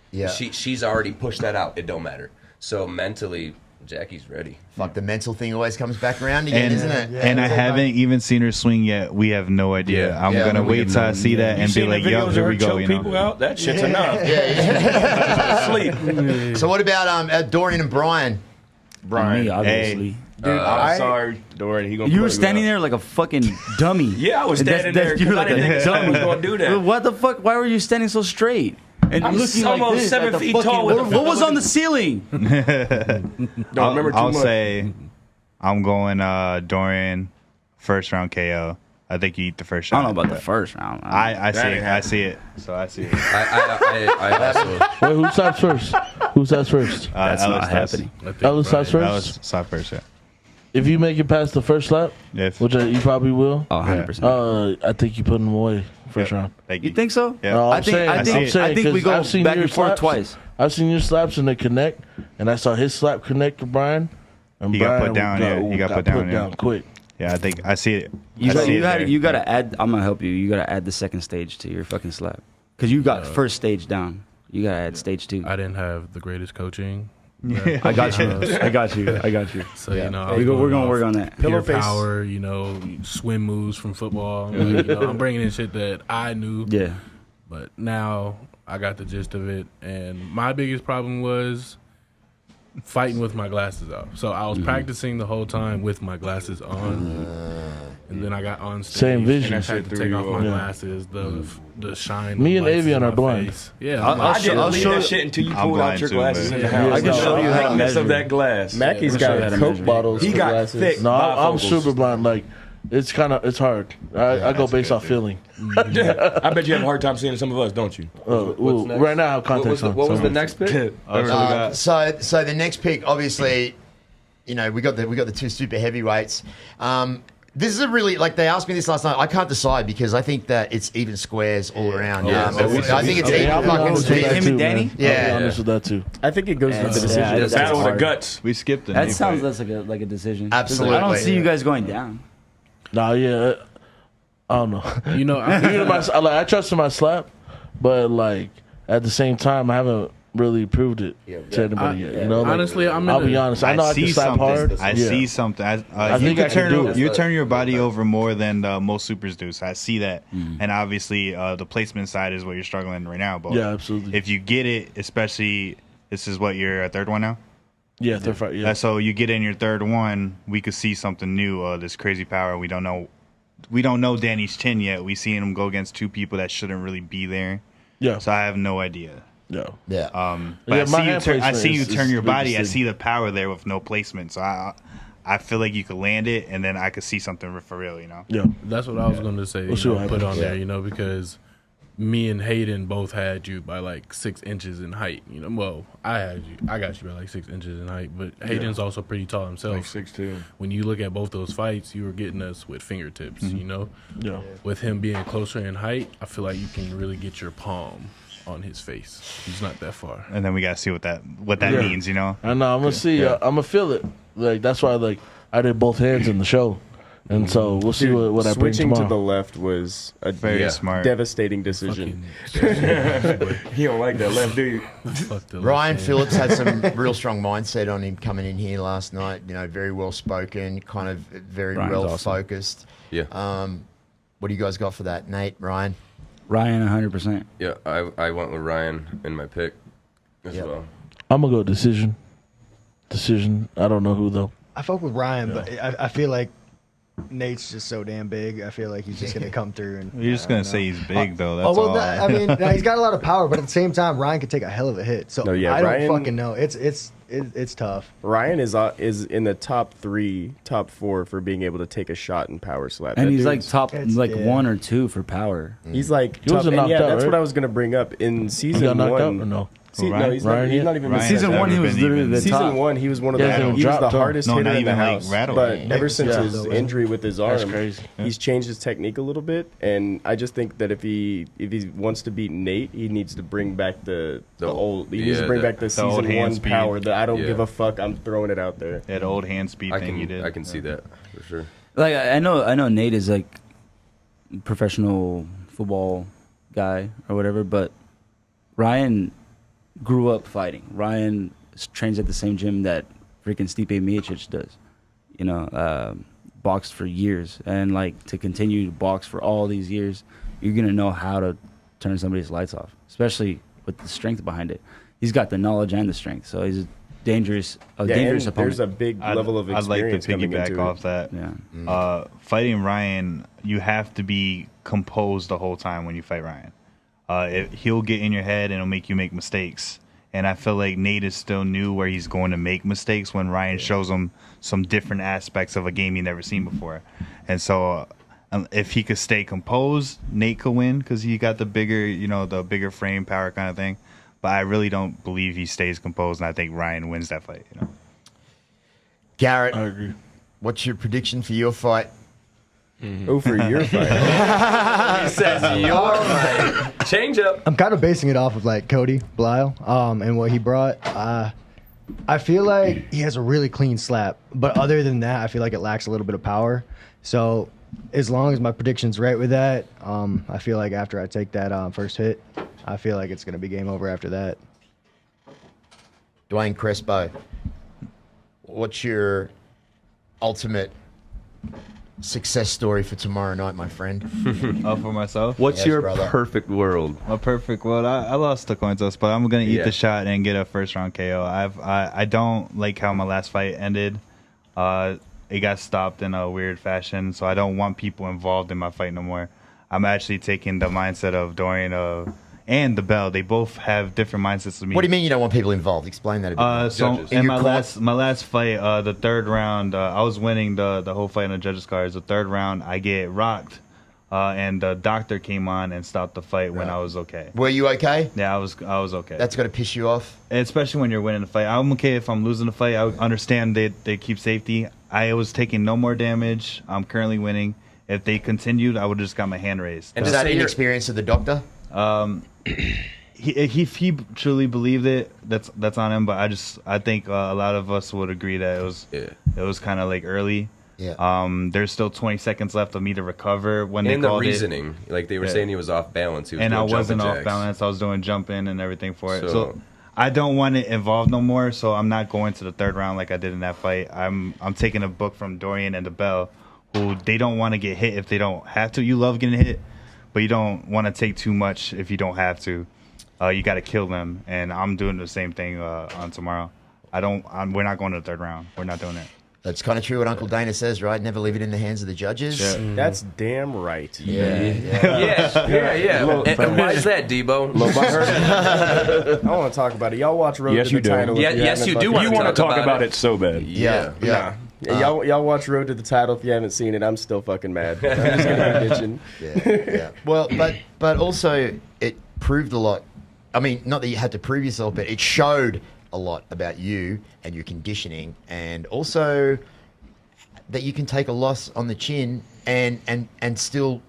Yeah. She's already pushed that out. It don't matter. So mentally, Jackie's ready.
Fuck, the mental thing always comes back around again, isn't it?
Yeah, and I haven't even seen her swing yet. We have no idea. I'm going to wait till I see that and be like, yo, here we go.
You know? People out? That shit's enough.
Sleep. So what about Dorian and Brian?
Me, obviously.
Hey. Dude, I'm sorry, Dorian.
You were standing there like a fucking dummy.
Yeah, I was standing there.
You were like a dummy.
I was going to do that.
What the fuck? Why were you standing so straight? And
I'm
looking
almost
like this
7 feet tall.
What was on the ceiling?
I'll say I'm going Dorian, first round KO. I think you eat the first round.
I don't know about the first round.
I see it. So I see it.
I also.
Wait, who stops first? Who stops first?
That's not happening.
Ellis stops first?
Ellis stops first, yeah.
If you make it past the first lap, which you probably will,
100%.
I think you put him away first round.
You think so?
Yeah.
I think we go back and forth twice.
I've seen your slaps and they connect, and I saw his slap connect to Brian. And
he got
Brian
put down. Yeah, he got put down. Yeah.
Quick.
Yeah, I think I see it.
You gotta add. I'm gonna help you. You gotta add the second stage to your fucking slap because you got first stage down. You gotta add stage 2.
I didn't have the greatest coaching.
I got you. I got you.
So you know,
we're gonna work on that.
Pure power, you know, swim moves from football. Like, you know, I'm bringing in shit that I knew.
Yeah.
But now I got the gist of it, and my biggest problem was fighting with my glasses off. So I was practicing the whole time with my glasses on, and then I got on stage.
Same vision.
And I had to take off my glasses. The shine.
Me
of
and
lights
Avion
in
are
my
blind.
face. Yeah,
I didn't believe that shit until you pulled out your glasses in the house.
I can show you
the
how
thickness of that glass.
Mackey's got Coke bottles.
He
for
got
glasses.
thick.
No, I'm
bifocals.
super blind. Like, it's hard. I go based off feeling.
I bet you have a hard time seeing some of us, don't you?
Right now I have contacts on.
What was the next pick?
So the next pick, obviously, you know, we got the 2 super heavyweights. This is a really, like, they asked me this last night. I can't decide because I think that it's even squares all around.
Yeah.
I think it's even fucking squares.
Him and Danny? I'll be honest with that too.
I think it goes with the decision.
That's
Battle of the
hard.
guts.
We skipped it.
That sounds less like a decision.
Absolutely.
I don't see you guys going down.
Nah, yeah. I don't know.
You know,
I trusted my slap, but like at the same time, I haven't really proved it to anybody yet. You know, like,
honestly,
I'll be honest. I know I can slap hard.
I see something.
I think I can do it.
You turn your body over more than most supers do. So I see that, and obviously the placement side is what you're struggling right now. But
Yeah, absolutely.
if you get it, especially this is what your third one now.
Yeah, third fight. Yeah.
So you get in your third one, we could see something new. This crazy power. We don't know Danny's chin yet. We seen him go against 2 people that shouldn't really be there.
Yeah.
So I have no idea.
Yeah.
But
Yeah,
I see you turn your body. I
interesting.
see the power there with no placement. So I feel like you could land it, and then I could see something for real. You know.
Yeah.
that's what I was going to say.
We'll see what
Put
happens.
on there, you know, because me and Hayden both had you by like 6 inches in height. You know, well, I got you by like 6 inches in height, but Hayden's also pretty tall himself.
Like 6'2".
When you look at both those fights, you were getting us with fingertips. You know,
Yeah.
with him being closer in height, I feel like you can really get your palm on his face. He's not that far.
And then we gotta see what that means. You know.
I know. I'm gonna see. I'm gonna feel it. Like that's why. Like I did both hands in the show, and so we'll see what I bring
Switching
tomorrow.
to the left was a
Very smart.
devastating decision.
You don't like that left, do you?
Ryan Phillips had some real strong mindset on him coming in here last night. You know, very well spoken, kind of very
Ryan's
well
awesome.
focused.
Yeah.
What do you guys got for that, Nate, Ryan?
Ryan, 100%.
Yeah, I went with Ryan in my pick as well.
I'm gonna go decision. I don't know who though.
I fuck with Ryan, but I feel like Nate's just so damn big. I feel like he's just gonna come through and.
You're just gonna say he's big though. That's
well,
all.
I mean, he's got a lot of power, but at the same time, Ryan could take a hell of a hit. So
No, yeah,
I don't
Ryan-
fucking know. It's tough.
Ryan is in the top 4 for being able to take a shot and power slap.
And
That
he's like
dude's-
top 1 or 2 for power.
He's like
He wasn't
top, and
knocked out,
that's
right?
what I was gonna bring up in
He
season
got knocked
1.
out or no?
No,
Ryan-
he's
Ryan
not even.
Ryan
Season
has
1, he
never
was
been
literally
even-
the
Season
top.
1, he was one of
He
the
hasn't even
he was the
dropped, huh?
hardest
No,
hitter
not
in the
even, like,
house.
rattled.
But
Yeah.
ever since
Yeah.
his injury with his
That's
arm,
crazy.
he's changed his technique a little bit, and I just think that if he wants to beat Nate, he needs to bring back the old. He needs to bring back the
old
season
hand
1
speed.
power. That I don't
Yeah.
give a fuck. I'm throwing it out there.
That old hand speed thing you did.
I can see that for sure.
Like I know Nate is like professional football guy or whatever, but Ryan grew up fighting. Ryan trains at the same gym that freaking Stipe Miocic does. You know, boxed for years, and like to continue to box for all these years, you're gonna know how to turn somebody's lights off, especially with the strength behind it. He's got the knowledge and the strength, so he's a dangerous opponent.
There's a big level of
I'd like to
experience coming
piggyback
into
off
it.
that.
Yeah.
Fighting Ryan, you have to be composed the whole time when you fight Ryan. He'll get in your head and it'll make you make mistakes. And I feel like Nate is still new where he's going to make mistakes when Ryan shows him some different aspects of a game he's never seen before. And so if he could stay composed, Nate could win because he got the bigger frame power kind of thing. But I really don't believe he stays composed, and I think Ryan wins that fight. You know,
Garrett,
I agree.
what's your prediction for your fight?
Oh, for your fight.
He says your fight. Change up.
I'm kind of basing it off of like Cody Blisle, and what he brought. I feel like he has a really clean slap, but other than that, I feel like it lacks a little bit of power. So as long as my prediction's right with that, I feel like after I take that first hit, I feel like it's going to be game over after that.
Dwayne Crespo, what's your ultimate success story for tomorrow night, my friend?
For myself?
What's
Yes,
your
brother.
perfect world?
A perfect world. I lost the coin toss, but I'm gonna eat
Yeah.
the shot and get a first round KO. I don't like how my last fight ended. It got stopped in a weird fashion, so I don't want people involved in my fight no more. I'm actually taking the mindset of Dorian and the Bell. They both have different mindsets than me.
What do you mean you don't want people involved? Explain that a bit more.
So
In
in
your
my last fight, the third round, I was winning the whole fight in the judges' cards. The third round, I get rocked, and the doctor came on and stopped the fight when I was okay.
Were you okay?
Yeah, I was okay.
That's got to piss you off.
Especially when you're winning the fight. I'm okay if I'm losing the fight. I understand they keep safety. I was taking no more damage. I'm currently winning. If they continued, I would have just got my hand raised.
And is that inexperience of the doctor?
He truly believed it. That's on him. But I think a lot of us would agree that it was kind of like early.
Yeah.
There's still 20 seconds left of me to recover when they
And the
called
reasoning, like they were saying he was off balance. He was
and I
doing
wasn't
jumping
off
jacks.
balance. I was doing jumping and everything for it.
So-
So I don't want it involved no more. So I'm not going to the third round like I did in that fight. I'm taking a book from Dorian and the Bell, who they don't want to get hit if they don't have to. You love getting hit, but you don't want to take too much if you don't have to. You got to kill them, and I'm doing the same thing on tomorrow. We're not going to the third round. We're not doing it.
That's kind of true what Uncle Dana says, right? Never leave it in the hands of the judges.
Yeah.
That's damn right.
Yeah.
And why is that, Debo?
I want to talk about it. Y'all watch Road
Yes,
to the
you do.
Title.
Yeah,
if
yes,
haven't
you do
fucking-
You want to talk about it so bad.
Yeah.
Y'all watch Road to the Title. If you haven't seen it, I'm still fucking mad. I'm just gonna be bitching.
Yeah. Well, but also it proved a lot. I mean, not that you had to prove yourself, but it showed a lot about you and your conditioning, and also that you can take a loss on the chin and still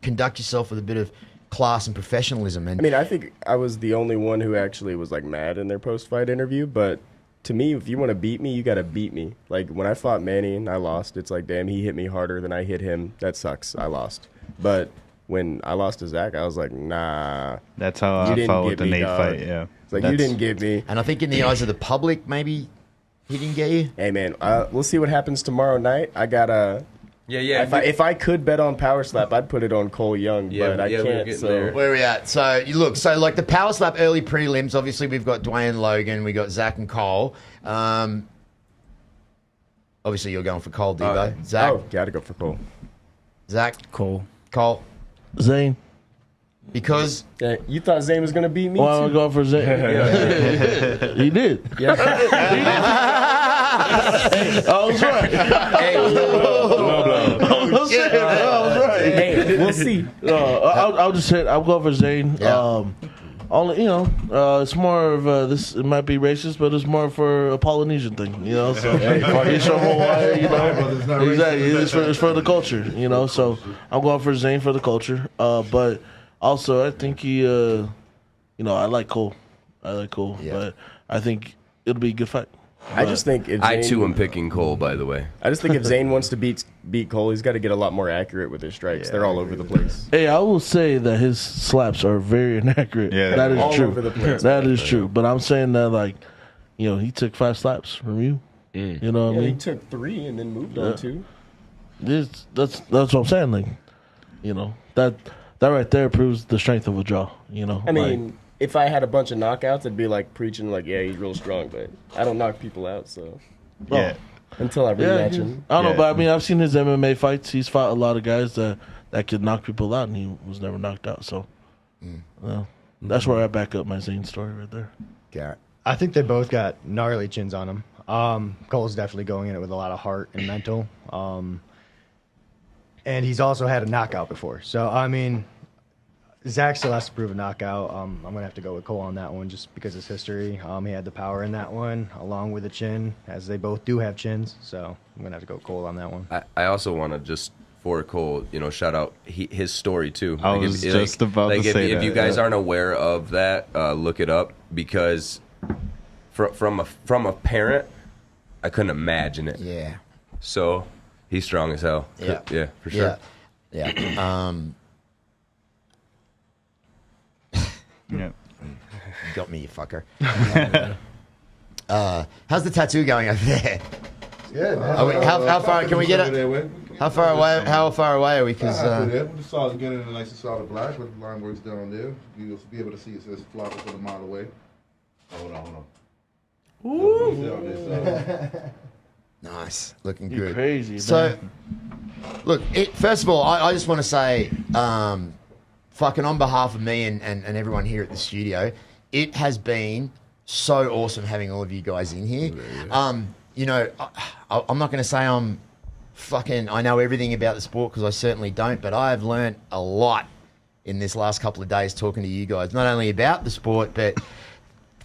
conduct yourself with a bit of class and professionalism. And
I mean, I think I was the only one who actually was like mad in their post-fight interview, but to me, if you want to beat me, you got to beat me. Like when I fought Manny and I lost, it's like, damn, he hit me harder than I hit him. That sucks. I lost. But when I lost to Zach, I was like, nah.
That's how I felt with the Nate fight. Yeah,
It's like, you didn't get me.
And I think in the eyes of the public, maybe he didn't get you.
Hey man, we'll see what happens tomorrow night. I got a.
Yeah.
If I could bet on Powerslap, I'd put it on Cole Young, but I
we're
can't.
getting
So
there.
Where are we at? So you look. So like the Powerslap early prelims. Obviously, we've got Dwayne, Logan, we got Zach and Cole. Obviously, you're going for Cole, Debo. Zach.
Oh, gotta go for Cole.
Zach.
Cole.
Cole.
Zane.
Because
Yeah, you thought Zane was gonna beat me
Why am I
too?
going for Zane? He did. I was right. I was right.
Hey, we'll see.
I'll just hit. I'll go for Zane.
Yeah.
Only it's more of this. It might be racist, but it's more for a Polynesian thing. So he's from Hawaii. Exactly. It's for the culture. So I'm going for Zane for the culture. But also I think he. I like Cole. But I think it'll be a good fight.
I just think if
I
Zane,
too am picking Cole, by the way.
I just think if Zane wants to beat Cole, he's got to get a lot more accurate with his strikes. They're all over the place.
Hey, I will say that his slaps are very inaccurate.
Yeah,
that is
all
true.
over the place.
That is true. But I'm saying that, he took 5 slaps from you. You know what I
Yeah, he
mean?
took 3 and then moved on 2.
That's what I'm saying. That right there proves the strength of a jaw.
I mean, if I had a bunch of knockouts, I'd be like preaching like, yeah, he's real strong, but I don't knock people out, so
Yeah.
until I rematch him.
I don't know,
Yeah.
but I mean, I've seen his MMA fights. He's fought a lot of guys that could knock people out, and he was never knocked out. So, that's where I back up my Zane story right there.
Garrett.
I think they both got gnarly chins on them. Cole's definitely going in it with a lot of heart and mental. And he's also had a knockout before. So, I mean, Zach still has to prove a knockout. I'm going to have to go with Cole on that one just because of his history. He had the power in that one along with the chin, as they both do have chins. So, I'm going to have to go with Cole on that one.
I also want to just, for Cole, shout out his story too.
I was just about to say
if
that,
you guys
yeah.
aren't aware of that, look it up, because from a parent, I couldn't imagine it.
Yeah.
So he's strong as hell.
Yeah.
Yeah, for sure.
Yeah.
Yeah.
Got me, you fucker. How's the tattoo going over there?
Yeah, man.
How far can we get it? How far away? How far away are we? Because
we're just solid, getting a nice and solid black, but the line works down there. You'll be able to see it says flop a mile away. Hold on. Ooh.
Nice, looking
You're
good.
crazy,
So,
man.
look, first of all, I just want to say, fucking on behalf of me and everyone here at the studio, it has been so awesome having all of you guys in here. You know, I'm not going to say I know everything about the sport, because I certainly don't, but I have learned a lot in this last couple of days talking to you guys, not only about the sport, but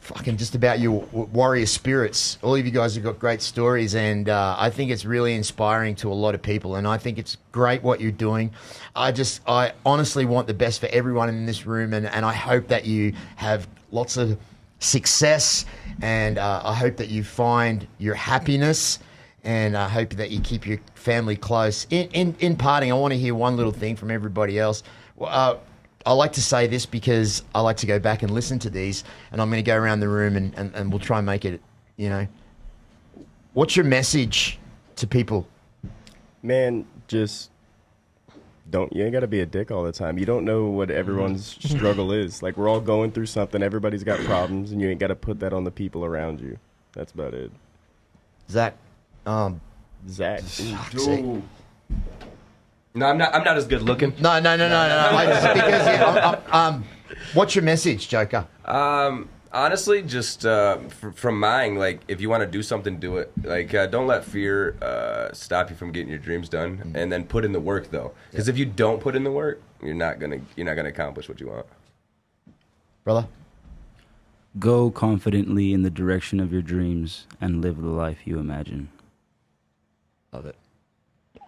fucking just about your warrior spirits. All of you guys have got great stories, and I think it's really inspiring to a lot of people, and I think it's great what you're doing. I honestly want the best for everyone in this room, and I hope that you have lots of success, and I hope that you find your happiness, and I hope that you keep your family close. In parting, I want to hear one little thing from everybody else. I like to say this because I like to go back and listen to these, and I'm going to go around the room and we'll try and make it, you know. What's your message to people?
Man, just you ain't got to be a dick all the time. You don't know what everyone's struggle is. Like, we're all going through something. Everybody's got problems, and you ain't got to put that on the people around you. That's about it.
Zach.
Zach.
Ooh. No, I'm not as good looking.
No. What's your message, Joker?
Honestly, just from mine, like, if you want to do something, do it. Like, don't let fear stop you from getting your dreams done, and then put in the work, though. Because if you don't put in the work, you're not gonna accomplish what you want.
Brother?
Go confidently in the direction of your dreams and live the life you imagine.
Love it.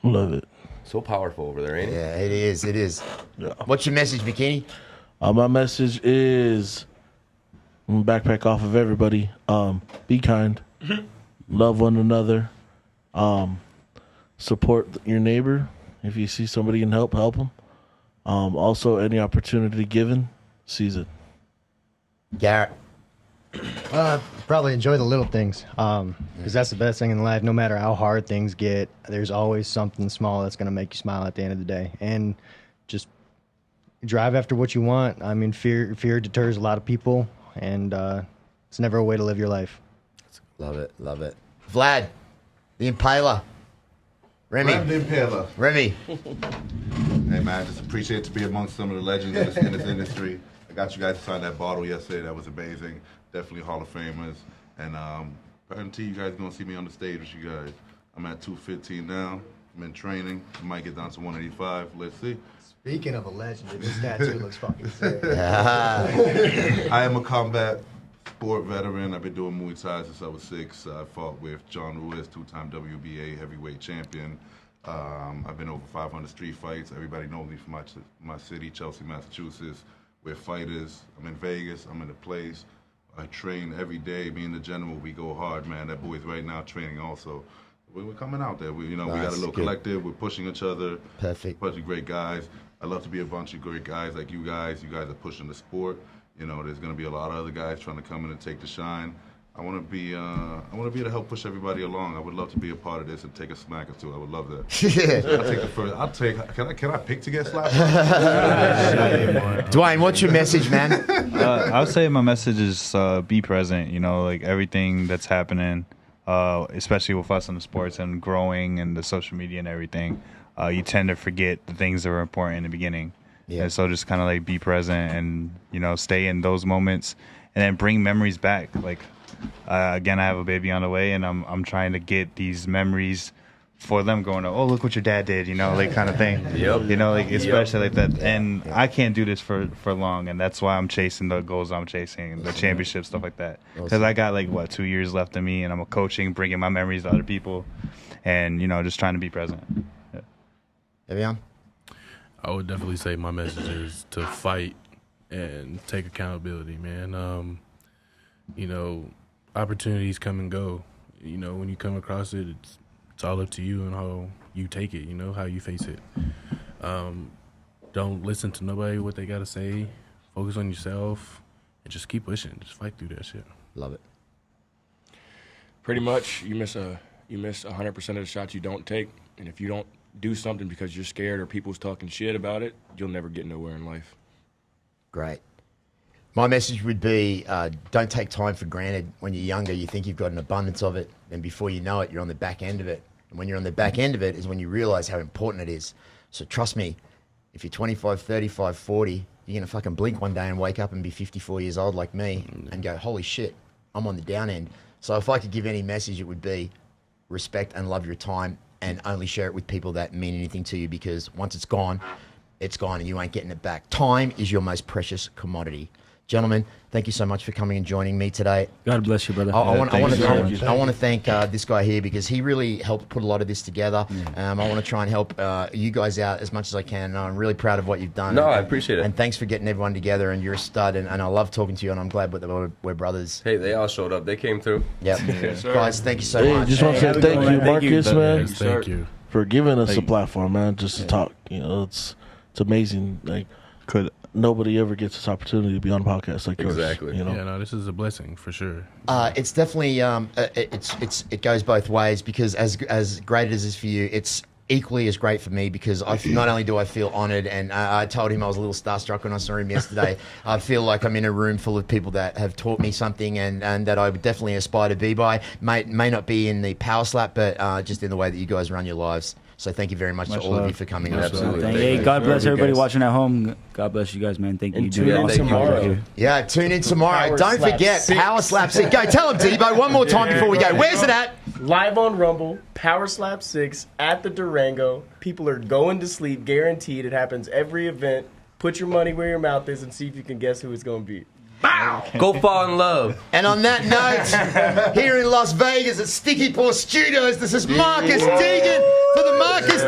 Love it.
So powerful over there, ain't it?
Yeah, it is. It is.
Yeah.
What's your message, Bikini?
My message is backpack off of everybody. Be kind. Love one another. Support your neighbor. If you see somebody in help them. Also, any opportunity given, seize it.
Garrett.
Probably enjoy the little things, because that's the best thing in life. No matter how hard things get, there's always something small that's going to make you smile at the end of the day. And just drive after what you want. I mean, fear deters a lot of people, and it's never a way to live your life.
Love it. Vlad, the Impaler. Remy.
Vlad the Impaler.
Remy.
Hey, man, just appreciate to be amongst some of the legends in this industry. I got you guys to sign that bottle yesterday. That was amazing. Definitely Hall of Famers. And I guarantee you guys are going to see me on the stage with you guys. I'm at 215 now. I'm in training. I might get down to 185. Let's see.
Speaking of a legend, this tattoo looks fucking sick.
I am a combat sport veteran. I've been doing Muay Thai since I was 6. I fought with John Ruiz, 2-time WBA heavyweight champion. I've been over 500 street fights. Everybody knows me from my city, Chelsea, Massachusetts. We're fighters. I'm in Vegas. I'm in the place. I train every day. Me and the general, we go hard, man. That boy's right now training also. We're coming out there. We got a little collective. We're pushing each other.
Perfect.
A bunch of great guys. I love to be a bunch of great guys like you guys. You guys are pushing the sport. You know, there's going to be a lot of other guys trying to come in and take the shine. I want to be able to help push everybody along. I would love to be a part of this and take a smack or two. I would love that. Can I pick to get slapped?
Dwayne, what's your message, man?
I would say my message is be present. You know, like everything that's happening, especially with us in the sports and growing and the social media and everything, you tend to forget the things that were important in the beginning. Yeah. And so just kind of like be present and, you know, stay in those moments and then bring memories back. Like, again, I have a baby on the way, and I'm trying to get these memories for them going, oh, look what your dad did, you know, like kind of thing.
Yep.
You know, like especially like that. And I can't do this for long, and that's why I'm chasing the goals I'm chasing, the championship, stuff like that. Because I got like, 2 years left in me, and I'm coaching, bringing my memories to other people, and, you know, just trying to be present. Yeah.
Evian?
I would definitely say my message is to fight and take accountability, man. You know, opportunities come and go. You know, when you come across it, it's all up to you and how you take it, you know, how you face it. Don't listen to nobody, what they got to say. Focus on yourself and just keep pushing. Just fight through that shit.
Love it.
Pretty much, you miss 100% of the shots you don't take, and if you don't do something because you're scared or people's talking shit about it, you'll never get nowhere in life.
Great. My message would be don't take time for granted. When you're younger, you think you've got an abundance of it, and before you know it, you're on the back end of it. And when you're on the back end of it is when you realize how important it is. So trust me, if you're 25, 35, 40, you're going to fucking blink one day and wake up and be 54 years old like me and go, holy shit, I'm on the down end. So if I could give any message, it would be respect and love your time and only share it with people that mean anything to you, because once it's gone and you ain't getting it back. Time is your most precious commodity. Gentlemen, thank you so much for coming and joining me today.
God bless you, brother.
I want to thank this guy here because he really helped put a lot of this together. I want to try and help you guys out as much as I can. I'm really proud of what you've done.
No, I appreciate it.
And thanks for getting everyone together, and you're a stud, and I love talking to you, and I'm glad we're brothers.
Hey, they all showed up. They came through.
Yep.
Yes, sir.
Guys, thank you so
Hey,
much.
just want to say thank you, Marcus, man.
Yes, thank you.
For giving us a platform, man, just to talk. You know, it's amazing. Like, nobody ever gets this opportunity to be on a podcast like yours.
Exactly.
You know?
Yeah, no, this is a blessing for sure.
It's definitely it goes both ways, because as great as it is for you, it's equally as great for me, because not only do I feel honored, and I told him I was a little starstruck when I saw him yesterday. I feel like I'm in a room full of people that have taught me something, and that I would definitely aspire to be by. May not be in the Powerslap, but just in the way that you guys run your lives. So thank you very much to all of you for coming.
Absolutely.
Hey, God bless everybody watching at home. God bless you guys, man. Thank you.
And tune in tomorrow.
Yeah, tune in tomorrow. Don't
Powerslap
forget
6.
Powerslap 6. Go, tell them, Debo, one more time before we go. Where's it at?
Live on Rumble, Powerslap 6 at the Durango. People are going to sleep, guaranteed. It happens every event. Put your money where your mouth is and see if you can guess who it's going to be.
Bow! Go fall in love.
And on that note, here in Las Vegas at Sticky Paw Studios, this is Marcus Deegan for the Marcus